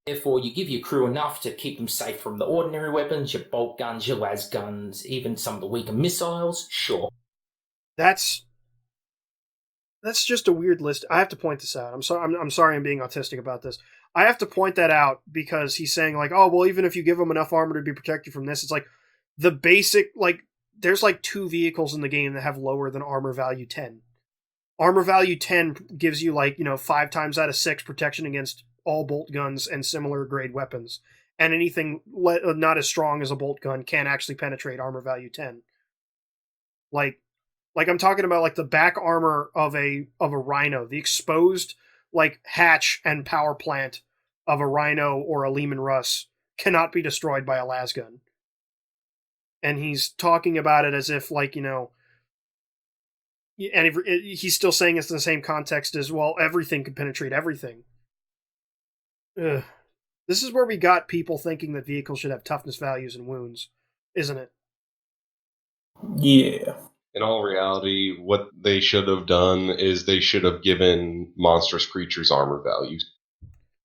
Therefore, you give your crew enough to keep them safe from the ordinary weapons, your bolt guns, your las guns, even some of the weaker missiles. Sure. That's just a weird list. I have to point this out. I'm sorry I'm being autistic about this. I have to point that out because he's saying oh, well, even if you give them enough armor to be protected from this, it's like the basic, there's 2 vehicles in the game that have lower than armor value 10. Armor value 10 gives you 5 times out of 6 protection against all bolt guns and similar grade weapons. And anything not as strong as a bolt gun can actually penetrate armor value 10. I'm talking about the back armor of a rhino, the exposed hatch and power plant of a rhino or a Lehman Russ cannot be destroyed by a las gun. And he's talking about it as if and he's still saying it's in the same context as, well, everything can penetrate everything. Ugh. This is where we got people thinking that vehicles should have toughness values and wounds, isn't it? Yeah. In all reality, what they should have done is they should have given monstrous creatures armor values.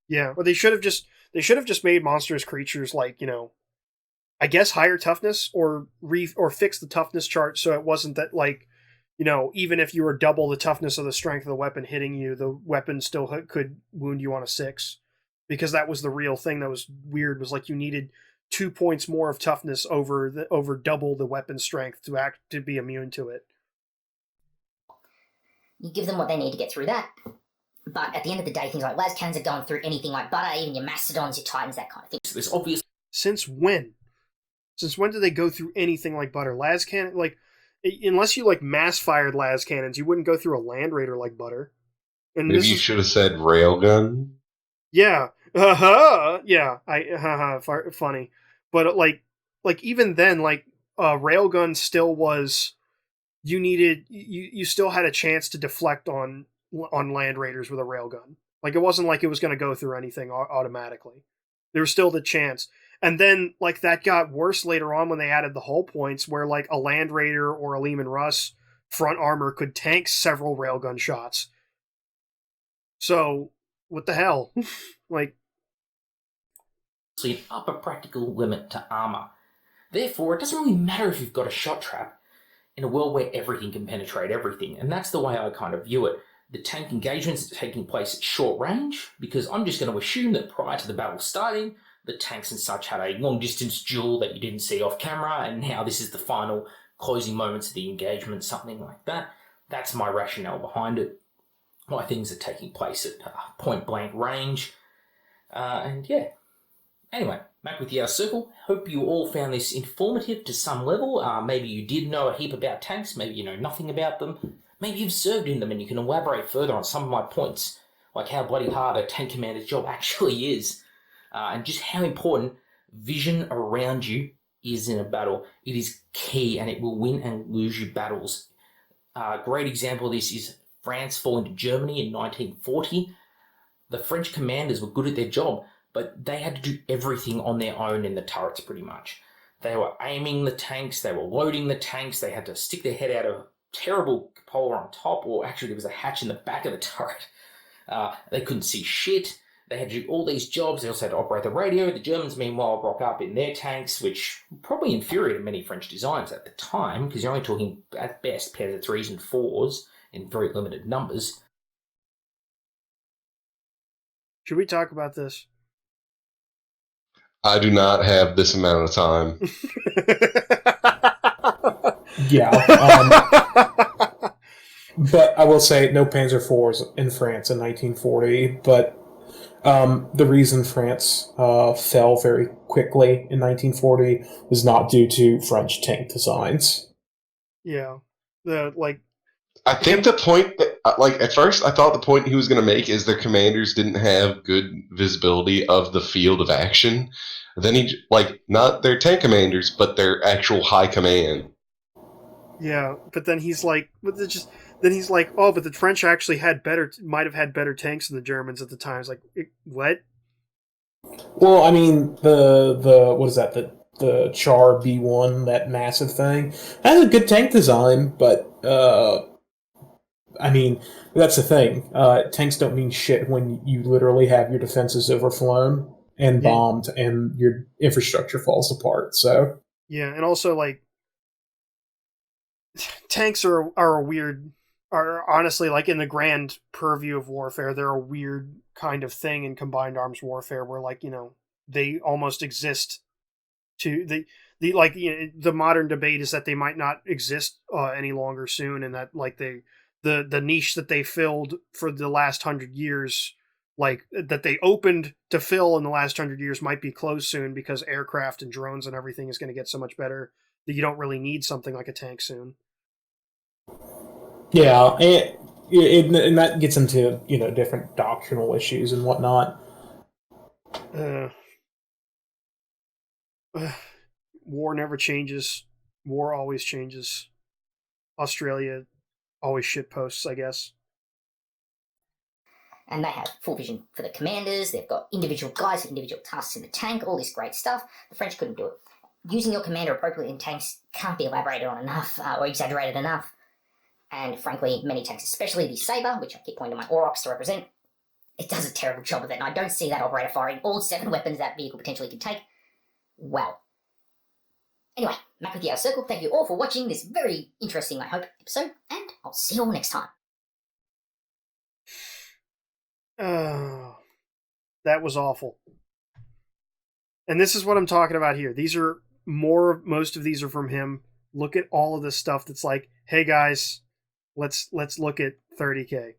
Yeah, or they should have just made monstrous creatures like, I guess higher toughness or fix the toughness chart so it wasn't that like, even if you were double the toughness of the strength of the weapon hitting you, the weapon still could wound you on a 6, because that was the real thing that was weird, was like you needed 2 points more of toughness over double the weapon strength to be immune to it. You give them what they need to get through that. But at the end of the day, things like las cannons are going through anything like butter, even your mastodons, your titans, that kind of thing. So there's obvious. Since when? Since when did they go through anything like butter? Las cannon, like, unless you like mass fired las cannons, you wouldn't go through a land raider like butter. And Maybe you should have said railgun. Yeah, yeah, funny, but like even then, like railgun still was. You still had a chance to deflect on land raiders with a railgun. Like, it wasn't like it was going to go through anything automatically. There was still the chance. And then, like, that got worse later on when they added the hull points, where, like, a land raider or a Leman Russ front armor could tank several railgun shots. So, what the hell? Like, an upper practical limit to armor. Therefore, it doesn't really matter if you've got a shot trap in a world where everything can penetrate everything, and that's the way I kind of view it. The tank engagements are taking place at short range, because I'm just going to assume that prior to the battle starting, the tanks and such had a long-distance duel that you didn't see off camera, and now this is the final closing moments of the engagement, something like that. That's my rationale behind it. Why things are taking place at point-blank range. And yeah. Anyway, back with the Outer Circle. Hope you all found this informative to some level. Maybe you did know a heap about tanks, maybe you know nothing about them. Maybe you've served in them and you can elaborate further on some of my points, like how bloody hard a tank commander's job actually is, and just how important vision around you is in a battle. It is key, and it will win and lose you battles. A great example of this is France falling to Germany in 1940. The French commanders were good at their job, but they had to do everything on their own in the turrets, pretty much. They were aiming the tanks, they were loading the tanks, they had to stick their head out of terrible cupola on top, or actually there was a hatch in the back of the turret. They couldn't see shit. They had to do all these jobs. They also had to operate the radio. The Germans, meanwhile, rock up in their tanks, which probably infuriated many French designers at the time, because you're only talking, at best, pairs of 3s and 4s in very limited numbers. should we talk about this? I do not have this amount of time. Yeah. But I will say, no Panzer IVs in France in 1940, but the reason France fell very quickly in 1940 was not due to French tank designs. Yeah. I think the point that, at first I thought the point he was going to make is their commanders didn't have good visibility of the field of action. Then not their tank commanders, but their actual high command. Yeah, but then he's like, oh, but the French actually might have had better tanks than the Germans at the time. It's like, what? Well, I mean, the what is that? The Char B1, that massive thing, has a good tank design, but I mean, that's the thing. Tanks don't mean shit when you literally have your defenses overflown and bombed, and your infrastructure falls apart. So yeah, and also like tanks are honestly, like, in the grand purview of warfare, they're a weird kind of thing in combined arms warfare, where they almost exist to the modern debate is that they might not exist any longer soon, and that the niche that they filled for the last 100 years, that they opened to fill in the last 100 years, might be closed soon, because aircraft and drones and everything is going to get so much better that you don't really need something like a tank soon. Yeah, and that gets into different doctrinal issues and whatnot. War never changes. War always changes. Australia always shitposts, I guess. And they have full vision for the commanders. They've got individual guys with individual tasks in the tank, all this great stuff. The French couldn't do it. Using your commander appropriately in tanks can't be elaborated on enough, or exaggerated enough. And frankly, many tanks, especially the Sabre, which I keep pointing to my Aurochs to represent, it does a terrible job of it, and I don't see that operator firing all 7 weapons that vehicle potentially could take. Well. Anyway, Mac with the Outer Circle, thank you all for watching this very interesting, I hope, episode, and I'll see you all next time. That was awful. And this is what I'm talking about here. Most of these are from him. Look at all of this stuff that's like, hey guys, let's look at 30K.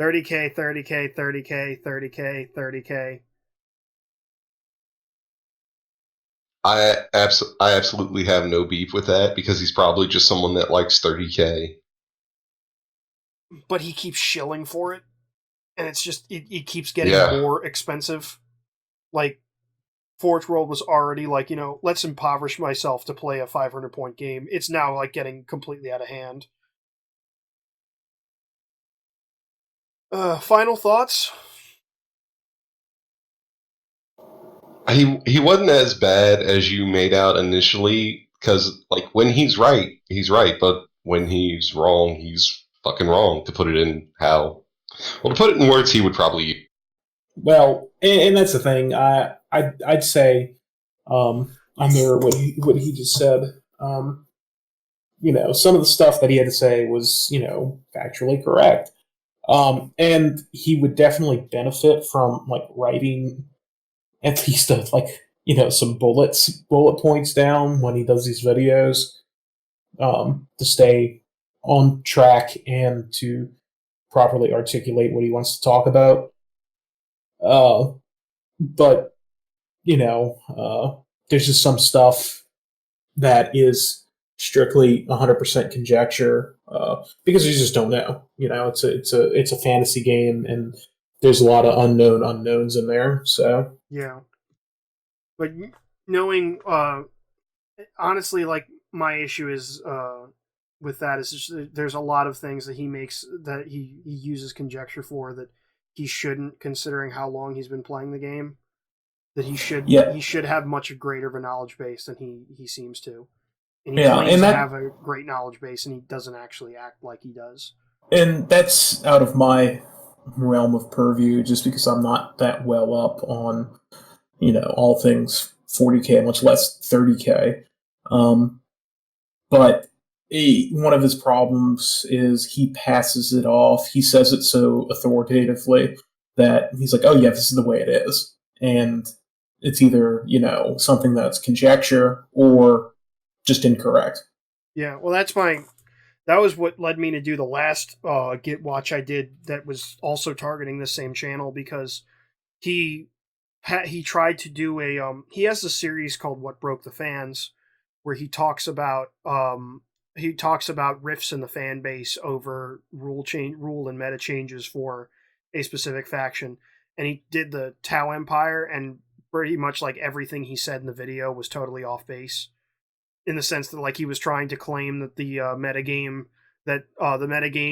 30K, 30K, 30K, 30K, 30K. I absolutely have no beef with that because he's probably just someone that likes 30K. But he keeps shilling for it. And it's just, it keeps getting more expensive. Like, Forge World was already like, let's impoverish myself to play a 500-point game. It's now like getting completely out of hand. Final thoughts? He wasn't as bad as you made out initially, because like when he's right, but when he's wrong, he's fucking wrong. To put it in to put it in words he would probably use. Well, and that's the thing. I'd say under what he just said. Some of the stuff that he had to say was factually correct. And he would definitely benefit from like writing at least some bullet points down when he does these videos, to stay on track and to properly articulate what he wants to talk about. But there's just some stuff that is strictly 100% conjecture, because you just don't know. It's a fantasy game, and there's a lot of unknown unknowns in there. So yeah, but knowing, honestly, like my issue is with that is just, there's a lot of things that he makes that he uses conjecture for that he shouldn't, considering how long he's been playing the game. That he should have much greater of a knowledge base than he seems to. And he claims to have a great knowledge base, and he doesn't actually act like he does. And that's out of my realm of purview, just because I'm not that well up on, all things 40K, much less 30K. But one of his problems is he passes it off. He says it so authoritatively that he's like, oh yeah, this is the way it is. And it's either, something that's conjecture or just incorrect. Yeah, well, that was what led me to do the last GitWatch I did that was also targeting the same channel, because he tried to do he has a series called What Broke the Fans, where he talks about rifts in the fan base over rule and meta changes for a specific faction. And he did the Tau Empire, and pretty much like everything he said in the video was totally off base, in the sense that like he was trying to claim that the metagame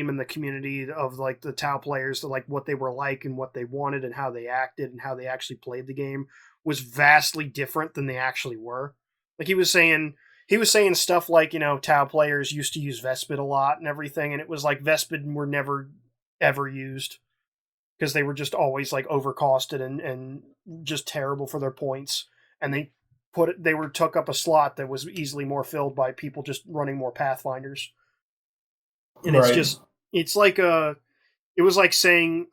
and the community of like the Tau players, that like what they were like and what they wanted and how they acted and how they actually played the game was vastly different than they actually were. Like he was saying stuff like, Tau players used to use Vespid a lot and everything, and it was like Vespid were never ever used because they were just always like overcosted and just terrible for their points, and they took up a slot that was easily more filled by people just running more Pathfinders. And right. It was like saying,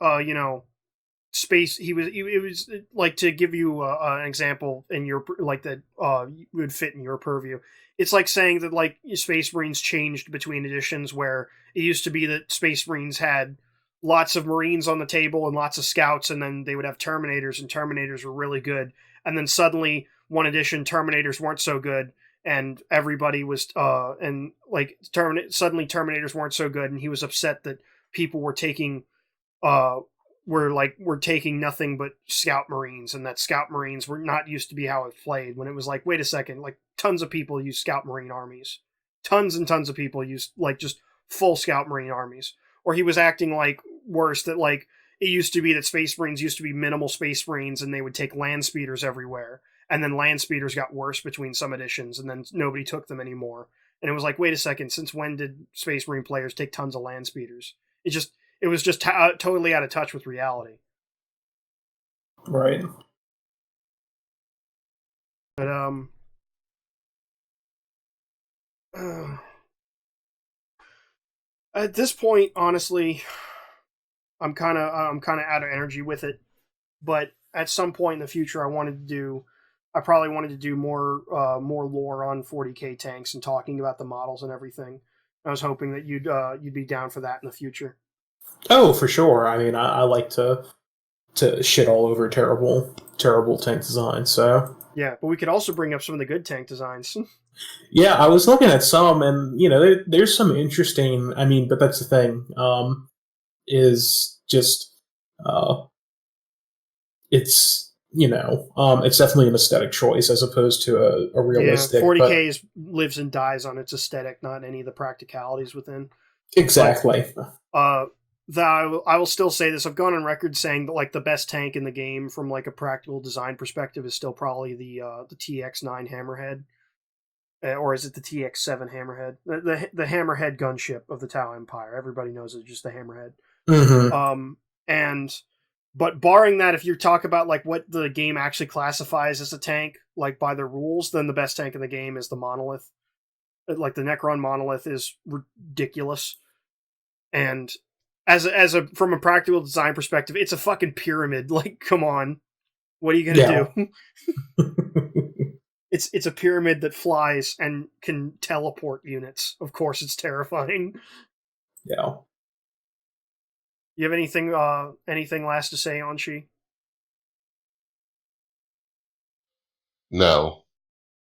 space. It was like, to give you an example in your, like, that would fit in your purview. It's like saying that like Space Marines changed between editions, where it used to be that Space Marines had lots of Marines on the table and lots of scouts, and then they would have Terminators, and Terminators were really good. And then suddenly, one edition, Terminators weren't so good, and everybody was suddenly Terminators weren't so good, and he was upset that people were taking were taking nothing but Scout Marines, and that Scout Marines were not used to be how it played, when it was like, wait a second, like tons of people use Scout Marine armies. Tons and tons of people use like just full Scout Marine armies. Or he was acting like worse, that like it used to be that Space Marines used to be minimal Space Marines, and they would take land speeders everywhere. And then land speeders got worse between some editions, and then nobody took them anymore. And it was like, wait a second, since when did Space Marine players take tons of land speeders? It was just totally out of touch with reality. Right. But at this point, honestly, I'm kind of out of energy with it. But at some point in the future, I probably wanted to do more lore on 40k tanks and talking about the models and everything. I was hoping that you'd be down for that in the future. Oh, for sure. I mean, I like to shit all over terrible tank designs. So yeah, but we could also bring up some of the good tank designs. yeah, I was looking at some, and there's some interesting. I mean, but that's the thing. Is just it's it's definitely an aesthetic choice as opposed to a realistic. Yeah, 40k lives and dies on its aesthetic, not any of the practicalities within. Exactly. But, I will still say this. I've gone on record saying that like the best tank in the game from like a practical design perspective is still probably the TX9 Hammerhead, or is it the TX7 Hammerhead? The Hammerhead gunship of the Tau Empire. Everybody knows it's just the Hammerhead. Mm-hmm. But barring that, if you talk about like what the game actually classifies as a tank, like by the rules, then the best tank in the game is the Monolith. Like the Necron Monolith is ridiculous, and from a practical design perspective, it's a fucking pyramid. Like, come on, what are you gonna do? It's a pyramid that flies and can teleport units. Of course, it's terrifying. Yeah. You have anything last to say on She? No.